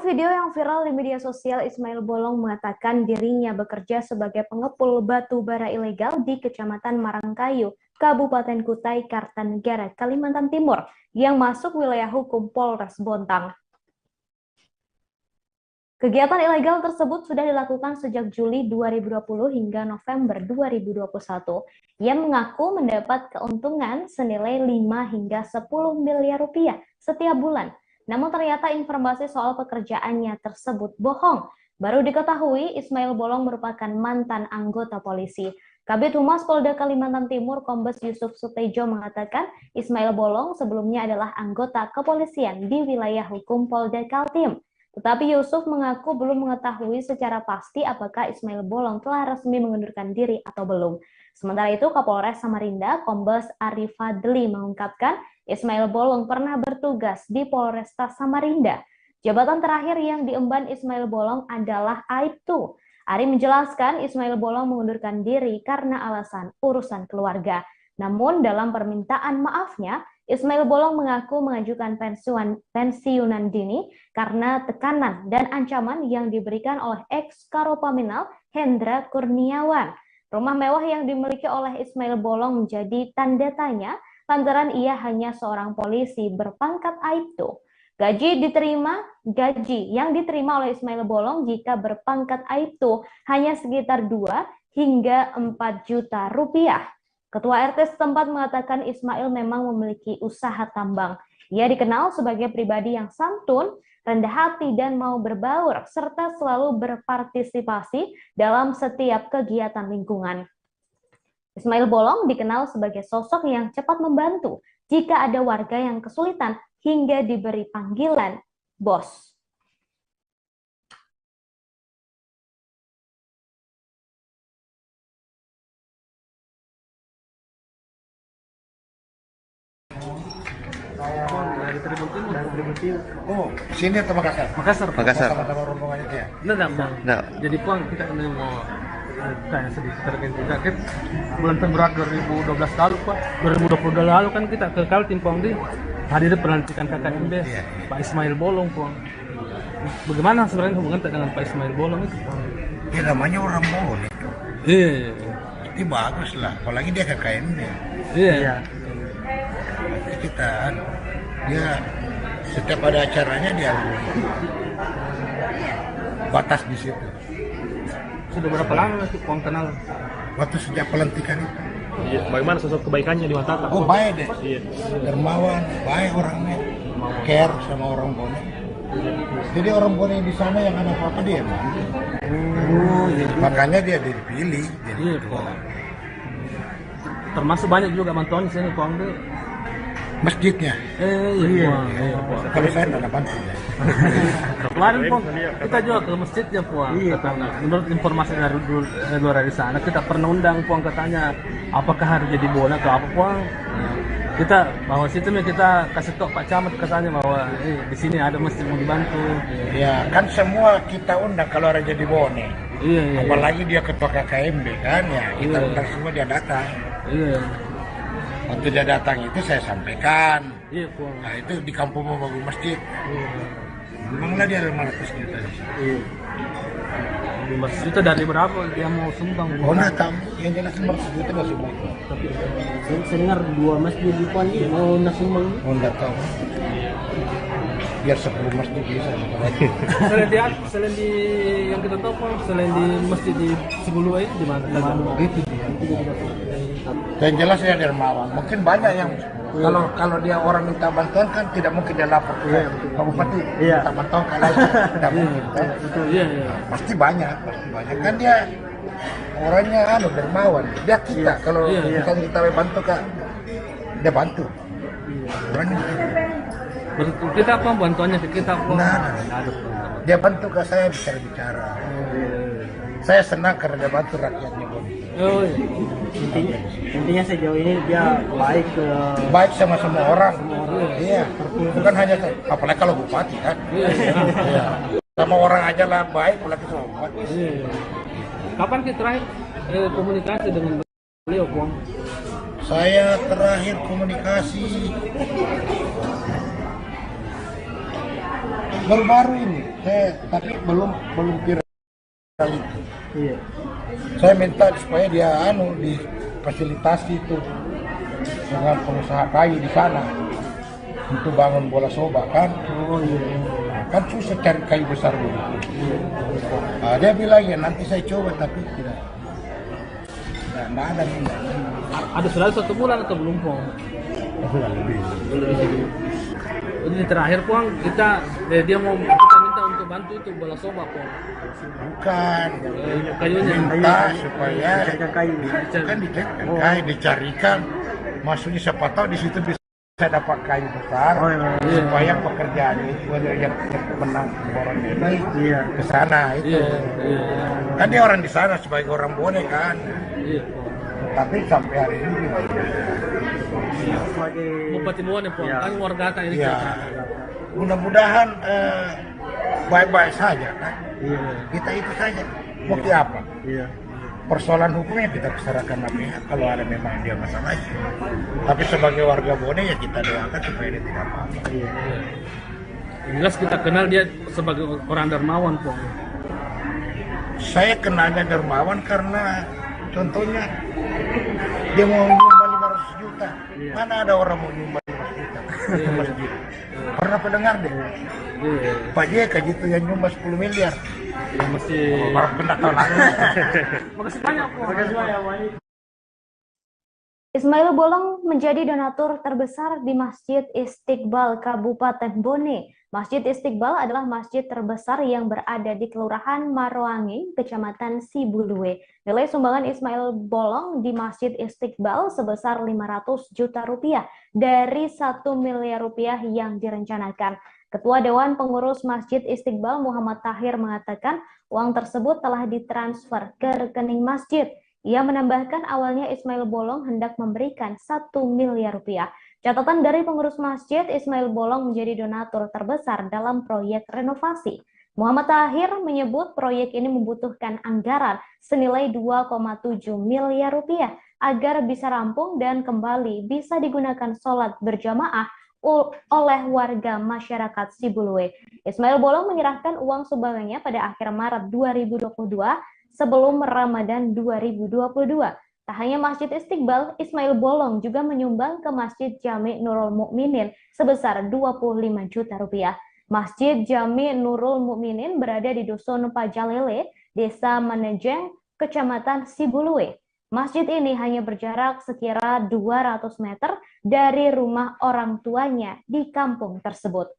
video yang viral di media sosial, Ismail Bolong mengatakan dirinya bekerja sebagai pengepul batu bara ilegal di Kecamatan Marangkayu, Kabupaten Kutai Kartanegara, Kalimantan Timur, yang masuk wilayah hukum Polres Bontang. Kegiatan ilegal tersebut sudah dilakukan sejak Juli 2020 hingga November 2021. Ia mengaku mendapat keuntungan senilai 5 hingga 10 miliar rupiah setiap bulan. Namun ternyata informasi soal pekerjaannya tersebut bohong. Baru diketahui Ismail Bolong merupakan mantan anggota polisi. Kabid Humas Polda Kalimantan Timur Kombes Yusuf Sutejo mengatakan Ismail Bolong sebelumnya adalah anggota kepolisian di wilayah hukum Polda Kaltim. Tetapi Yusuf mengaku belum mengetahui secara pasti apakah Ismail Bolong telah resmi mengundurkan diri atau belum. Sementara itu, Kapolres Samarinda, Kombes Arif Fadli mengungkapkan Ismail Bolong pernah bertugas di Polresta Samarinda. Jabatan terakhir yang diemban Ismail Bolong adalah Aibtu. Ari menjelaskan Ismail Bolong mengundurkan diri karena alasan urusan keluarga. Namun dalam permintaan maafnya, Ismail Bolong mengaku mengajukan pensiunan dini karena tekanan dan ancaman yang diberikan oleh ex-Karopaminal Hendra Kurniawan. Rumah mewah yang dimiliki oleh Ismail Bolong menjadi tanda tanya lantaran ia hanya seorang polisi berpangkat Aibtu. Gaji yang diterima oleh Ismail Bolong jika berpangkat Aibtu hanya sekitar 2 hingga 4 juta rupiah. Ketua RT setempat mengatakan Ismail memang memiliki usaha tambang. Ia dikenal sebagai pribadi yang santun, rendah hati, dan mau berbaur, serta selalu berpartisipasi dalam setiap kegiatan lingkungan. Ismail Bolong dikenal sebagai sosok yang cepat membantu jika ada warga yang kesulitan hingga diberi panggilan bos. Dari Tribun Timur. Oh, sini atau Makassar? Makassar. Sama-sama rombongan itu ya? Nah. Jadi Puang, kita ini mau kayak sedikit terkait juga kan bulan Februari 2012 lalu Pak, 2022 lalu kan kita ke Kaltim Puang di hadir pelantikan KKMB Pak Ismail Bolong Puang. Bagaimana sebenarnya hubungan dengan Pak Ismail Bolong itu Puang? Ya namanya orang Bolong itu. Iya. Itu bagus lah, apalagi dia KKMB. Iya. Kita dia setiap ada acaranya dia batas di situ. Sudah berapa lama sih Puang kenal? Waktu sejak pelantikan itu. Iya. Bagaimana sosok kebaikannya di mata Tatang? Oh baik deh, Iya. dermawan, baik orangnya, care sama orang Bone. Jadi orang Bone di sana yang ada apa-apa dia bantu. Makanya dia dipilih. Iya Puang. Termasuk banyak juga bantuan di sini Puang tuh. Masjidnya. Iya Puang. Kalau saya tidak bantu ya. Kemarin Puang, kita juga ke masjidnya Puang. Katanya, menurut informasi dari luar dari sana, kita pernah undang Puang katanya, apakah harus jadi bola atau apa Puang? Kita bahwa situ kita kasih tahu Pak Camat katanya bahwa di sini ada masjid mau dibantu. Ya kan semua kita undang kalau ada jadi Bone. Iya. Apalagi dia ketua KKMB kan ya, kita undang semua dia datang. Iya. Waktu dia datang itu saya sampaikan. Iya Puang. Nah itu di kampung mau bangun masjid. Memanglah dia 500 juta. Iya. 500 juta dari berapa dia mau sumbang? Oh enggak tahu, yang jelas 500 juta nggak sumbang. Tapi saya dengar 2 masjid di Puan mau nasumbang. Oh enggak tahu. Biar 10 masjid bisa. Selain di yang kita tahu Puang, selain di masjid di Sibulua itu di mana? Itu dia. Yang jelas ya dermawan. Mungkin banyak yang kalau dia orang minta bantuan kan tidak mungkin dia lapor ke Pak Bupati minta bantuan kalau tidak mungkin. Iya. Pasti banyak kan dia orangnya dermawan. Dia kita kalau misalnya kita bantu kan dia bantu. Orangnya Kita apa bantuannya ke kita Puang? Dia bantu ke saya bicara. Saya senang karena dia bantu rakyatnya Bone. Oh, Intinya sejauh ini dia baik sama semua orang. Iya. Bukan hanya apalagi kalau bupati kan. Iya. Sama orang aja lah baik, apalagi sama bupati. Kapan kita terakhir komunikasi dengan beliau Puang? Saya terakhir komunikasi Baru-baru ini, tapi belum viral itu. Iya. Saya minta supaya dia difasilitasi itu dengan pengusaha kayu di sana untuk bangun bola soba kan. Oh iya. Kan susah cari kayu besar dulu. Dia bilang ya nanti saya coba tapi tidak ada minat. Ada sudah 1 bulan atau belum Pong? Lebih. Jadi terakhir Pong dia mau kita minta untuk bantu itu bola soba Pong. Bukan. Kayunya. Minta supaya kayu. kan dicarikan. Maksudnya siapa tahu di situ bisa dapat kayu besar supaya pekerjaan itu yang menang orang ini ke sana itu. Kan dia orang di sana sebagai orang Bone kan. Tapi sampai hari ini Bupati Bone Pong, kan warga kan ini. Mudah-mudahan baik-baik saja kan. Kita itu saja. Mau apa? Persoalan hukumnya kita serahkan pihak kalau ada memang dia masalahnya. Tapi sebagai warga Bone ya kita doakan supaya dia tidak apa-apa. Jelas kita kenal dia sebagai orang dermawan Pong. Saya kenalnya dermawan karena contohnya dia mau nyumbang 500 juta. Mana ada orang mau nyumbang 500 juta di masjid? Pernah pendengar deh? Pak JK gitu yang nyumbang 10 miliar. Ya mesti Orang pernah tahu lagi. Makasih banyak Pong. Ismail Bolong menjadi donatur terbesar di Masjid Istiqbal Kabupaten Bone. Masjid Istiqbal adalah masjid terbesar yang berada di Kelurahan Maroanging, Kecamatan Sibuluwe. Nilai sumbangan Ismail Bolong di Masjid Istiqbal sebesar 500 juta rupiah dari 1 miliar rupiah yang direncanakan. Ketua Dewan Pengurus Masjid Istiqbal Muhammad Tahir mengatakan uang tersebut telah ditransfer ke rekening masjid. Ia menambahkan awalnya Ismail Bolong hendak memberikan 1 miliar rupiah. Catatan dari pengurus masjid, Ismail Bolong menjadi donatur terbesar dalam proyek renovasi. Muhammad Tahir menyebut proyek ini membutuhkan anggaran senilai 2,7 miliar rupiah agar bisa rampung dan kembali bisa digunakan sholat berjamaah oleh warga masyarakat Sibuluwe. Ismail Bolong menyerahkan uang sumbangannya pada akhir Maret 2022 sebelum Ramadan 2022. Tak hanya Masjid Istiqbal, Ismail Bolong juga menyumbang ke Masjid Jami Nurul Mukminin sebesar 25 juta rupiah. Masjid Jami Nurul Mukminin berada di Dusun Pajalele, Desa Manejeng, Kecamatan Sibuluwe. Masjid ini hanya berjarak sekira 200 meter dari rumah orang tuanya di kampung tersebut.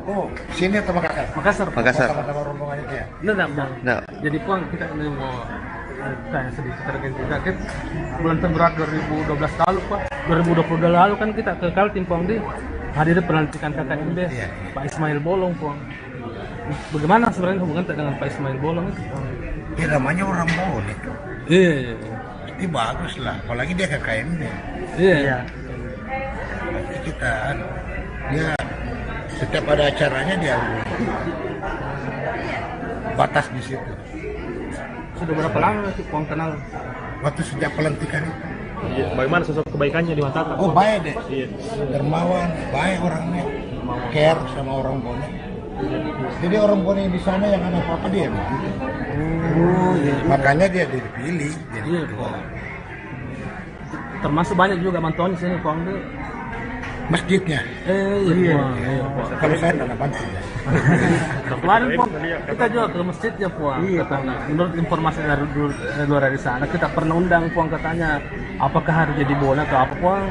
Oh, sini atau Makassar? Makassar. Sama-sama rombongan itu ya? Nah. Jadi Puang kita ini mau tanya sedikit terkait kita kan bulan Februari 2012 lalu Pak, 2022 lalu kan kita ke Kaltim Puang di hadir pelantikan KKMB Pak Ismail Bolong Puang. Bagaimana sebenarnya hubungan dengan Pak Ismail Bolong itu Puang? Ya namanya orang Bone. Iya. Ini bagus lah, apalagi dia KKMB. Iya. Kita dia setiap ada acaranya dia batas di situ. Sudah berapa lama sih Puang kenal? Waktu sejak pelantikan itu. Iya. Bagaimana sosok kebaikannya di mata Tatang? Oh baik deh, Iya. dermawan, baik orangnya, care sama orang Bone. Jadi orang Bone di sana yang ada apa-apa dia begitu. Makanya dia dipilih. Jadi Iya Puang. Termasuk banyak juga bantuan di sini Puang tuh. masjidnya. Iya Puang. Kalau saya tidak bantu ya. Kemarin Puang, kita juga ke masjidnya Puang. Katanya, menurut informasi dari luar dari sana, kita pernah undang Puang katanya, apakah harus jadi bola atau apa Puang?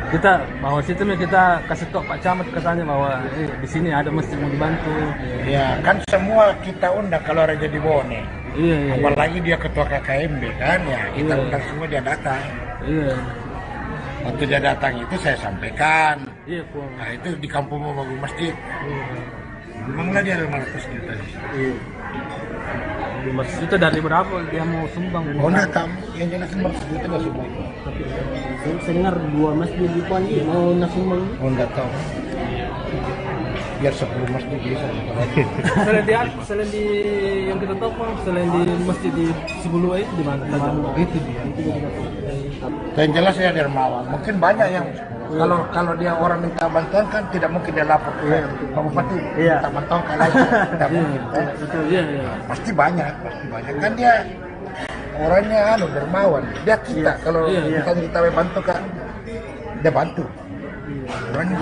Kita bahwa situ kita kasih tahu Pak Camat katanya bahwa di sini ada masjid mau dibantu. Ya kan semua kita undang kalau ada jadi Bone. Iya. Apalagi dia ketua KKMB kan ya kita undang semua dia datang. Iya. Waktu dia datang itu saya sampaikan. Iya Puang. Nah itu di kampung mau bangun masjid. Memanglah dia 500 juta. Di masjid itu dari berapa dia mau sumbang? Oh enggak tahu, yang jelas 500 juta nggak semua. Saya dengar 2 masjid di Puan mau nasumbang. Oh enggak tahu. biar 10 masjid bisa. Selain di yang kita tahu Bang, selain di masjid di Sibulu itu di mana? Itu dia. Yang jelas ya dermawan. Mungkin banyak yang kalau dia orang minta bantuan kan tidak mungkin dia lapor ke Pak Bupati minta bantuan kalau tidak mungkin. Iya. Pasti banyak kan dia orangnya dermawan. Dia kita kalau kita bantu kan dia bantu. Orangnya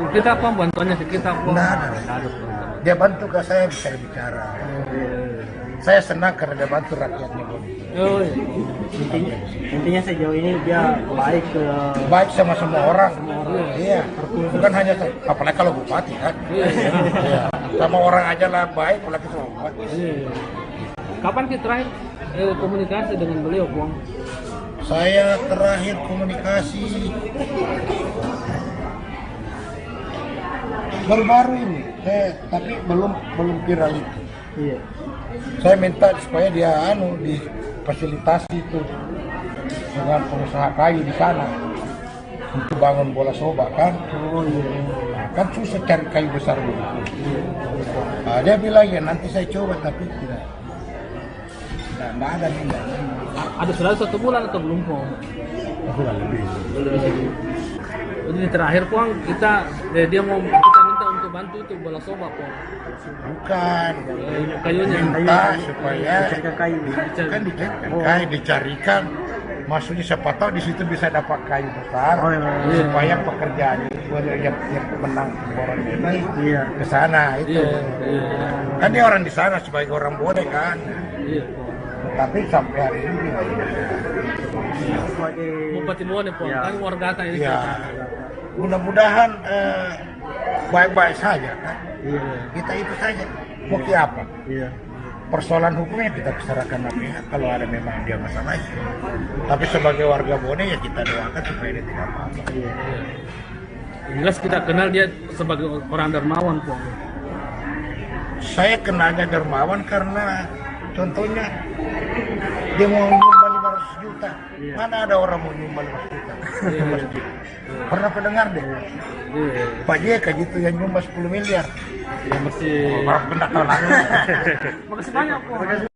Kita apa bantuannya ke kita? Nggak ada. Dia bantu ke saya bisa bicara. Saya senang karena dia bantu rakyatnya. Oh, iya. Intinya sejauh ini dia baik sama semua orang. Iya. Bukan hanya apalagi kalau bupati kan. Iya. Sama orang aja lah baik, apalagi sama bupati. Kapan kita terakhir komunikasi dengan beliau, Bang? Saya terakhir komunikasi baru-baru ini, tapi belum viral itu. Iya. Saya minta supaya dia difasilitasi itu dengan pengusaha kayu di sana untuk bangun bola soba kan. Oh iya. Nah, kan susah cari kayu besar dulu. Nah, dia bilang ya nanti saya coba tapi tidak ada nih. Ada sudah 1 bulan atau belum, Bang? Bulan lebih. Jadi terakhir Bang, kita kita minta untuk bantu itu bola soba, Bang. Bukan. Kayunya Minta supaya kayu. kan dicarikan. Maksudnya siapa tahu di situ bisa dapat kayu besar supaya pekerjaan yang menang orang ini ke sana itu. Kan dia orang di sana sebagai orang boleh kan. Tapi sampai hari ini Bupati Bone, kan warga ini. Ya, mudah-mudahan baik-baik saja kan. Kita itu saja. Mau apa? Persoalan hukumnya kita serahkan pihak kalau ada memang dia masalahnya. Tapi sebagai warga Bone ya kita doakan supaya dia tidak apa-apa. Jelas kita kenal dia sebagai orang dermawan, Bang. Saya kenalnya dermawan karena contohnya dia mau nyumbang 500 juta. Mana ada orang mau nyumbang 500 juta ke masjid? Pernah pendengar deh? Pak JK gitu yang nyumbang 10 miliar. Ya mesti. Orang pernah tahu lagi. Makasih banyak, Bang.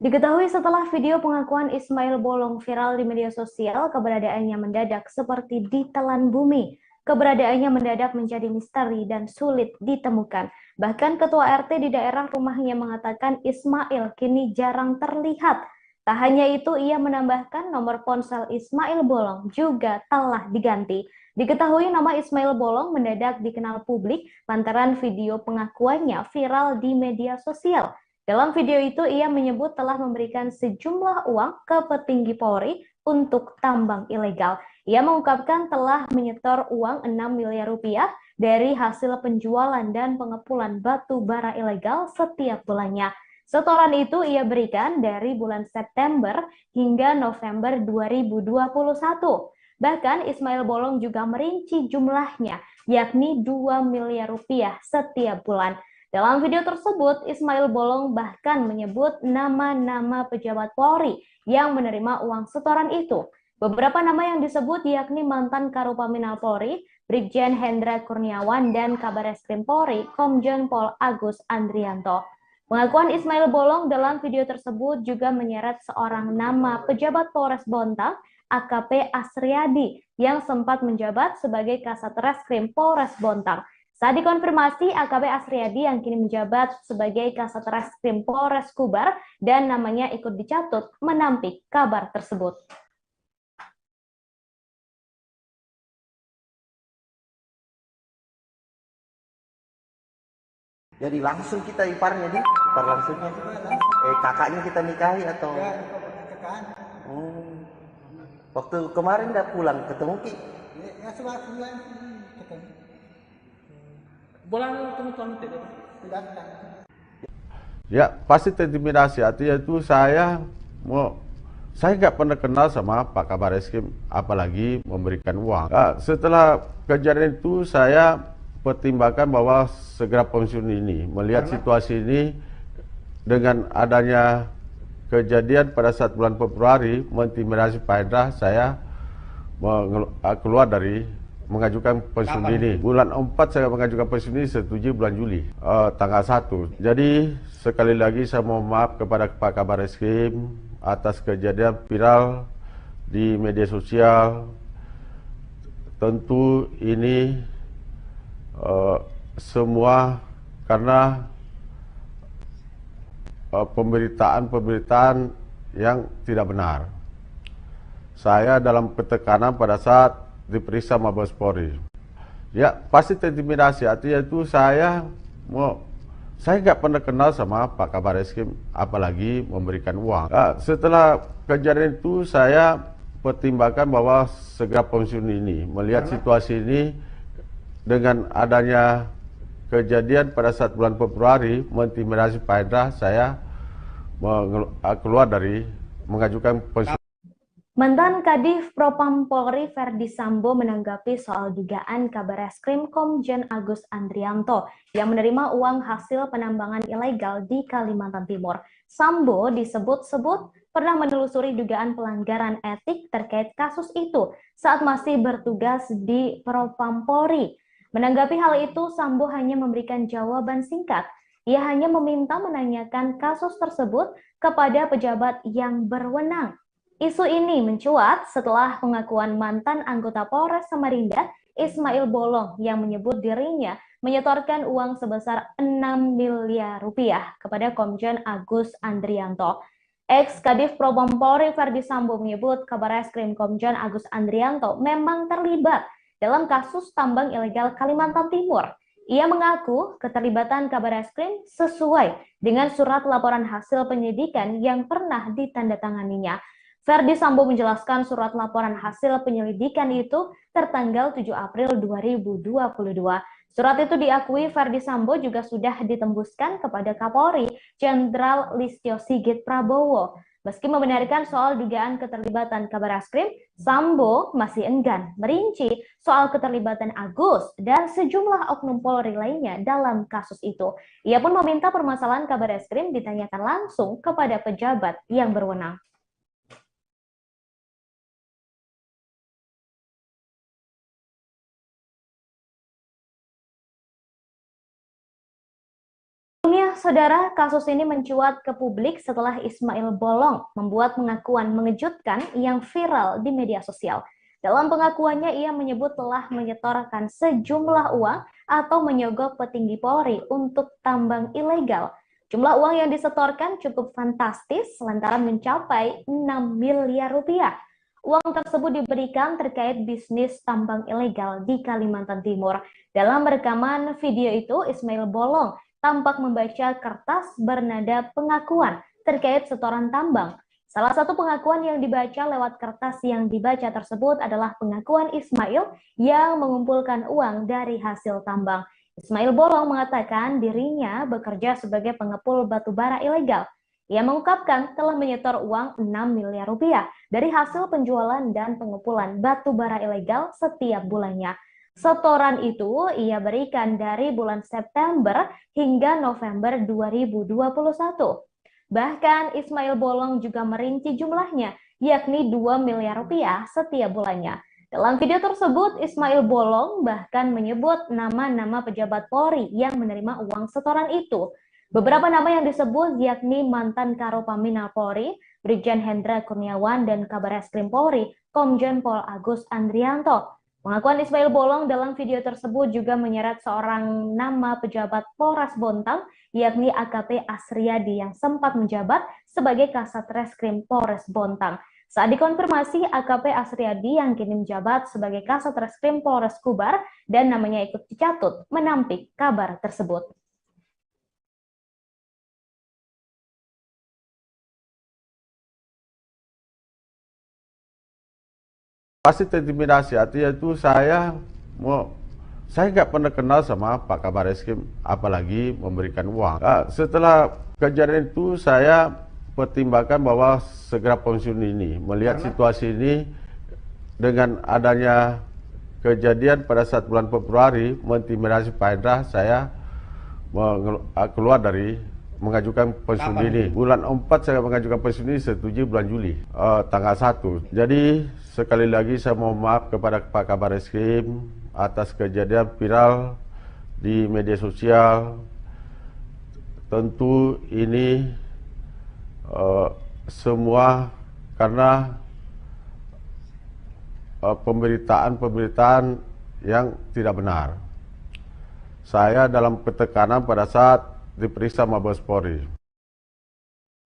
Diketahui setelah video pengakuan Ismail Bolong viral di media sosial, keberadaannya mendadak seperti ditelan bumi. Keberadaannya mendadak menjadi misteri dan sulit ditemukan. Bahkan ketua RT di daerah rumahnya mengatakan Ismail kini jarang terlihat. Tak hanya itu, ia menambahkan nomor ponsel Ismail Bolong juga telah diganti. Diketahui nama Ismail Bolong mendadak dikenal publik lantaran video pengakuannya viral di media sosial. Dalam video itu, ia menyebut telah memberikan sejumlah uang ke petinggi Polri untuk tambang ilegal. Ia mengungkapkan telah menyetor uang 6 miliar rupiah dari hasil penjualan dan pengepulan batu bara ilegal setiap bulannya. Setoran itu ia berikan dari bulan September hingga November 2021. Bahkan Ismail Bolong juga merinci jumlahnya, yakni 2 miliar rupiah setiap bulan. Dalam video tersebut, Ismail Bolong bahkan menyebut nama-nama pejabat Polri yang menerima uang setoran itu. Beberapa nama yang disebut yakni mantan Karopaminal Polri, Brigjen Hendra Kurniawan, dan Kabareskrim Polri, Komjen Pol Agus Andrianto. Pengakuan Ismail Bolong dalam video tersebut juga menyeret seorang nama pejabat Polres Bontang, AKP Asriadi, yang sempat menjabat sebagai Kasat Reskrim Polres Bontang. Saat dikonfirmasi, AKP Asriadi yang kini menjabat sebagai Kasat Reskrim Polres Kubar dan namanya ikut dicatut menampik kabar tersebut. Jadi langsung kita ipar langsungnya. Kakaknya kita nikahi atau? Waktu kemarin udah pulang ketemu Ki? Ya sebulan ketemu. Pulang ketemu suami tidak? Ya pasti terintimidasi. Artinya itu saya nggak pernah kenal sama Pak Kabareskrim, apalagi memberikan uang. Setelah kejadian itu saya pertimbangkan bahwa segera pensiun ini, melihat situasi ini dengan adanya kejadian pada saat bulan Februari mengintimidasi Pak Hendra, saya keluar dari mengajukan pensiun dini. Bulan 4 saya mengajukan pensiun dini, setujui bulan Juli, tanggal 1. Jadi sekali lagi saya mohon maaf kepada Pak Kabar Eskrim atas kejadian viral di media sosial. Tentu ini semua karena pemberitaan yang tidak benar. Saya dalam ketekanan pada saat diperiksa Mabes Polri. Ya pasti terintimidasi, artinya itu saya nggak pernah kenal sama Pak Kabar Eskrim, apalagi memberikan uang. Setelah kejadian itu saya pertimbangkan bahwa segera pensiun ini, melihat situasi ini dengan adanya kejadian pada saat bulan Februari mengintimidasi Pak Hendra, saya keluar dari mengajukan pensiun. Mantan Kadif Propam Polri Verdi Sambo menanggapi soal dugaan Kabar Eskrim Komjen Agus Andrianto yang menerima uang hasil penambangan ilegal di Kalimantan Timur. Sambo disebut-sebut pernah menelusuri dugaan pelanggaran etik terkait kasus itu saat masih bertugas di Propam Polri. Menanggapi hal itu, Sambo hanya memberikan jawaban singkat. Ia hanya meminta menanyakan kasus tersebut kepada pejabat yang berwenang. Isu ini mencuat setelah pengakuan mantan anggota Polres Samarinda, Ismail Bolong, yang menyebut dirinya menyetorkan uang sebesar 6 miliar rupiah kepada Komjen Agus Andrianto. Ex-Kadif Propam Polri Verdi Sambo menyebut Kabar Eskrim Komjen Agus Andrianto memang terlibat dalam kasus tambang ilegal Kalimantan Timur. Ia mengaku keterlibatan Kabar Eskrim sesuai dengan surat laporan hasil penyidikan yang pernah ditandatanganinya. Verdi Sambo menjelaskan surat laporan hasil penyelidikan itu tertanggal 7 April 2022. Surat itu diakui Verdi Sambo juga sudah ditembuskan kepada Kapolri Jenderal Listio Sigit Prabowo. Meski membenarkan soal dugaan keterlibatan Kabar Eskrim, Sambo masih enggan merinci soal keterlibatan Agus dan sejumlah oknum Polri lainnya dalam kasus itu. Ia pun meminta permasalahan Kabar Eskrim ditanyakan langsung kepada pejabat yang berwenang. Saudara, kasus ini mencuat ke publik setelah Ismail Bolong membuat pengakuan mengejutkan yang viral di media sosial. Dalam pengakuannya, ia menyebut telah menyetorkan sejumlah uang atau menyogok petinggi Polri untuk tambang ilegal. Jumlah uang yang disetorkan cukup fantastis lantaran mencapai 6 miliar rupiah. Uang tersebut diberikan terkait bisnis tambang ilegal di Kalimantan Timur. Dalam rekaman video itu, Ismail Bolong tampak membaca kertas bernada pengakuan terkait setoran tambang. Salah satu pengakuan yang dibaca lewat kertas yang dibaca tersebut adalah pengakuan Ismail yang mengumpulkan uang dari hasil tambang. Ismail Bolong mengatakan dirinya bekerja sebagai pengepul batu bara ilegal. Ia mengungkapkan telah menyetor uang 6 miliar rupiah dari hasil penjualan dan pengepulan batu bara ilegal setiap bulannya. Setoran itu ia berikan dari bulan September hingga November 2021. Bahkan Ismail Bolong juga merinci jumlahnya, yakni 2 miliar rupiah setiap bulannya. Dalam video tersebut, Ismail Bolong bahkan menyebut nama-nama pejabat Polri yang menerima uang setoran itu. Beberapa nama yang disebut yakni mantan Karopaminal Polri, Brigjen Hendra Kurniawan, dan Kabar Eskrim Polri, Komjen Pol Agus Andrianto. Pengakuan Ismail Bolong dalam video tersebut juga menyeret seorang nama pejabat Polres Bontang, yakni AKP Asriadi yang sempat menjabat sebagai Kasat Reskrim Polres Bontang. Saat dikonfirmasi, AKP Asriadi yang kini menjabat sebagai Kasat Reskrim Polres Kubar dan namanya ikut dicatut menampik kabar tersebut. Pasti terintimidasi, artinya itu saya nggak pernah kenal sama Pak Kabar Eskrim, apalagi memberikan uang. Setelah kejadian itu saya pertimbangkan bahwa segera pensiun ini, melihat situasi ini dengan adanya kejadian pada saat bulan Februari mengintimidasi Pak Hendra, saya keluar dari mengajukan pensiun dini. Bulan 4 saya mengajukan pensiun dini, setujui bulan Juli, tanggal 1. Jadi sekali lagi saya mohon maaf kepada Pak Kabar Eskrim atas kejadian viral di media sosial. Tentu ini semua karena pemberitaan yang tidak benar. Saya dalam ketekanan pada saat diperiksa Mabes Polri.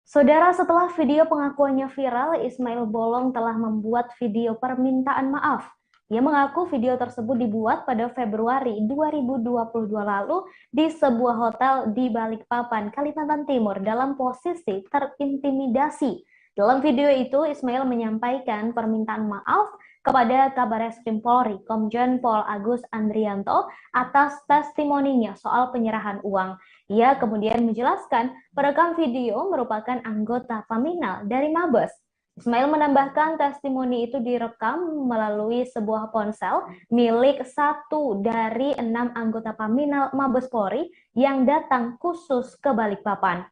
Saudara, setelah video pengakuannya viral, Ismail Bolong telah membuat video permintaan maaf. Ia mengaku video tersebut dibuat pada Februari 2022 lalu di sebuah hotel di Balikpapan, Kalimantan Timur dalam posisi terintimidasi. Dalam video itu, Ismail menyampaikan permintaan maaf kepada Kabareskrim Polri, Komjen Pol Agus Andrianto atas testimoninya soal penyerahan uang. Ia kemudian menjelaskan perekam video merupakan anggota Paminal dari Mabes. Ismail menambahkan testimoni itu direkam melalui sebuah ponsel milik satu dari 6 anggota Paminal Mabes Polri yang datang khusus ke Balikpapan.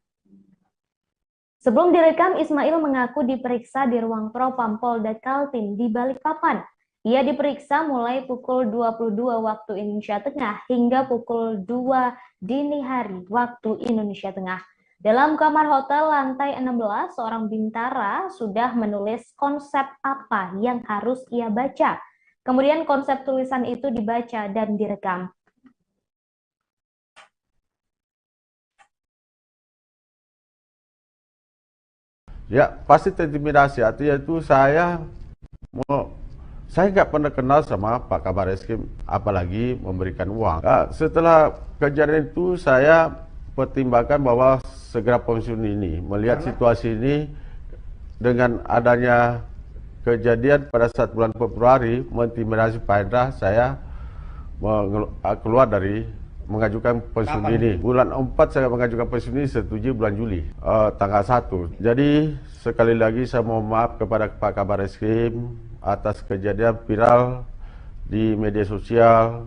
Sebelum direkam, Ismail mengaku diperiksa di ruang Propam Polda Kaltim di Balikpapan. Ia diperiksa mulai pukul 22 waktu Indonesia Tengah hingga pukul 2 dini hari waktu Indonesia Tengah. Dalam kamar hotel lantai 16, seorang bintara sudah menulis konsep apa yang harus ia baca. Kemudian konsep tulisan itu dibaca dan direkam. Ya, pasti terintimidasi. Artinya itu saya nggak pernah kenal sama Pak Kabareskrim, apalagi memberikan uang. Nah, setelah kejadian itu saya pertimbangkan bahwa segera pensiun ini, melihat situasi ini dengan adanya kejadian pada saat bulan Februari mengintimidasi Pak Hendra, saya keluar dari mengajukan pensiun ini. Bulan 4 saya mengajukan pensiun ini, setuju bulan Juli tanggal 1. Jadi sekali lagi saya mohon maaf kepada Pak Kabareskrim atas kejadian viral di media sosial.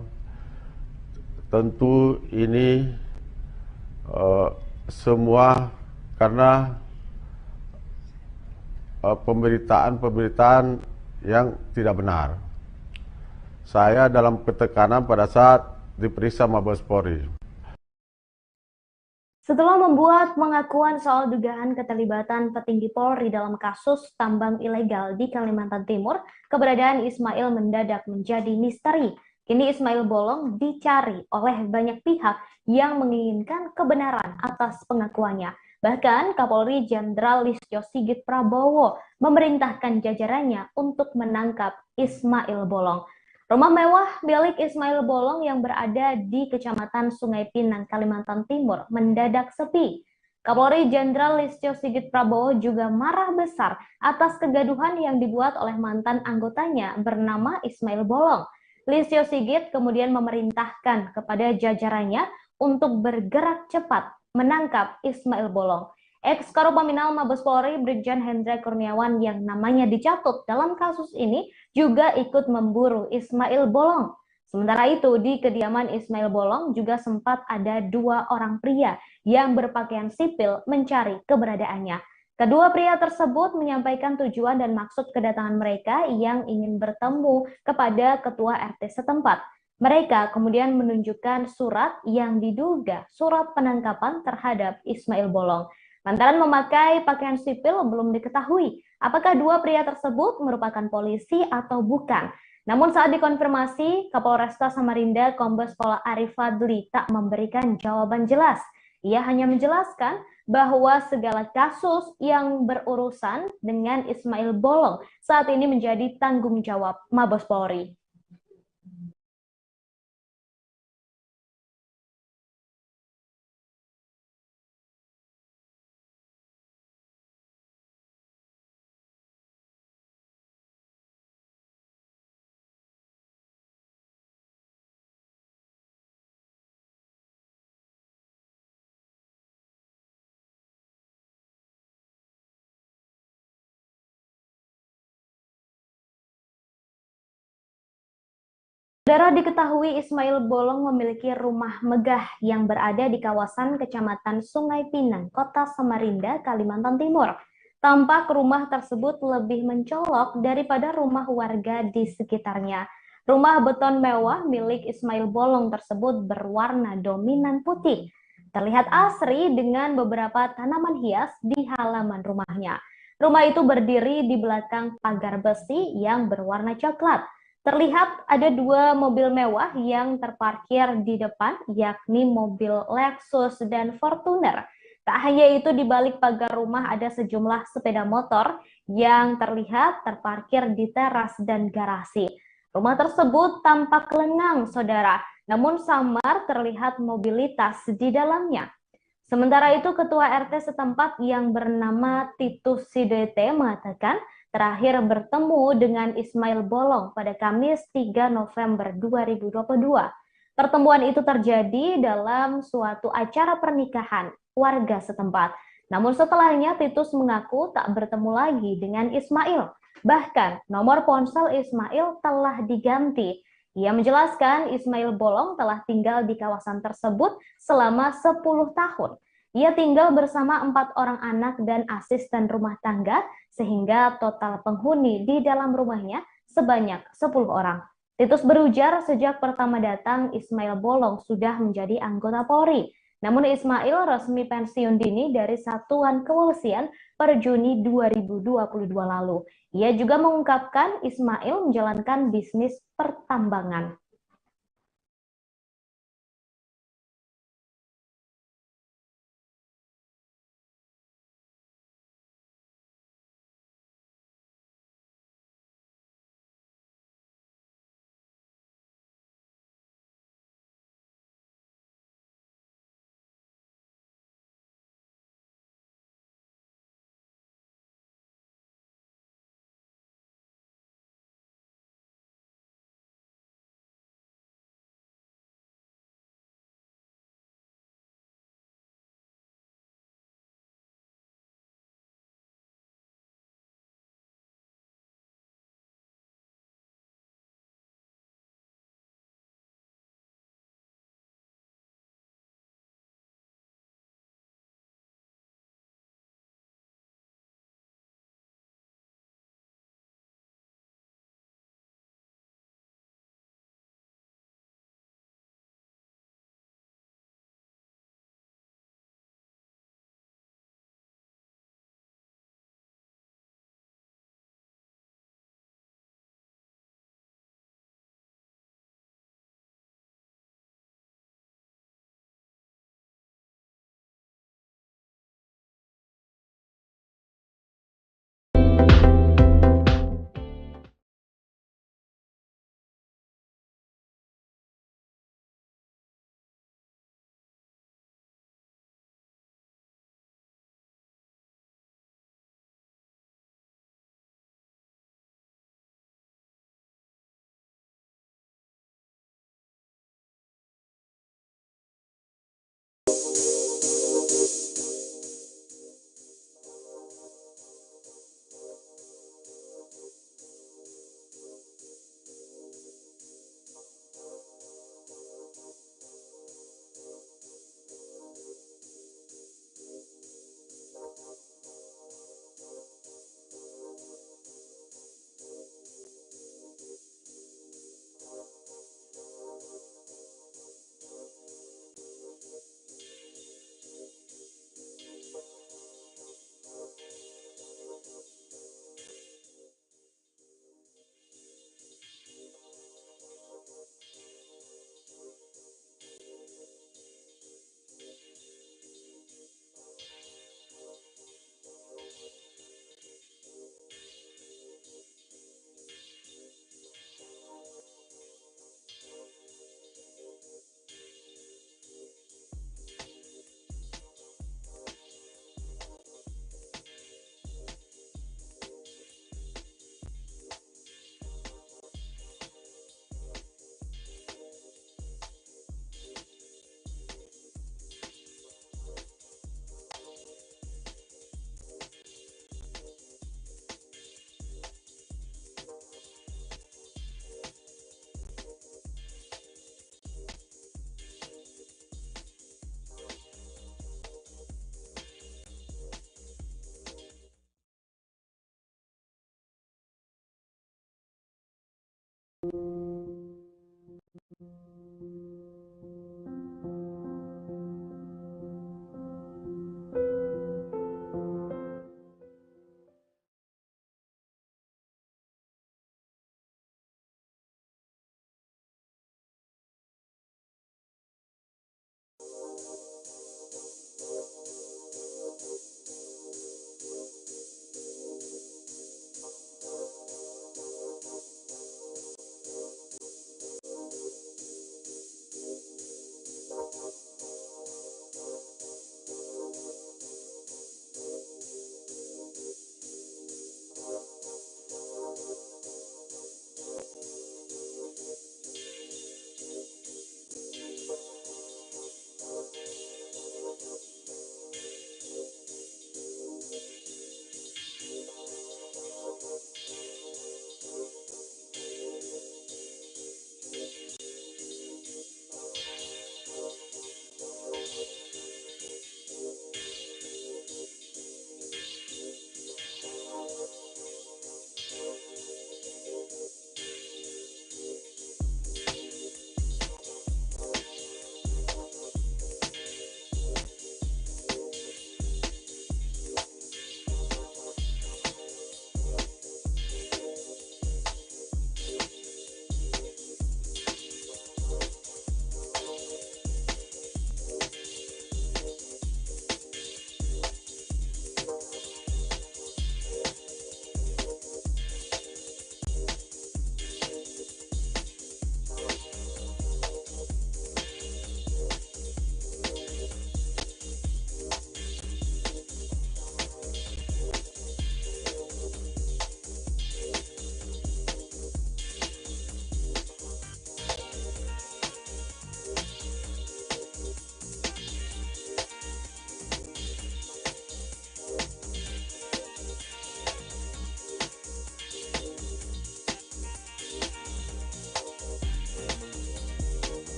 Tentu ini semua karena pemberitaan yang tidak benar. Saya dalam ketekanan pada saat diperiksa Mabes Polri. Setelah membuat pengakuan soal dugaan keterlibatan petinggi Polri dalam kasus tambang ilegal di Kalimantan Timur, keberadaan Ismail mendadak menjadi misteri. Kini Ismail Bolong dicari oleh banyak pihak yang menginginkan kebenaran atas pengakuannya. Bahkan Kapolri Jenderal Listio Sigit Prabowo memerintahkan jajarannya untuk menangkap Ismail Bolong. Rumah mewah milik Ismail Bolong yang berada di Kecamatan Sungai Pinang, Kalimantan Timur mendadak sepi. Kapolri Jenderal Listio Sigit Prabowo juga marah besar atas kegaduhan yang dibuat oleh mantan anggotanya bernama Ismail Bolong. Listio Sigit kemudian memerintahkan kepada jajarannya untuk bergerak cepat menangkap Ismail Bolong. Ex-Karopaminal Mabes Polri Brigjen Hendra Kurniawan yang namanya dicatut dalam kasus ini juga ikut memburu Ismail Bolong. Sementara itu, di kediaman Ismail Bolong juga sempat ada 2 orang pria yang berpakaian sipil mencari keberadaannya. Kedua pria tersebut menyampaikan tujuan dan maksud kedatangan mereka yang ingin bertemu kepada ketua RT setempat. Mereka kemudian menunjukkan surat yang diduga surat penangkapan terhadap Ismail Bolong. Lantaran memakai pakaian sipil, belum diketahui apakah 2 pria tersebut merupakan polisi atau bukan. Namun saat dikonfirmasi, Kapolresta Samarinda Kombes Pol Arif Fadli tak memberikan jawaban jelas. Ia hanya menjelaskan bahwa segala kasus yang berurusan dengan Ismail Bolong saat ini menjadi tanggung jawab Mabes Polri. Saudara, diketahui Ismail Bolong memiliki rumah megah yang berada di kawasan Kecamatan Sungai Pinang, Kota Samarinda, Kalimantan Timur. Tampak rumah tersebut lebih mencolok daripada rumah warga di sekitarnya. Rumah beton mewah milik Ismail Bolong tersebut berwarna dominan putih. Terlihat asri dengan beberapa tanaman hias di halaman rumahnya. Rumah itu berdiri di belakang pagar besi yang berwarna coklat. Terlihat ada dua mobil mewah yang terparkir di depan, yakni mobil Lexus dan Fortuner. Tak hanya itu, di balik pagar rumah ada sejumlah sepeda motor yang terlihat terparkir di teras dan garasi. Rumah tersebut tampak lengang, saudara, namun samar terlihat mobilitas di dalamnya. Sementara itu, Ketua RT setempat yang bernama Titus Sidete mengatakan terakhir bertemu dengan Ismail Bolong pada Kamis 3 November 2022. Pertemuan itu terjadi dalam suatu acara pernikahan warga setempat. Namun setelahnya Titus mengaku tak bertemu lagi dengan Ismail. Bahkan nomor ponsel Ismail telah diganti. Ia menjelaskan Ismail Bolong telah tinggal di kawasan tersebut selama 10 tahun. Ia tinggal bersama 4 orang anak dan asisten rumah tangga, sehingga total penghuni di dalam rumahnya sebanyak 10 orang. Titus berujar sejak pertama datang Ismail Bolong sudah menjadi anggota Polri. Namun Ismail resmi pensiun dini dari Satuan Kepolisian per Juni 2022 lalu. Ia juga mengungkapkan Ismail menjalankan bisnis pertambangan.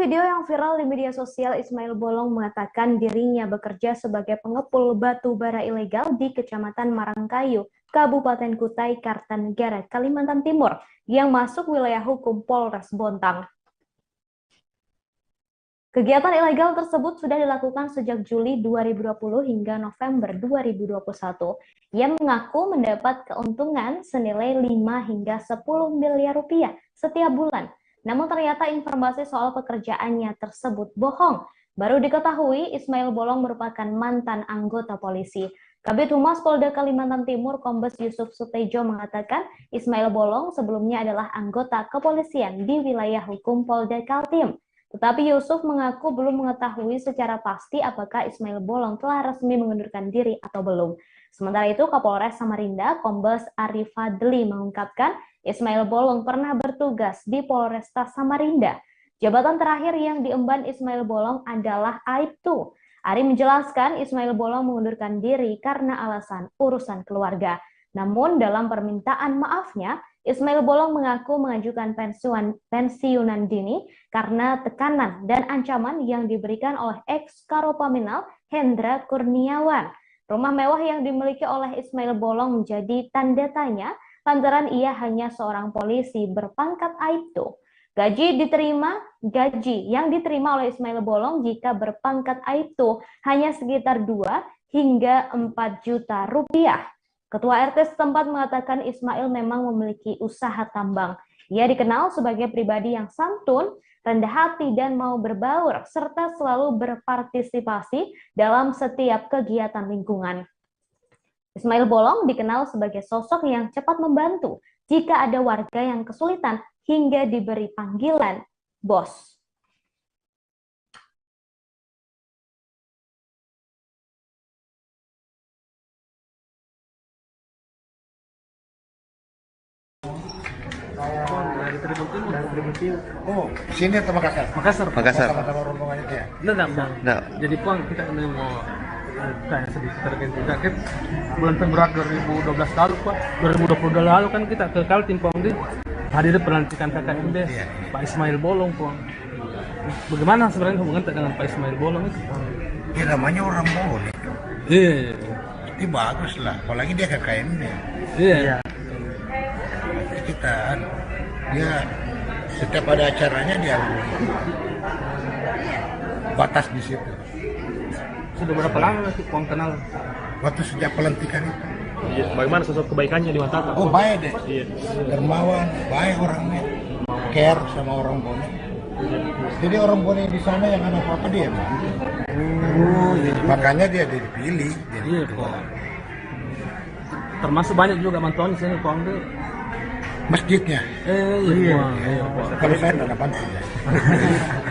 Video yang viral di media sosial, Ismail Bolong mengatakan dirinya bekerja sebagai pengepul batu bara ilegal di Kecamatan Marangkayu, Kabupaten Kutai Kartanegara, Kalimantan Timur, yang masuk wilayah hukum Polres Bontang. Kegiatan ilegal tersebut sudah dilakukan sejak Juli 2020 hingga November 2021. Ia mengaku mendapat keuntungan senilai 5 hingga 10 miliar rupiah setiap bulan. Namun ternyata informasi soal pekerjaannya tersebut bohong. Baru diketahui Ismail Bolong merupakan mantan anggota polisi. Kabid Humas Polda Kalimantan Timur Kombes Yusuf Sutejo mengatakan Ismail Bolong sebelumnya adalah anggota kepolisian di wilayah hukum Polda Kaltim. Tetapi Yusuf mengaku belum mengetahui secara pasti apakah Ismail Bolong telah resmi mengundurkan diri atau belum. Sementara itu, Kapolres Samarinda, Kombes Arif Fadli mengungkapkan Ismail Bolong pernah bertugas di Polresta Samarinda. Jabatan terakhir yang diemban Ismail Bolong adalah Aibtu. Ari menjelaskan Ismail Bolong mengundurkan diri karena alasan urusan keluarga. Namun dalam permintaan maafnya, Ismail Bolong mengaku mengajukan pensiunan dini karena tekanan dan ancaman yang diberikan oleh ex-Karopaminal Hendra Kurniawan. Rumah mewah yang dimiliki oleh Ismail Bolong menjadi tanda tanya lantaran ia hanya seorang polisi berpangkat Aibtu. Gaji yang diterima oleh Ismail Bolong jika berpangkat Aibtu hanya sekitar 2 hingga 4 juta rupiah. Ketua RT setempat mengatakan Ismail memang memiliki usaha tambang. Ia dikenal sebagai pribadi yang santun, rendah hati, dan mau berbaur, serta selalu berpartisipasi dalam setiap kegiatan lingkungan. Ismail Bolong dikenal sebagai sosok yang cepat membantu jika ada warga yang kesulitan hingga diberi panggilan bos. Dari Tribun Timur. Oh, sini atau Makassar? Makassar. Sama-sama rombongan itu ya? Enggak, Bang. Jadi Puang kita mau tanya sedikit terkait juga. Kan bulan Februari 2012 lalu, Pak. 2020 lalu kan kita ke Kaltim, Puang, di hadir pelantikan KKMB Pak Ismail Bolong, Puang. Bagaimana sebenarnya hubungan dengan Pak Ismail Bolong itu, Puang? Ya namanya orang boleh. Iya. Itu bagus lah, apalagi dia KKMB. Iya. Kita dia setiap ada acaranya dia batas di situ. Sudah berapa lama sih Puang kenal? Waktu sejak pelantikan itu. Iya. Bagaimana sosok kebaikannya di mata Kakak? Oh baik deh, Iya. dermawan, baik orangnya, care sama orang Bone. Jadi orang Bone di sana yang ada apa-apa dia bantu. Makanya dia dipilih. Iya, Puang. Termasuk banyak juga bantuan di sini, Puang. Masjidnya. Iya, Puang. Kalau saya tidak bantu ya.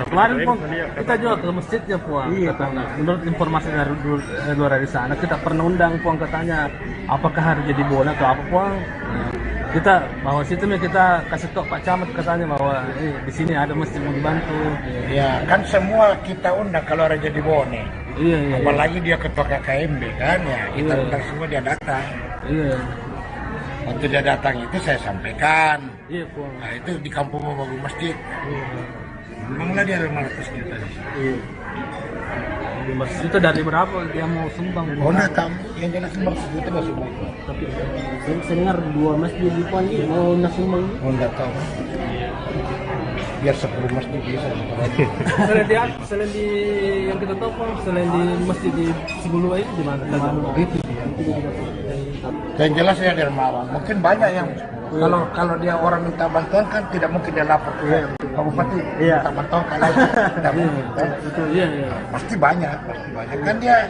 Kemarin Puang, kita juga ke masjidnya, Puang. Katanya, menurut informasi dari luar dari sana, kita pernah undang, Puang, katanya apakah harus jadi bola atau apa, Puang. Kita bahwa situ kita kasih tahu Pak Camat katanya bahwa di sini ada masjid mau dibantu. Ya kan semua kita undang kalau ada jadi Bone. Iya. Apalagi dia ketua KKMB kan ya, kita undang semua dia datang. Iya. Waktu dia datang itu saya sampaikan. Iya, Puang. Nah itu di kampung mau bangun masjid. Memanglah dia 500 juta di situ. Iya. 500 juta dari berapa dia mau sumbang? Oh enggak tahu, yang jelas 500 juta dia sumbang. Tapi saya dengar 2 masjid di Puan ini mau nasumbang. Oh enggak tahu. Biar 10 masjid bisa. Selain di yang kita tahu, Puang, selain di masjid di Sibulua itu di mana? Itu dia. Yang jelas ya dermawan. Mungkin banyak yang kalau dia orang minta bantuan kan tidak mungkin dia lapor ke Pak Bupati minta bantuan kalau tidak mungkin. Iya. Pasti banyak kan dia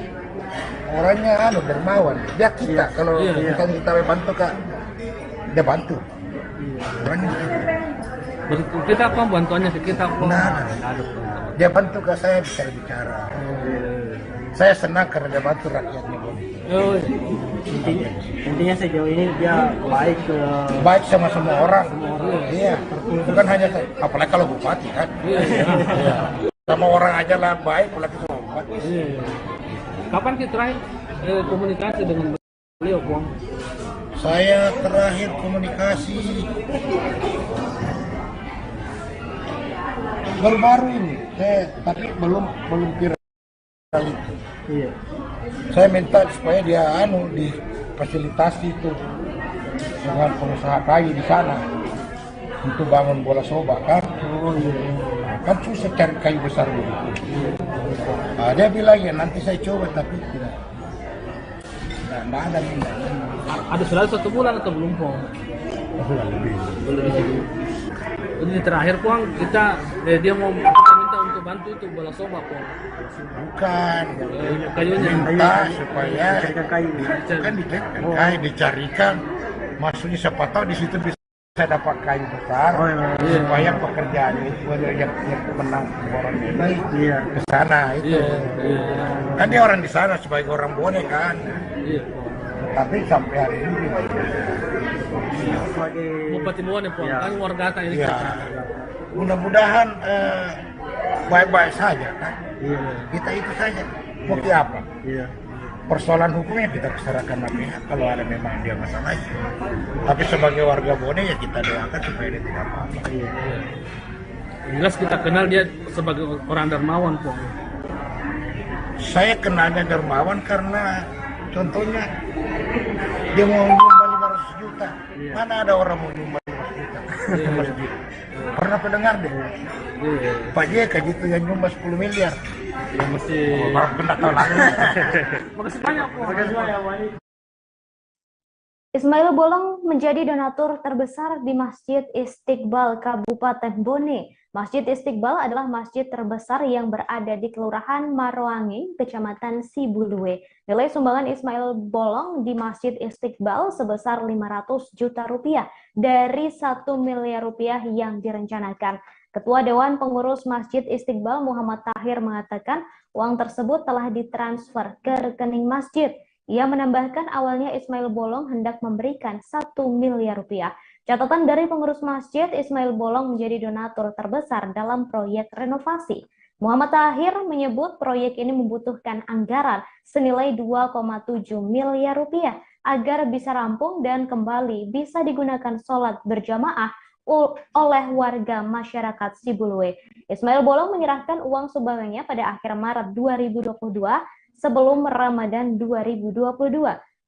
orangnya dermawan. Dia kita kalau kita bantu Kak, dia bantu. Orangnya Kita apa bantuannya ke kita, Puang? dia bantu ke saya bicara. Saya senang karena dia bantu rakyatnya. Oh, Intinya sejauh ini dia baik sama semua orang. Iya. Bukan hanya saya, apalagi kalau bupati kan. Iya. Sama orang aja lah baik, apalagi sama bupati. Iya. Kapan kita terakhir komunikasi dengan beliau, Puang? Saya terakhir komunikasi baru-baru ini. Tapi belum viral itu. Iya. Saya minta supaya dia difasilitasi itu dengan pengusaha kayu di sana untuk bangun bola soba kan. Oh iya. Kan susah cari kayu besar dulu. Nah, dia bilang ya nanti saya coba tapi tidak ada minat. Ada sudah 1 bulan atau belum, Puang? Belum. Jadi terakhir, Puang, kita dia mau kita minta untuk bantu itu bola soba, Puang. Bukan. Kayunya. Minta supaya kayu. kan kayu dicarikan. Maksudnya siapa tahu di situ bisa dapat kayu besar supaya pekerjaan itu yang menang orang ini ke sana itu. Kan dia orang di sana sebagai orang Bone kan. Tapi sampai hari ini Bupati Bone, Puang, kan warga Atas ini. ya, mudah-mudahan baik-baik saja kan. Kita itu saja. Mau apa? Persoalan hukumnya kita serahkan ke pihak kalau ada memang dia masalahnya. Tapi sebagai warga Bone ya kita doakan supaya dia tidak apa-apa. Jelas kita kenal dia sebagai orang dermawan, Puang. Saya kenalnya dermawan karena contohnya dia mau nyumbang 500 juta. Mana ada orang mau nyumbang 500 juta ke masjid? Pernah pendengar deh? Pak JK gitu yang nyumbang 10 miliar. Ya mesti. Orang pernah tahu lah. Makasih banyak, Puang. Ismail Bolong menjadi donatur terbesar di Masjid Istiqbal Kabupaten Bone. Masjid Istiqbal adalah masjid terbesar yang berada di Kelurahan Maroanging, Kecamatan Sibulue. Nilai sumbangan Ismail Bolong di Masjid Istiqbal sebesar 500 juta rupiah dari 1 miliar rupiah yang direncanakan. Ketua Dewan Pengurus Masjid Istiqbal Muhammad Tahir mengatakan uang tersebut telah ditransfer ke rekening masjid. Ia menambahkan awalnya Ismail Bolong hendak memberikan 1 miliar rupiah. Catatan dari pengurus masjid, Ismail Bolong menjadi donatur terbesar dalam proyek renovasi. Muhammad Tahir menyebut proyek ini membutuhkan anggaran senilai 2,7 miliar rupiah agar bisa rampung dan kembali bisa digunakan sholat berjamaah oleh warga masyarakat Sibulue. Ismail Bolong menyerahkan uang sumbangannya pada akhir Maret 2022 sebelum Ramadan 2022.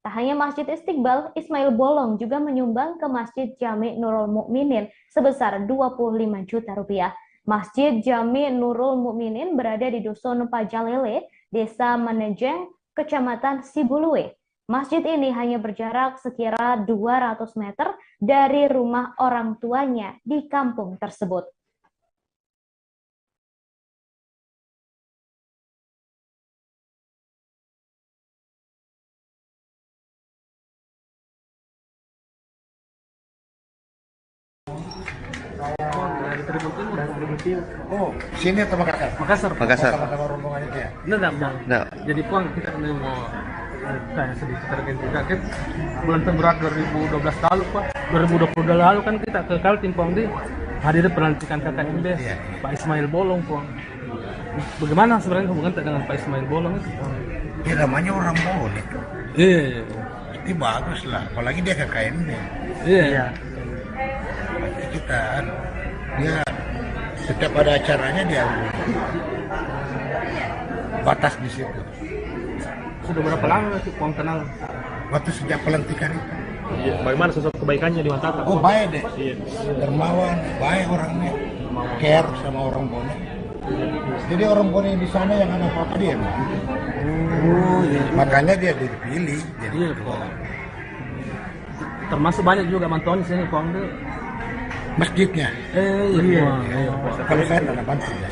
Tak hanya Masjid Istiqbal, Ismail Bolong juga menyumbang ke Masjid Jami Nurul Mukminin sebesar 25 juta rupiah. Masjid Jami Nurul Mukminin berada di Dusun Pajalele, Desa Menejeng, Kecamatan Sibulue. Masjid ini hanya berjarak sekira 200 meter dari rumah orang tuanya di kampung tersebut. Oh, sini atau Makassar? Makassar. Sama-sama rombongan itu ya? Nah. Jadi Puang kita mau kayak sedikit terkait juga kan bulan Februari 2012 lalu Pak, 2020 lalu kan kita ke Kaltim Puang di hadir pelantikan KKMB Pak Ismail Bolong Puang. Bagaimana sebenarnya hubungan dengan Pak Ismail Bolong itu Puang? Ya namanya orang Bone itu. Iya. Itu bagus lah, apalagi dia KKMB. Iya. Kita dia setiap ada acaranya dia batas di situ. Sudah berapa lama sih Puang kenal? Waktu sejak pelantikan itu. Iya. Bagaimana sosok kebaikannya di Mantata? Oh baik deh, Iya. dermawan, baik orangnya, care sama orang Bone. Jadi orang Bone di sana yang ada apa-apa dia. Makanya dia dipilih. Jadi Iya Puang. Termasuk banyak juga bantuan di sini Puang tuh. masjidnya. Iya. Kalau saya tidak bantu ya.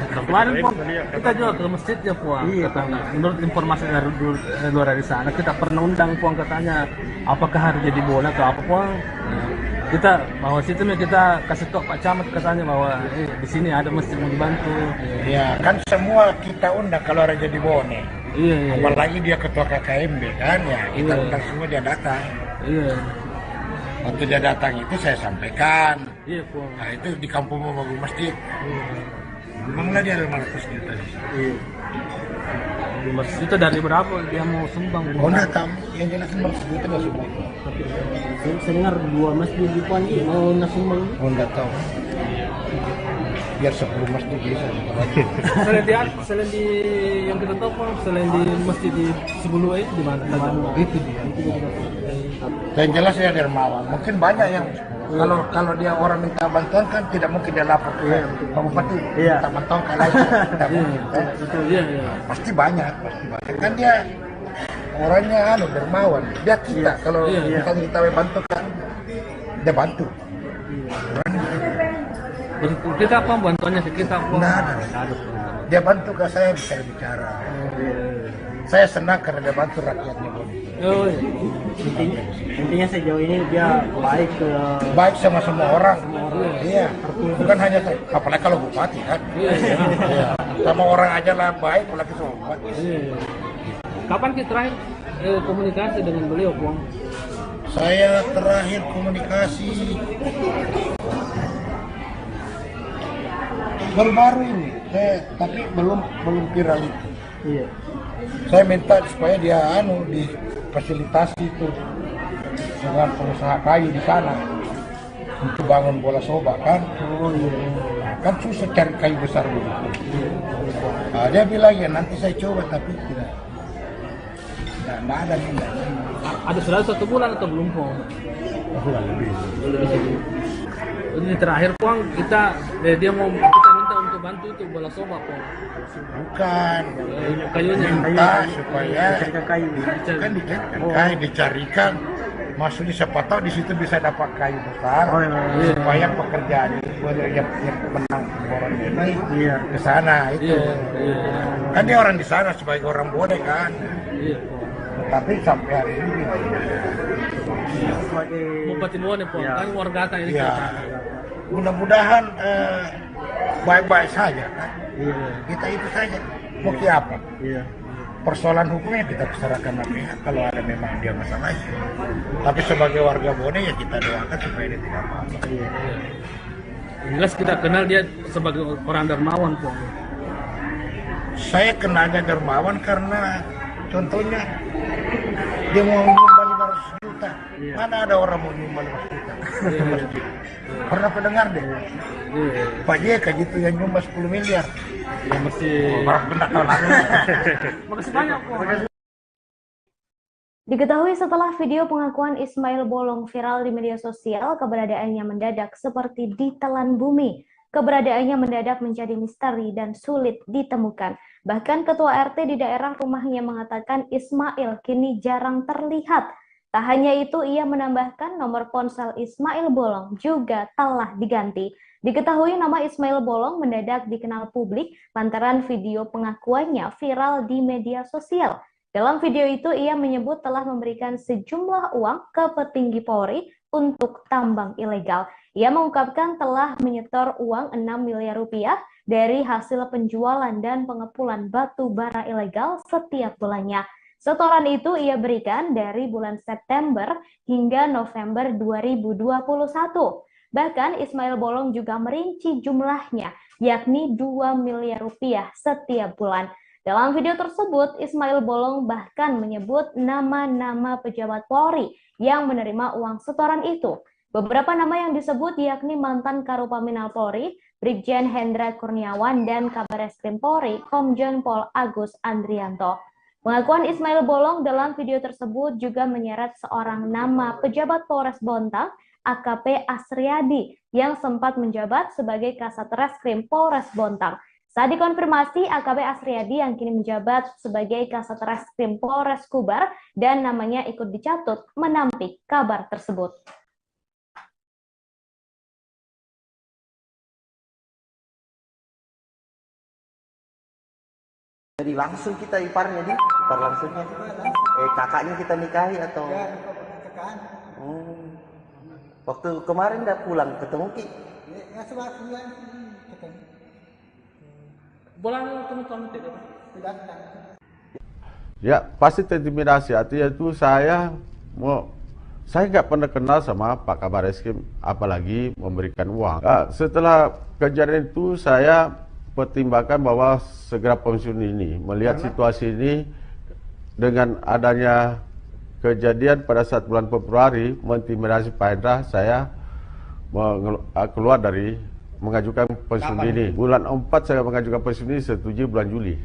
Kemarin Puang, kita juga ke masjidnya Puang. Katanya, menurut informasi dari luar dari sana, kita pernah undang Puang katanya, apakah harus jadi bola atau apa Puang? Kita bahwa situ kita kasih tahu Pak Camat katanya bahwa di sini ada masjid mau dibantu. Ya kan semua kita undang kalau ada jadi Bone. Iya. Apalagi dia ketua KKMB kan ya, kita undang semua dia datang. Iya. Waktu dia datang itu saya sampaikan. Iya Puang. Nah itu di kampung mau bangun masjid. Memanglah dia 500 juta. Iya. Masjid itu dari berapa dia mau sumbang? Oh enggak tahu, yang jelas 500 juta dia semua. Saya dengar 2 masjid di Puan mau nasumbang. Oh enggak tahu. Biar 10 masjid bisa. Selain di yang kita tahu Puang, selain di masjid di Sibulue di mana? Itu dia. Yang jelas ya dermawan. Mungkin banyak yang kalau dia orang minta bantuan kan tidak mungkin dia lapor ke Pak Bupati minta bantuan kalau itu tidak mungkin. Iya. Pasti banyak. Kan dia orangnya dermawan. Dia kita kalau misalnya kita bantu kan dia bantu. Kita apa bantuannya ke kita Puang? Nggak ada. Dia bantu ke saya bicara. Saya senang karena dia bantu rakyatnya. Oh, Intinya sejauh ini dia baik sama semua orang. Iya. Bukan hanya saya, apalagi kalau bupati kan. Iya. Sama orang aja lah baik, apalagi sama bupati. Kapan kita terakhir komunikasi dengan beliau Puang? Saya terakhir komunikasi baru-baru ini, tapi belum viral itu. Iya. Saya minta supaya dia difasilitasi itu dengan pengusaha kayu di sana untuk bangun bola soba kan. Oh iya. Kan susah cari kayu besar begitu. Nah, dia bilang ya nanti saya coba tapi tidak ada nih. Ada sudah 1 bulan atau belum Puang? Lebih. Ini terakhir Puang kita minta untuk bantu itu bola sobak kok. Bukan. Kayunya. Minta supaya Carikan kayu. kan dicarikan kayu, dicarikan. Maksudnya siapa tahu di situ bisa dapat kayu besar supaya pekerjaan itu yang menang orang ini ke sana itu. Kan dia orang di sana sebagai orang Bone kan. Tapi sampai hari ini Bupati Bone po, kan warga Ata ini. ya mudah-mudahan baik-baik saja kan. Kita itu saja. Mau apa? Persoalan hukumnya kita serahkan ke pihak kalau ada memang dia masalah. Tapi sebagai warga Bone ya kita doakan supaya dia tidak apa-apa. Jelas kita kenal dia sebagai orang dermawan po. Saya kenalnya dermawan karena contohnya dia mau nyumbang 500 juta. Mana ada orang mau nyumbang 500 juta? Pernah pendengar deh? Pak JK gitu yang nyumbang 10 miliar. Ya mesti. Orang benar tahun lalu. Makasih banyak po. Diketahui setelah video pengakuan Ismail Bolong viral di media sosial, keberadaannya mendadak seperti ditelan bumi. Keberadaannya mendadak menjadi misteri dan sulit ditemukan. Bahkan ketua RT di daerah rumahnya mengatakan Ismail kini jarang terlihat. Tak hanya itu, ia menambahkan nomor ponsel Ismail Bolong juga telah diganti. Diketahui nama Ismail Bolong mendadak dikenal publik lantaran video pengakuannya viral di media sosial. Dalam video itu, ia menyebut telah memberikan sejumlah uang ke petinggi Polri untuk tambang ilegal. Ia mengungkapkan telah menyetor uang 6 miliar rupiah dari hasil penjualan dan pengepulan batu bara ilegal setiap bulannya. Setoran itu ia berikan dari bulan September hingga November 2021. Bahkan Ismail Bolong juga merinci jumlahnya, yakni 2 miliar rupiah setiap bulan. Dalam video tersebut, Ismail Bolong bahkan menyebut nama-nama pejabat Polri yang menerima uang setoran itu. Beberapa nama yang disebut yakni mantan Karopaminal Polri, Brigjen Hendra Kurniawan, dan Kabareskrim Polri, Komjen Pol Agus Andrianto. Pengakuan Ismail Bolong dalam video tersebut juga menyeret seorang nama pejabat Polres Bontang, AKP Asriadi, yang sempat menjabat sebagai Kasatreskrim Polres Bontang. Saat dikonfirmasi, AKP Asriadi yang kini menjabat sebagai Kasatreskrim Polres Kubar dan namanya ikut dicatut menampik kabar tersebut. Jadi langsung kita iparnya ipar langsungnya. Kakaknya kita nikahi atau? Waktu kemarin udah pulang ketemu Ki? Ya sebulan ketemu. Bulan ketemu tahun tidak? Ya pasti terintimidasi. Artinya itu saya nggak pernah kenal sama Pak Kabar Eskrim, apalagi memberikan uang. Setelah kejadian itu saya pertimbangkan bahwa segera pensiun ini, melihat situasi ini dengan adanya kejadian pada saat bulan Februari mengintimidasi Pak Hendra, saya keluar dari mengajukan pensiun ini. Bulan 4 saya mengajukan pensiun ini, setujui bulan Juli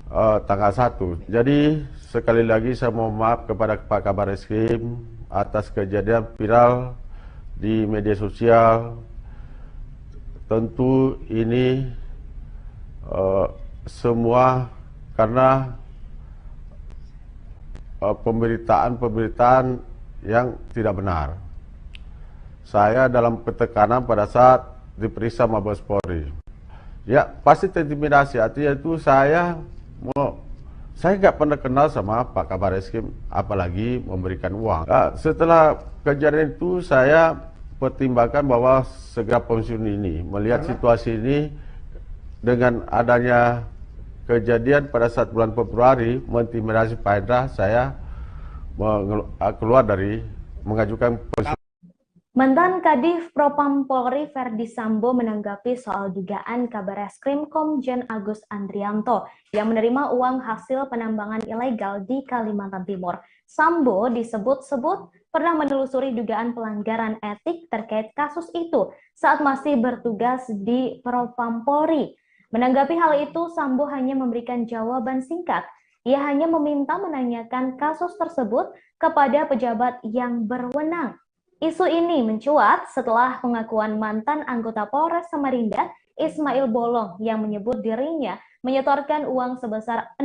tanggal 1. Jadi sekali lagi saya mohon maaf kepada Pak Kabar Eskrim atas kejadian viral di media sosial. Tentu ini semua karena pemberitaan yang tidak benar. Saya dalam ketekanan pada saat diperiksa Mabes Polri. Ya pasti terintimidasi. Artinya itu saya nggak pernah kenal sama Pak Kabar Eskrim, apalagi memberikan uang. Setelah kejadian itu saya pertimbangkan bahwa segera pensiun ini, melihat situasi ini dengan adanya kejadian pada saat bulan Februari mengintimidasi Pak Hendra, saya keluar dari mengajukan pensiun. Mantan Kadif Propam Polri Verdi Sambo menanggapi soal dugaan Kabareskrim Komjen Agus Andrianto yang menerima uang hasil penambangan ilegal di Kalimantan Timur. Sambo disebut-sebut pernah menelusuri dugaan pelanggaran etik terkait kasus itu saat masih bertugas di Propam Polri. Menanggapi hal itu, Sambo hanya memberikan jawaban singkat. Ia hanya meminta menanyakan kasus tersebut kepada pejabat yang berwenang. Isu ini mencuat setelah pengakuan mantan anggota Polres Samarinda Ismail Bolong yang menyebut dirinya menyetorkan uang sebesar 6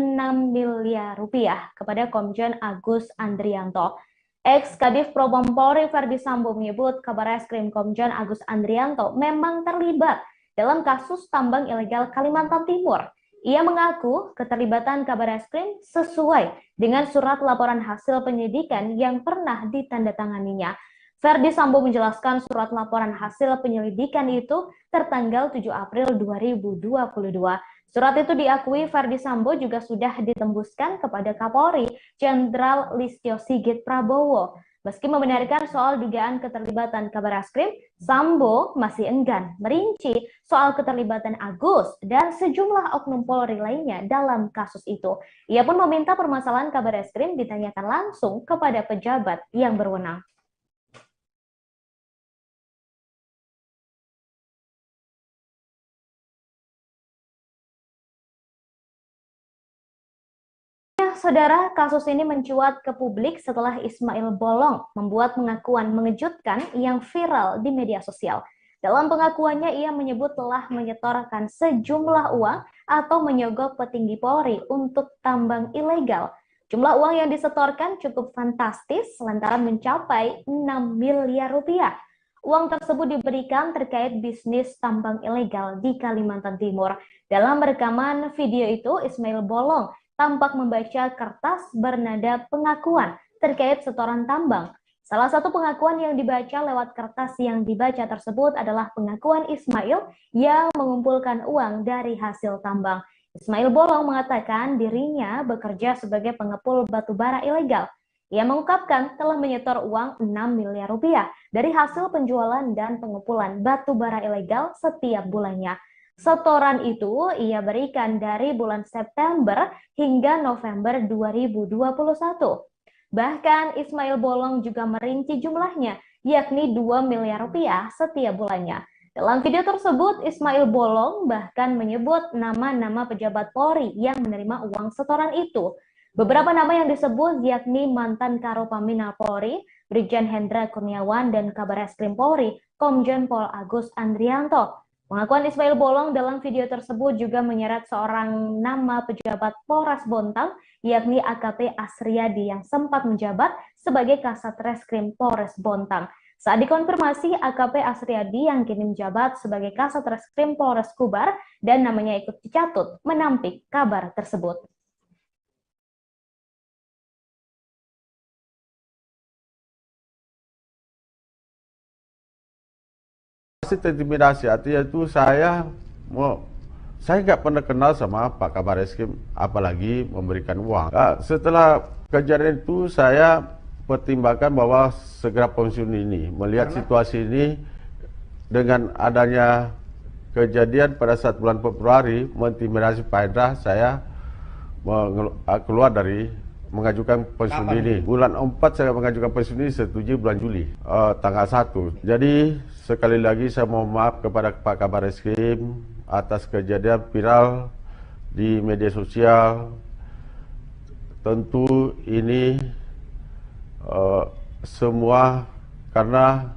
miliar rupiah kepada Komjen Agus Andrianto. Ex-Kadif Propam Polri Verdi Sambo menyebut Kabareskrim Komjen Agus Andrianto memang terlibat dalam kasus tambang ilegal Kalimantan Timur. Ia mengaku keterlibatan Kabareskrim sesuai dengan surat laporan hasil penyidikan yang pernah ditandatanganinya. Verdi Sambo menjelaskan surat laporan hasil penyelidikan itu tertanggal 7 April 2022. Surat itu diakui Verdi Sambo juga sudah ditembuskan kepada Kapolri Jenderal Listio Sigit Prabowo. Meski membenarkan soal dugaan keterlibatan Kabareskrim, Sambo masih enggan merinci soal keterlibatan Agus dan sejumlah oknum Polri lainnya dalam kasus itu. Ia pun meminta permasalahan Kabareskrim ditanyakan langsung kepada pejabat yang berwenang. Saudara, kasus ini mencuat ke publik setelah Ismail Bolong membuat pengakuan mengejutkan yang viral di media sosial. Dalam pengakuannya, ia menyebut telah menyetorkan sejumlah uang atau menyogok petinggi Polri untuk tambang ilegal. Jumlah uang yang disetorkan cukup fantastis lantaran mencapai 6 miliar rupiah. Uang tersebut diberikan terkait bisnis tambang ilegal di Kalimantan Timur. Dalam rekaman video itu, Ismail Bolong tampak membaca kertas bernada pengakuan terkait setoran tambang. Salah satu pengakuan yang dibaca lewat kertas yang dibaca tersebut adalah pengakuan Ismail yang mengumpulkan uang dari hasil tambang. Ismail Bolong mengatakan dirinya bekerja sebagai pengepul batu bara ilegal. Ia mengungkapkan telah menyetor uang 6 miliar rupiah dari hasil penjualan dan pengupulan batu bara ilegal setiap bulannya. Setoran itu ia berikan dari bulan September hingga November 2021. Bahkan Ismail Bolong juga merinci jumlahnya, yakni 2 miliar rupiah setiap bulannya. Dalam video tersebut, Ismail Bolong bahkan menyebut nama-nama pejabat Polri yang menerima uang setoran itu. Beberapa nama yang disebut yakni mantan Karopaminal Polri, Brigjen Hendra Kurniawan, dan Kabareskrim Polri, Komjen Pol Agus Andrianto. Pengakuan Ismail Bolong dalam video tersebut juga menyeret seorang nama pejabat Polres Bontang, yakni AKP Asriadi yang sempat menjabat sebagai Kasat Reskrim Polres Bontang. Saat dikonfirmasi, AKP Asriadi yang kini menjabat sebagai Kasat Reskrim Polres Kubar dan namanya ikut dicatut menampik kabar tersebut. Intimidasi, artinya itu saya nggak pernah kenal sama Pak Kabareskrim, apalagi memberikan uang. Setelah kejadian itu saya pertimbangkan bahwa segera pensiun ini, melihat situasi ini dengan adanya kejadian pada saat bulan Februari mengintimidasi Pak Hendra, saya keluar dari mengajukan pensiun ini. Bulan 4 saya mengajukan pensiun ini, setuju bulan Juli tanggal 1. Jadi sekali lagi saya mohon maaf kepada Pak Kabareskrim atas kejadian viral di media sosial. Tentu ini semua karena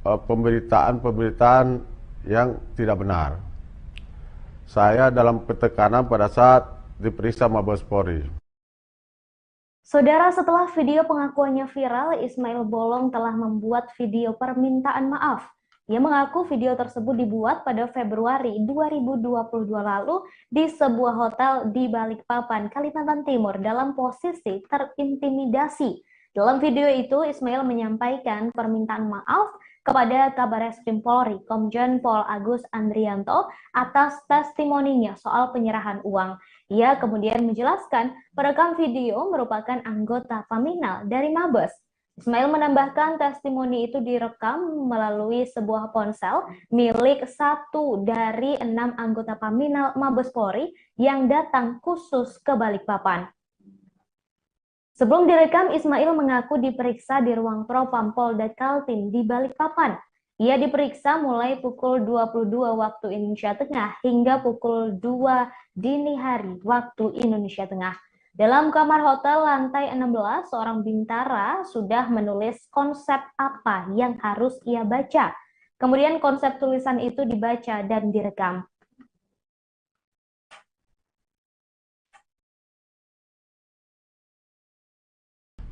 pemberitaan yang tidak benar. Saya dalam ketekanan pada saat diperiksa Mabes Polri. Saudara, setelah video pengakuannya viral, Ismail Bolong telah membuat video permintaan maaf. Ia mengaku video tersebut dibuat pada Februari 2022 lalu di sebuah hotel di Balikpapan, Kalimantan Timur dalam posisi terintimidasi. Dalam video itu, Ismail menyampaikan permintaan maaf kepada Kabareskrim Polri, Komjen Pol Agus Andrianto atas testimoninya soal penyerahan uang. Ia kemudian menjelaskan perekam video merupakan anggota Paminal dari Mabes. Ismail menambahkan testimoni itu direkam melalui sebuah ponsel milik satu dari 6 anggota Paminal Mabes Polri yang datang khusus ke Balikpapan. Sebelum direkam, Ismail mengaku diperiksa di ruang Propam Polda Kaltim di Balikpapan. Ia diperiksa mulai pukul 22 waktu Indonesia Tengah hingga pukul 2 dini hari waktu Indonesia Tengah. Dalam kamar hotel lantai 16, seorang bintara sudah menulis konsep apa yang harus ia baca. Kemudian konsep tulisan itu dibaca dan direkam.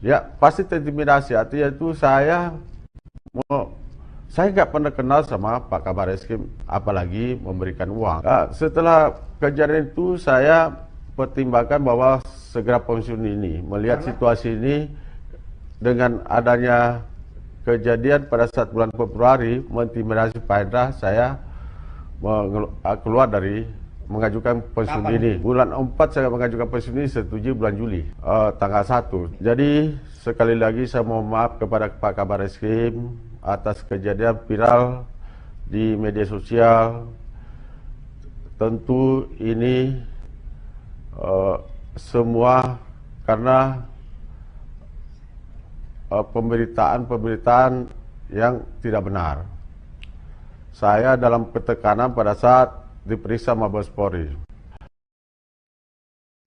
Ya, pasti terintimidasi. Artinya itu saya nggak pernah kenal sama Pak Kabar Eskrim, apalagi memberikan uang. Setelah kejadian itu saya pertimbangkan bahwa segera pensiun ini, melihat situasi ini dengan adanya kejadian pada saat bulan Februari mengintimidasi Pak Hendra, saya keluar dari mengajukan pensiun ini. Bulan 4 saya mengajukan pensiun ini, setujui bulan Juli, tanggal 1. Jadi sekali lagi saya mohon maaf kepada Pak Kabar Eskrim atas kejadian viral di media sosial. Tentu ini semua karena pemberitaan yang tidak benar. Saya dalam ketekanan pada saat diperiksa Mabes Polri.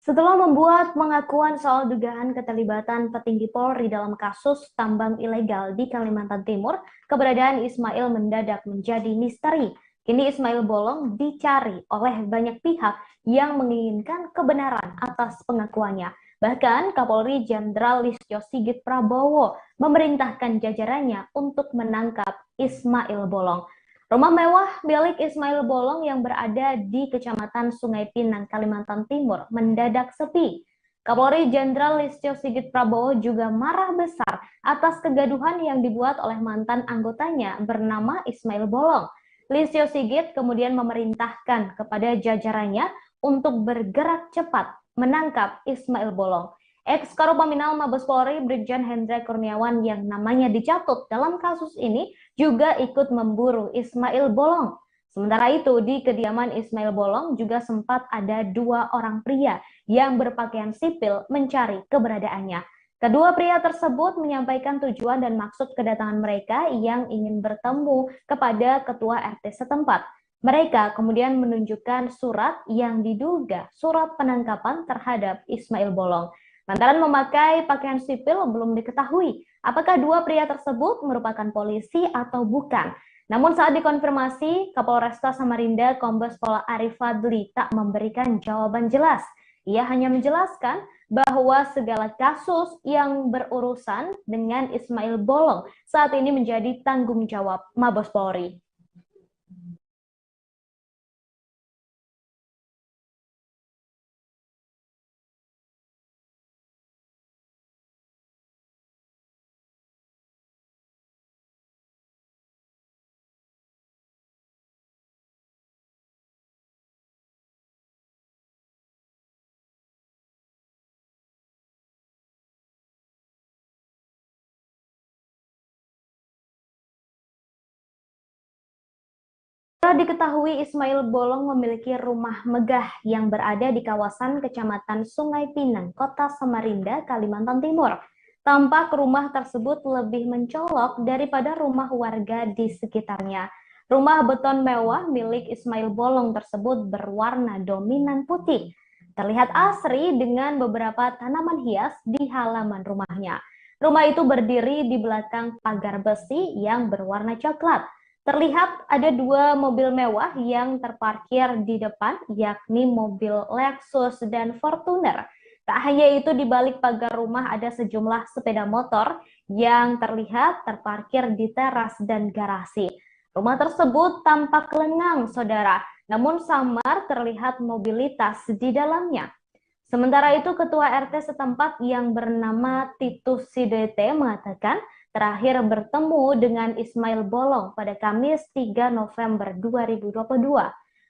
Setelah membuat pengakuan soal dugaan keterlibatan petinggi Polri dalam kasus tambang ilegal di Kalimantan Timur, keberadaan Ismail mendadak menjadi misteri. Kini Ismail Bolong dicari oleh banyak pihak yang menginginkan kebenaran atas pengakuannya. Bahkan Kapolri Jenderal Listio Sigit Prabowo memerintahkan jajarannya untuk menangkap Ismail Bolong. Rumah mewah milik Ismail Bolong yang berada di Kecamatan Sungai Pinang, Kalimantan Timur mendadak sepi. Kapolri Jenderal Listio Sigit Prabowo juga marah besar atas kegaduhan yang dibuat oleh mantan anggotanya bernama Ismail Bolong. Listio Sigit kemudian memerintahkan kepada jajarannya untuk bergerak cepat menangkap Ismail Bolong. Ex-Karopaminal Mabes Polri Brigjen Hendra Kurniawan yang namanya dicatut dalam kasus ini juga ikut memburu Ismail Bolong. Sementara itu di kediaman Ismail Bolong juga sempat ada 2 orang pria yang berpakaian sipil mencari keberadaannya. Kedua pria tersebut menyampaikan tujuan dan maksud kedatangan mereka yang ingin bertemu kepada ketua RT setempat. Mereka kemudian menunjukkan surat yang diduga surat penangkapan terhadap Ismail Bolong. Lantaran memakai pakaian sipil, belum diketahui apakah 2 pria tersebut merupakan polisi atau bukan. Namun saat dikonfirmasi, Kapolresta Samarinda Kombes Pol Arif Fadli tak memberikan jawaban jelas. Ia hanya menjelaskan bahwa segala kasus yang berurusan dengan Ismail Bolong saat ini menjadi tanggung jawab Mabes Polri. Diketahui Ismail Bolong memiliki rumah megah yang berada di kawasan Kecamatan Sungai Pinang, Kota Samarinda, Kalimantan Timur. Tampak rumah tersebut lebih mencolok daripada rumah warga di sekitarnya. Rumah beton mewah milik Ismail Bolong tersebut berwarna dominan putih. Terlihat asri dengan beberapa tanaman hias di halaman rumahnya. Rumah itu berdiri di belakang pagar besi yang berwarna coklat. Terlihat ada 2 mobil mewah yang terparkir di depan, yakni mobil Lexus dan Fortuner. Tak hanya itu, di balik pagar rumah ada sejumlah sepeda motor yang terlihat terparkir di teras dan garasi. Rumah tersebut tampak lengang, saudara, namun samar terlihat mobilitas di dalamnya. Sementara itu, Ketua RT setempat yang bernama Titus Sidete mengatakan, terakhir bertemu dengan Ismail Bolong pada Kamis 3 November 2022.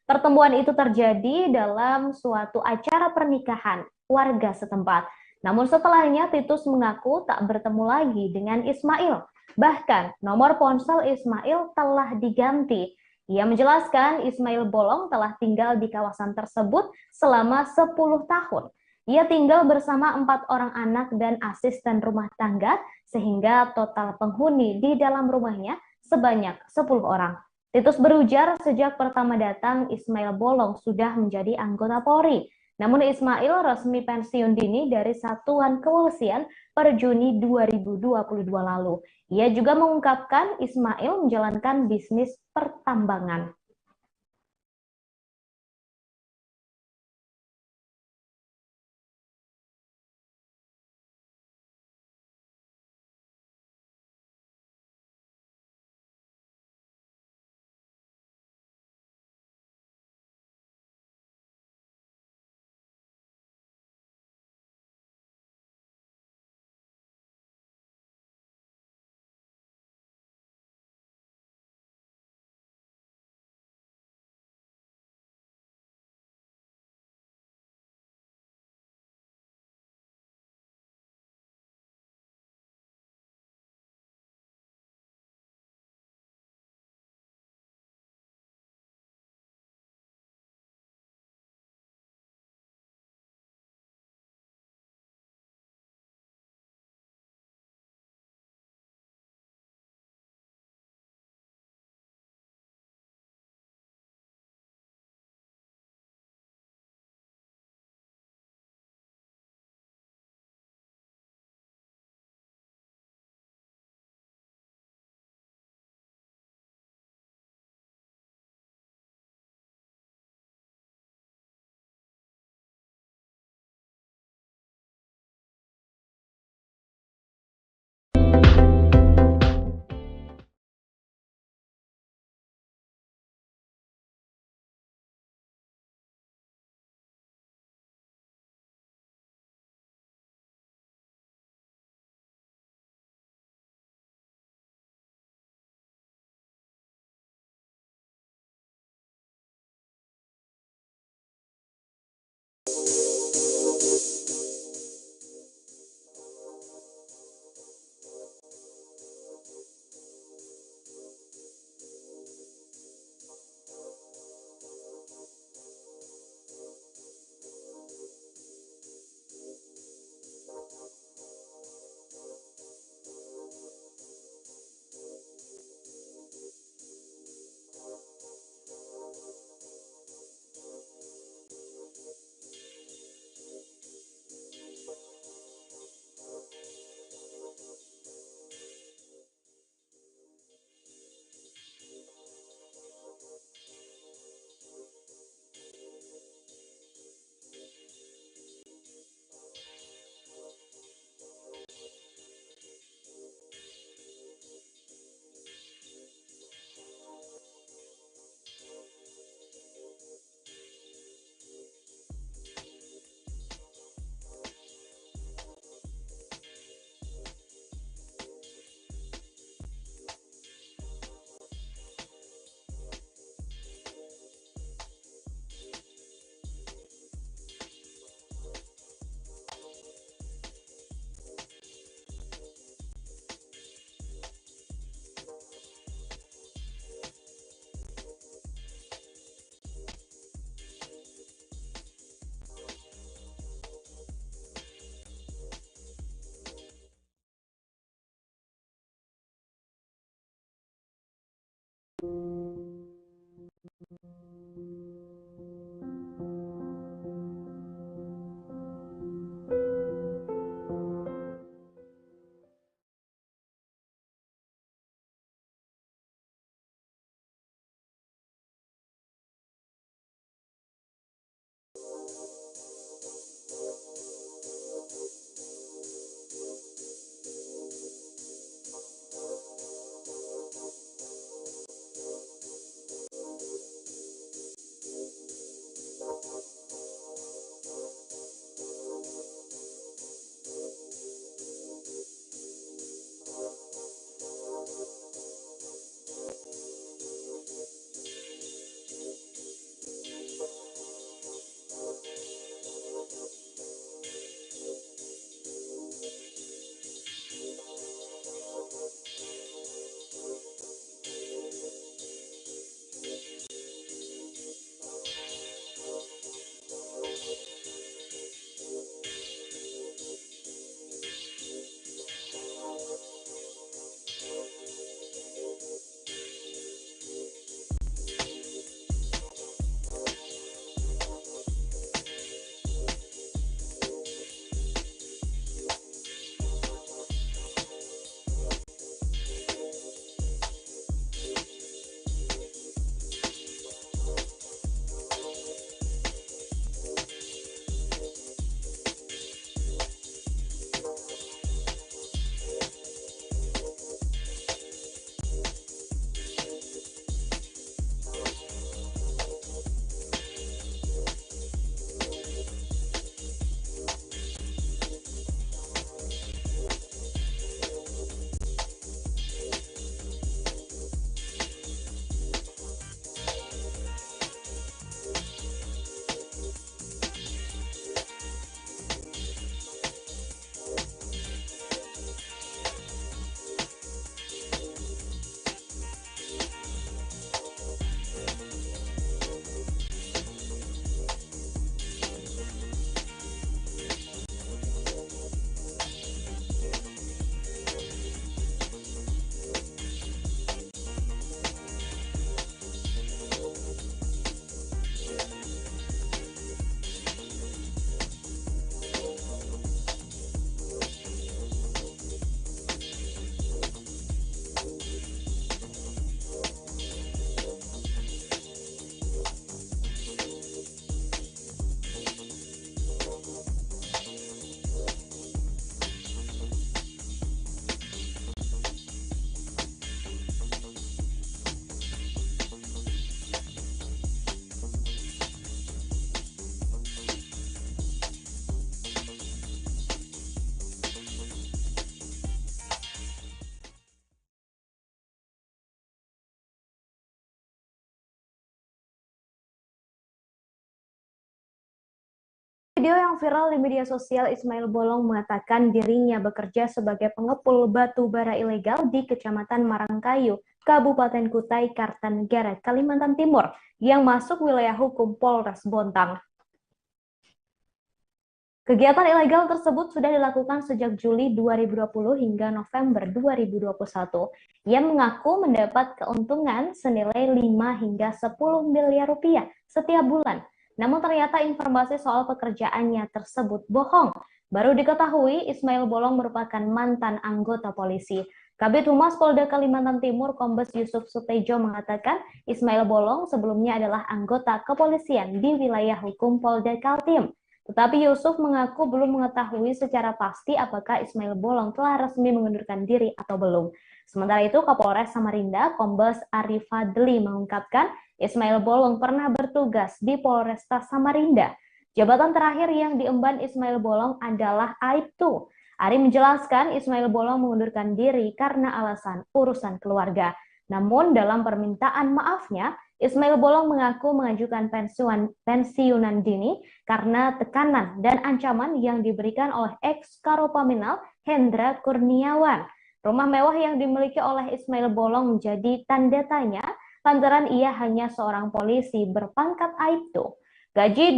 Pertemuan itu terjadi dalam suatu acara pernikahan warga setempat. Namun setelahnya Titus mengaku tak bertemu lagi dengan Ismail. Bahkan nomor ponsel Ismail telah diganti. Ia menjelaskan Ismail Bolong telah tinggal di kawasan tersebut selama 10 tahun. Ia tinggal bersama 4 orang anak dan asisten rumah tangga, sehingga total penghuni di dalam rumahnya sebanyak 10 orang. Titus berujar sejak pertama datang Ismail Bolong sudah menjadi anggota Polri. Namun Ismail resmi pensiun dini dari Satuan Kepolisian pada Juni 2022 lalu. Ia juga mengungkapkan Ismail menjalankan bisnis pertambangan. Video yang viral di media sosial, Ismail Bolong mengatakan dirinya bekerja sebagai pengepul batu bara ilegal di Kecamatan Marangkayu, Kabupaten Kutai Kartanegara, Kalimantan Timur, yang masuk wilayah hukum Polres Bontang. Kegiatan ilegal tersebut sudah dilakukan sejak Juli 2020 hingga November 2021. Ia mengaku mendapat keuntungan senilai 5 hingga 10 miliar rupiah setiap bulan. Namun ternyata informasi soal pekerjaannya tersebut bohong. Baru diketahui Ismail Bolong merupakan mantan anggota polisi. Kabid Humas Polda Kalimantan Timur Kombes Yusuf Sutejo mengatakan Ismail Bolong sebelumnya adalah anggota kepolisian di wilayah hukum Polda Kaltim. Tetapi Yusuf mengaku belum mengetahui secara pasti apakah Ismail Bolong telah resmi mengundurkan diri atau belum. Sementara itu, Kapolres Samarinda, Kombes Arif Fadli mengungkapkan Ismail Bolong pernah bertugas di Polresta Samarinda. Jabatan terakhir yang diemban Ismail Bolong adalah Aibtu. Ari menjelaskan Ismail Bolong mengundurkan diri karena alasan urusan keluarga. Namun dalam permintaan maafnya, Ismail Bolong mengaku mengajukan pensiunan dini karena tekanan dan ancaman yang diberikan oleh ex-Karopaminal Hendra Kurniawan. Rumah mewah yang dimiliki oleh Ismail Bolong menjadi tanda tanya lantaran ia hanya seorang polisi berpangkat Aibtu. Gaji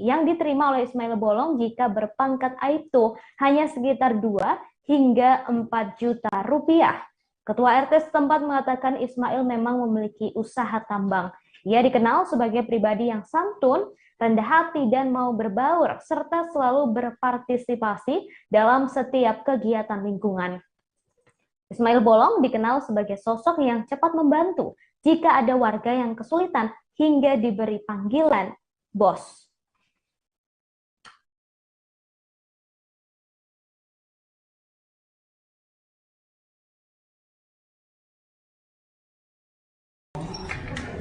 yang diterima oleh Ismail Bolong jika berpangkat Aibtu hanya sekitar 2 hingga 4 juta rupiah. Ketua RT setempat mengatakan Ismail memang memiliki usaha tambang. Ia dikenal sebagai pribadi yang santun, rendah hati, dan mau berbaur, serta selalu berpartisipasi dalam setiap kegiatan lingkungan. Ismail Bolong dikenal sebagai sosok yang cepat membantu jika ada warga yang kesulitan hingga diberi panggilan bos.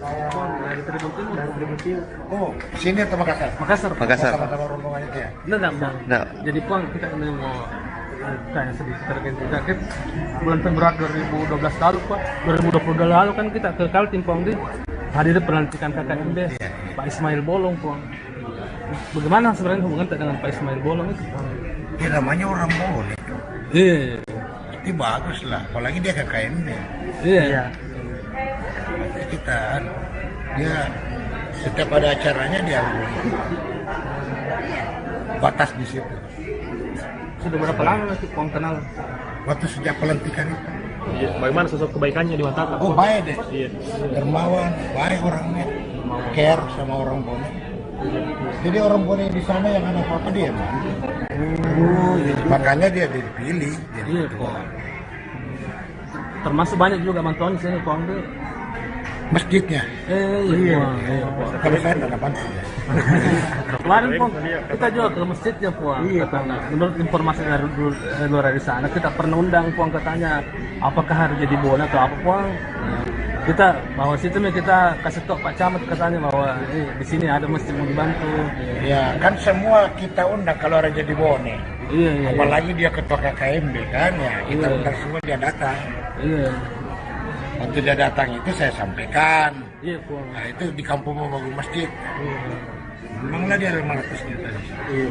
Dari Tribun Timur. Oh, sini atau Makassar? Makassar. Sama-sama rombongan itu ya? Nah. Jadi Puang, kita mau tanya sedikit terkait kita. Bulan Februari 2012 lalu, Pak. 2020 lalu kan kita ke Kaltim, Puang, di hadir pelantikan KKMB Pak Ismail Bolong, Puang. Bagaimana sebenarnya hubungan dengan Pak Ismail Bolong itu, Puang? Ya namanya orang boleh. Iya. Itu bagus lah, apalagi dia KKMB. Iya. Kita dia setiap ada acaranya dia batas di situ. Sudah berapa lama sih Puang kenal? Waktu sejak pelantikan itu. Iya. Bagaimana sosok kebaikannya di Watata? Oh baik deh, Iya. dermawan, baik orangnya, care sama orang Bone. Jadi orang Bone di sana yang ada apa-apa dia. Makanya dia dipilih. Iya, Puang. Termasuk banyak juga bantuan di sini, Puang, tuh. Masjidnya. Iya. Kalau saya tidak bantu ya. Kemarin Puang, kita juga ke masjidnya, Puang. Katanya, menurut informasi dari luar dari sana, kita pernah undang, Puang, katanya apakah harus jadi bola atau apa, Puang. Kita bahwa situ kita kasih tahu Pak Camat katanya bahwa di sini ada masjid mau dibantu. Ya kan semua kita undang kalau ada jadi Bone. Iya. Apalagi dia ketua KKMB kan ya, kita undang semua dia datang. Iya. Waktu dia datang itu saya sampaikan. Iya, Puang. Nah itu di kampung mau bangun masjid. Memanglah dia 500 juta. Iya.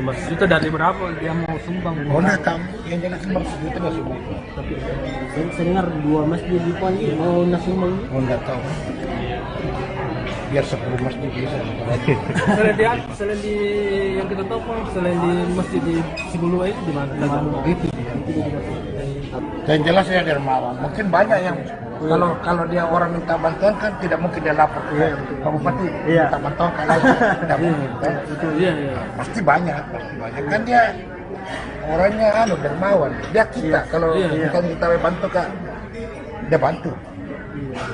500 juta dari berapa dia mau sumbang? Oh enggak tahu, yang jelas 500 juta dia sumbang. Tapi saya dengar 2 masjid di Puan mau nasumbang. Oh enggak tahu. Biar 10 masjid bisa. Selain di yang kita tahu, Puang, selain di masjid di Sibulua itu di mana? Itu dia. Yang jelas ya dermawan. Mungkin banyak yang kalau dia orang minta bantuan kan tidak mungkin dia lapor ke Pak Bupati minta bantuan kan tidak mungkin kan? Iya. Pasti banyak kan dia orangnya dermawan. Dia kita kalau kita bantu kan dia bantu.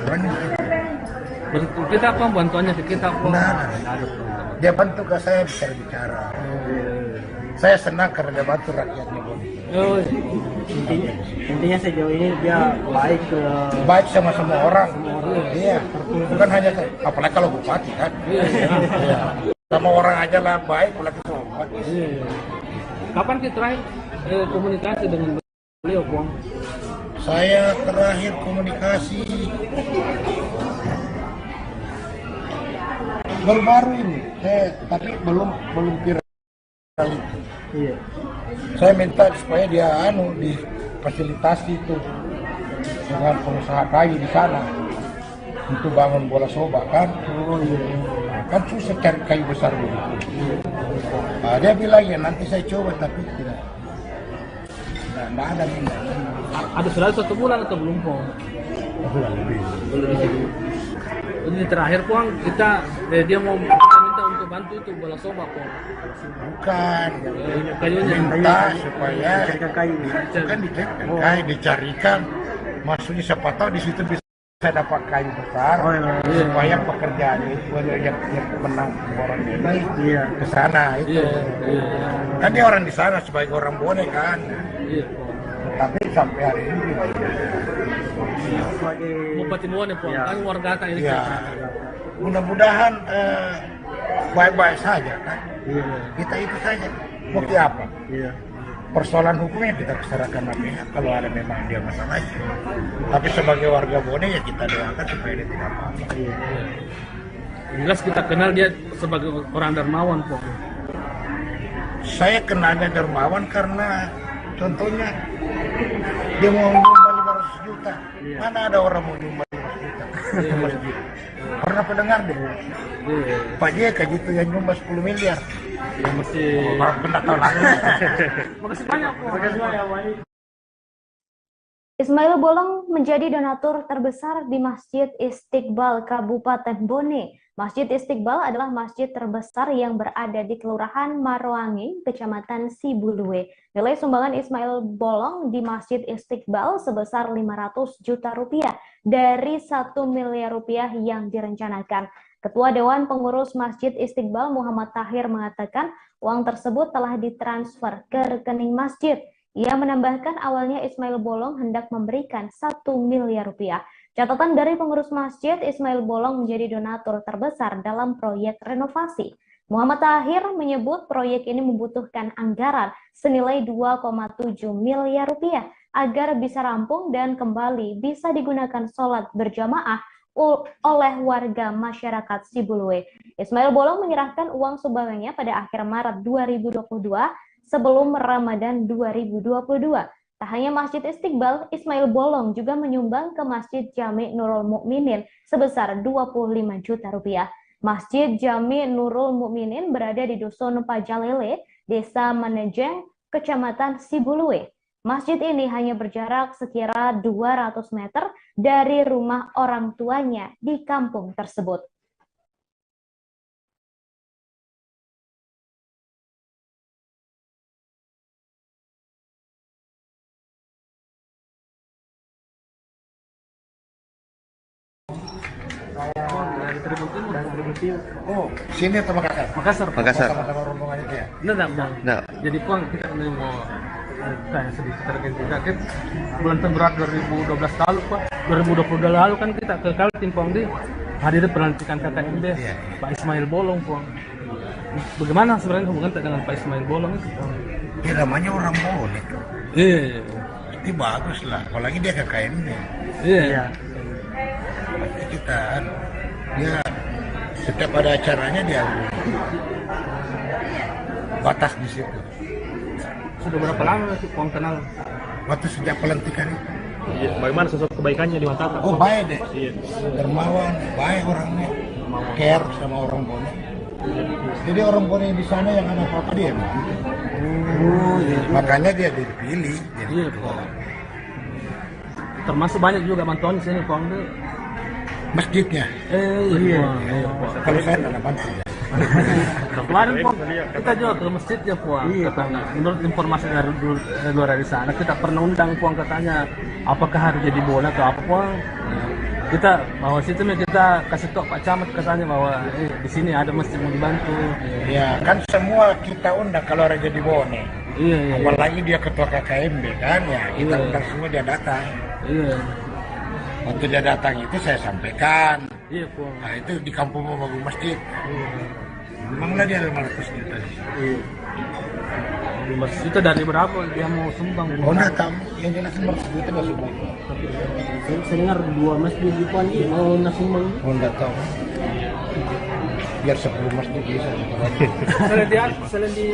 Orangnya Begitu kita apa bantuannya ke kita, Puang? Nah, dia bantu ke saya bicara. Saya senang karena dia bantu rakyatnya. Oh, Intinya sejauh ini dia baik sama semua orang. Iya. Bukan hanya apalagi kalau bupati kan. Iya. Sama orang aja lah baik, apalagi sama bupati. Kapan kita terakhir komunikasi dengan beliau, Puang? Saya terakhir komunikasi Baru-baru ini, tapi belum viral itu. Iya. Saya minta supaya dia difasilitasi itu dengan pengusaha kayu di sana untuk bangun bola soba kan. Oh iya. Kan susah cari kayu besar begitu. Nah, dia bilang ya nanti saya coba tapi tidak ada minat. Ada sudah 1 bulan atau belum Pong? Bulan lebih. Ini terakhir Pong kita dia mau kita minta untuk bantu itu bola soba Pong. Bukan. Kayunya Minta supaya Carikan kayu. kan dicarikan kayu, dicarikan. Maksudnya siapa tahu di situ bisa dapat kayu besar supaya pekerjaan itu yang menang orang ini ke sana itu. Kan dia orang di sana sebagai orang Bone kan. Tapi sampai hari ini Bupati Bone Pong, kan warga kan ini. ya mudah-mudahan baik-baik saja kan. Kita itu saja. Mau apa? Persoalan hukumnya kita serahkan pihak kalau ada memang dia masalahnya. Tapi sebagai warga Bone ya kita doakan supaya dia tidak apa-apa. Jelas kita kenal dia sebagai orang dermawan Pong. Saya kenalnya dermawan karena contohnya dia mau nyumbang 500 juta. Mana ada orang mau nyumbang 500 juta ke masjid? Pernah pendengar deh? Pak JK gitu yang nyumbang 10 miliar. Ya masih. Orang pernah tahu lagi. Makasih banyak Pong. Makasih banyak. Ismail Bolong menjadi donatur terbesar di Masjid Istiqbal Kabupaten Bone. Masjid Istiqbal adalah masjid terbesar yang berada di Kelurahan Maroanging, Kecamatan Sibuluwe. Nilai sumbangan Ismail Bolong di Masjid Istiqbal sebesar 500 juta rupiah dari 1 miliar rupiah yang direncanakan. Ketua Dewan Pengurus Masjid Istiqbal Muhammad Tahir mengatakan uang tersebut telah ditransfer ke rekening masjid. Ia menambahkan awalnya Ismail Bolong hendak memberikan 1 miliar rupiah. Catatan dari pengurus masjid, Ismail Bolong menjadi donatur terbesar dalam proyek renovasi. Muhammad Tahir menyebut proyek ini membutuhkan anggaran senilai 2,7 miliar rupiah agar bisa rampung dan kembali bisa digunakan sholat berjamaah oleh warga masyarakat Sibuluwe. Ismail Bolong menyerahkan uang sumbangannya pada akhir Maret 2022 sebelum Ramadan 2022. Tak hanya Masjid Istiqbal, Ismail Bolong juga menyumbang ke Masjid Jami Nurul Mukminin sebesar 25 juta rupiah. Masjid Jami Nurul Mukminin berada di Dusun Pajalele, Desa Manejeng, Kecamatan Sibuluwe. Masjid ini hanya berjarak sekira 200 meter dari rumah orang tuanya di kampung tersebut. Oh, sini atau Makassar? Makassar. Sama-sama rombongan itu ya? Nah. Jadi Pong kita ini mau tanya sedikit terkait kita kan bulan Februari 2012 lalu Pak, 2022 lalu kan kita ke Kaltim Pong di hadir pelantikan KKMB Pak Ismail Bolong Pong. Bagaimana sebenarnya hubungan dengan Pak Ismail Bolong itu Pong? Ya namanya orang Bone. Iya. Itu bagus lah, apalagi dia KKMB. Iya. Kita dia setiap ada acaranya dia batas di situ. Sudah berapa lama sih Pong kenal? Waktu sejak pelantikan itu. Iya. Bagaimana sosok kebaikannya di mata Pak? Oh baik deh, Iya. dermawan, baik orangnya, care sama orang Bone. Jadi orang Bone di sana yang ada apa-apa dia. Makanya dia dipilih. Jadi Iya Pong. Termasuk banyak juga bantuan di sini Pong. masjidnya. Iya Pong. Kalau saya tidak bantu. Kemarin Pong, kita juga ke masjidnya Puang. Katanya, menurut informasi dari luar dari sana, kita pernah undang Puang katanya, apakah harus jadi bola atau apa Puang? Kita bahwa situ kita kasih tahu Pak Camat katanya bahwa di sini ada masjid mau dibantu. Ya kan semua kita undang kalau orang jadi Bone. Iya. Apalagi dia ketua KKMB kan ya, kita undang semua dia datang. Iya. Waktu dia datang itu saya sampaikan. Iya Puang. Nah itu di kampung mau bangun masjid. Memanglah dia 500 juta. Masjid itu dari berapa dia mau sumbang? Oh enggak tahu, yang jelas 500 juta nggak semua. Saya dengar 2 masjid di Puan mau nasumbang. Oh enggak tahu. biar 10 masjid bisa. Selain di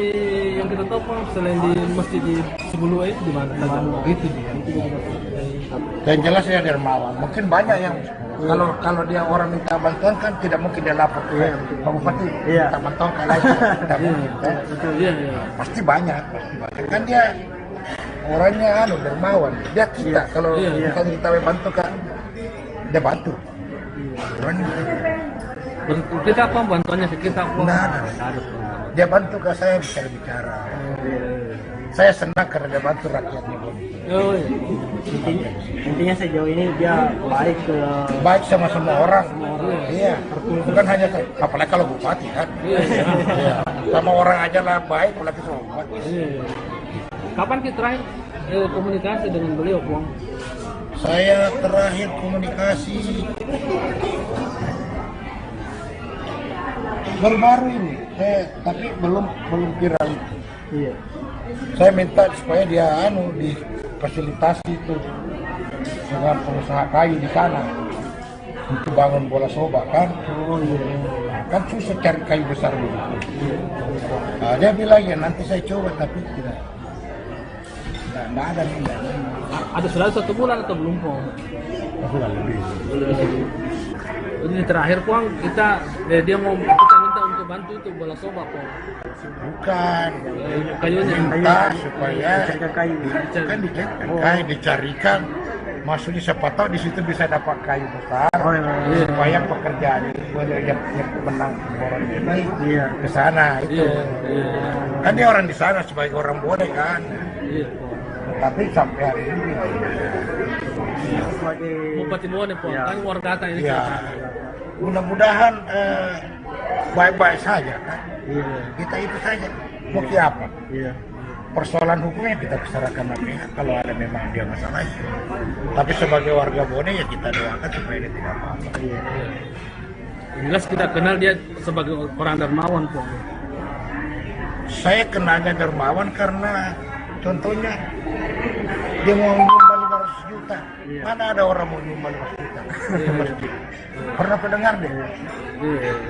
yang kita tahu Pak, selain di masjid di Sebulu itu di mana? Itu dia. Yang jelas ya dermawan. Mungkin banyak yang kalau dia orang minta bantuan kan tidak mungkin dia lapor ke Pak Bupati minta bantuan ke lain. Tidak mungkin. Kan? Iya. Pasti banyak. Kan dia orangnya dermawan. Dia kita kalau misalnya kita bantu kan dia bantu. Orangnya Kita apa bantuannya sih? Kita apa? Nggak ada. Dia bantu ke saya bisa bicara. Saya senang karena dia bantu rakyatnya. Oh iya. Intinya sejauh ini dia Baik sama semua orang. Iya. Bukan hanya apalagi kalau bupati kan. Iya. Sama orang aja lah baik, apalagi sama bupati. Kapan kita terakhir komunikasi dengan beliau, Bang? Saya terakhir komunikasi baru-baru ini, tapi belum viral itu. Iya. Saya minta supaya dia difasilitasi itu dengan pengusaha kayu di sana untuk bangun bola soba kan. Kan susah cari kayu besar begitu. Nah, dia bilang ya nanti saya coba tapi tidak ada nih. Ada selalu 1 bulan atau belum, Pong? Sudah lebih. Ini terakhir, Pong, kita dia mau kita minta untuk bantu itu bola soba, Pong. Bukan. Kayunya Minta supaya kayu dicarikan. Maksudnya siapa tahu di situ bisa dapat kayu besar. Supaya pekerjaan yang menang orang ini ke sana itu. Kan dia orang di sana sebagai orang boleh kan. Tapi sampai hari ini Bupati Bone, Pong, kan warga ini. Mudah-mudahan baik-baik saja kan. Kita itu saja. Mau apa? Persoalan hukumnya kita serahkan pihak kalau ada memang dia masalah. Tapi sebagai warga Bone ya kita doakan supaya dia tidak apa-apa. Jelas kita kenal dia sebagai orang dermawan, Pong. Saya kenalnya dermawan karena contohnya dia mau nyumbang 500 juta. Mana ada orang mau nyumbang 500 juta? Pernah pendengar deh?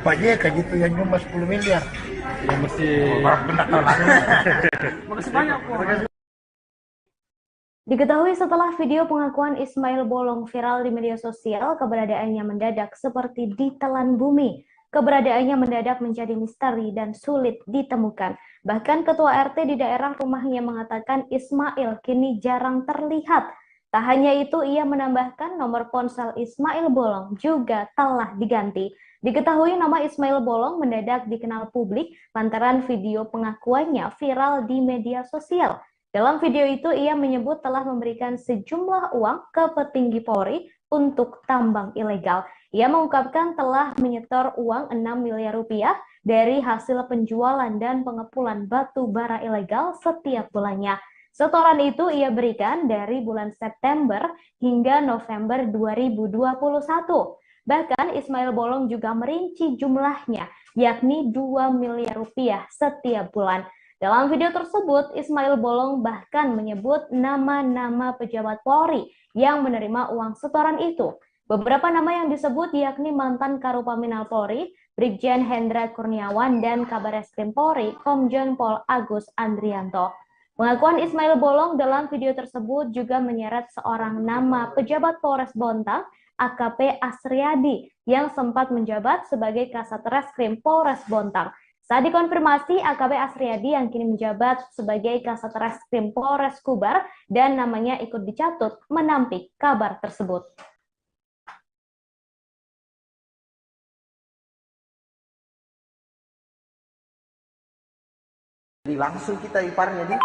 Pak JK gitu yang nyumbang 10 miliar. Ya mesti Orang benar tahu lah. Makasih banyak, Pong. Diketahui setelah video pengakuan Ismail Bolong viral di media sosial, keberadaannya mendadak seperti ditelan bumi. Keberadaannya mendadak menjadi misteri dan sulit ditemukan. Bahkan ketua RT di daerah rumahnya mengatakan Ismail kini jarang terlihat. Tak hanya itu, ia menambahkan nomor ponsel Ismail Bolong juga telah diganti. Diketahui nama Ismail Bolong mendadak dikenal publik lantaran video pengakuannya viral di media sosial. Dalam video itu, ia menyebut telah memberikan sejumlah uang ke petinggi Polri untuk tambang ilegal. Ia mengungkapkan telah menyetor uang 6 miliar rupiah dari hasil penjualan dan pengepulan batu bara ilegal setiap bulannya. Setoran itu ia berikan dari bulan September hingga November 2021. Bahkan Ismail Bolong juga merinci jumlahnya, yakni 2 miliar rupiah setiap bulan. Dalam video tersebut, Ismail Bolong bahkan menyebut nama-nama pejabat Polri yang menerima uang setoran itu. Beberapa nama yang disebut yakni mantan Karopaminal Polri, Brigjen Hendra Kurniawan, dan Kabareskrim Polri, Komjen Pol Agus Andrianto. Pengakuan Ismail Bolong dalam video tersebut juga menyeret seorang nama pejabat Polres Bontang, AKP Asriadi, yang sempat menjabat sebagai Kasat Reskrim Polres Bontang. Saat dikonfirmasi, AKP Asriadi yang kini menjabat sebagai Kasat Reskrim Polres Kubar dan namanya ikut dicatut menampik kabar tersebut. Jadi langsung kita iparnya di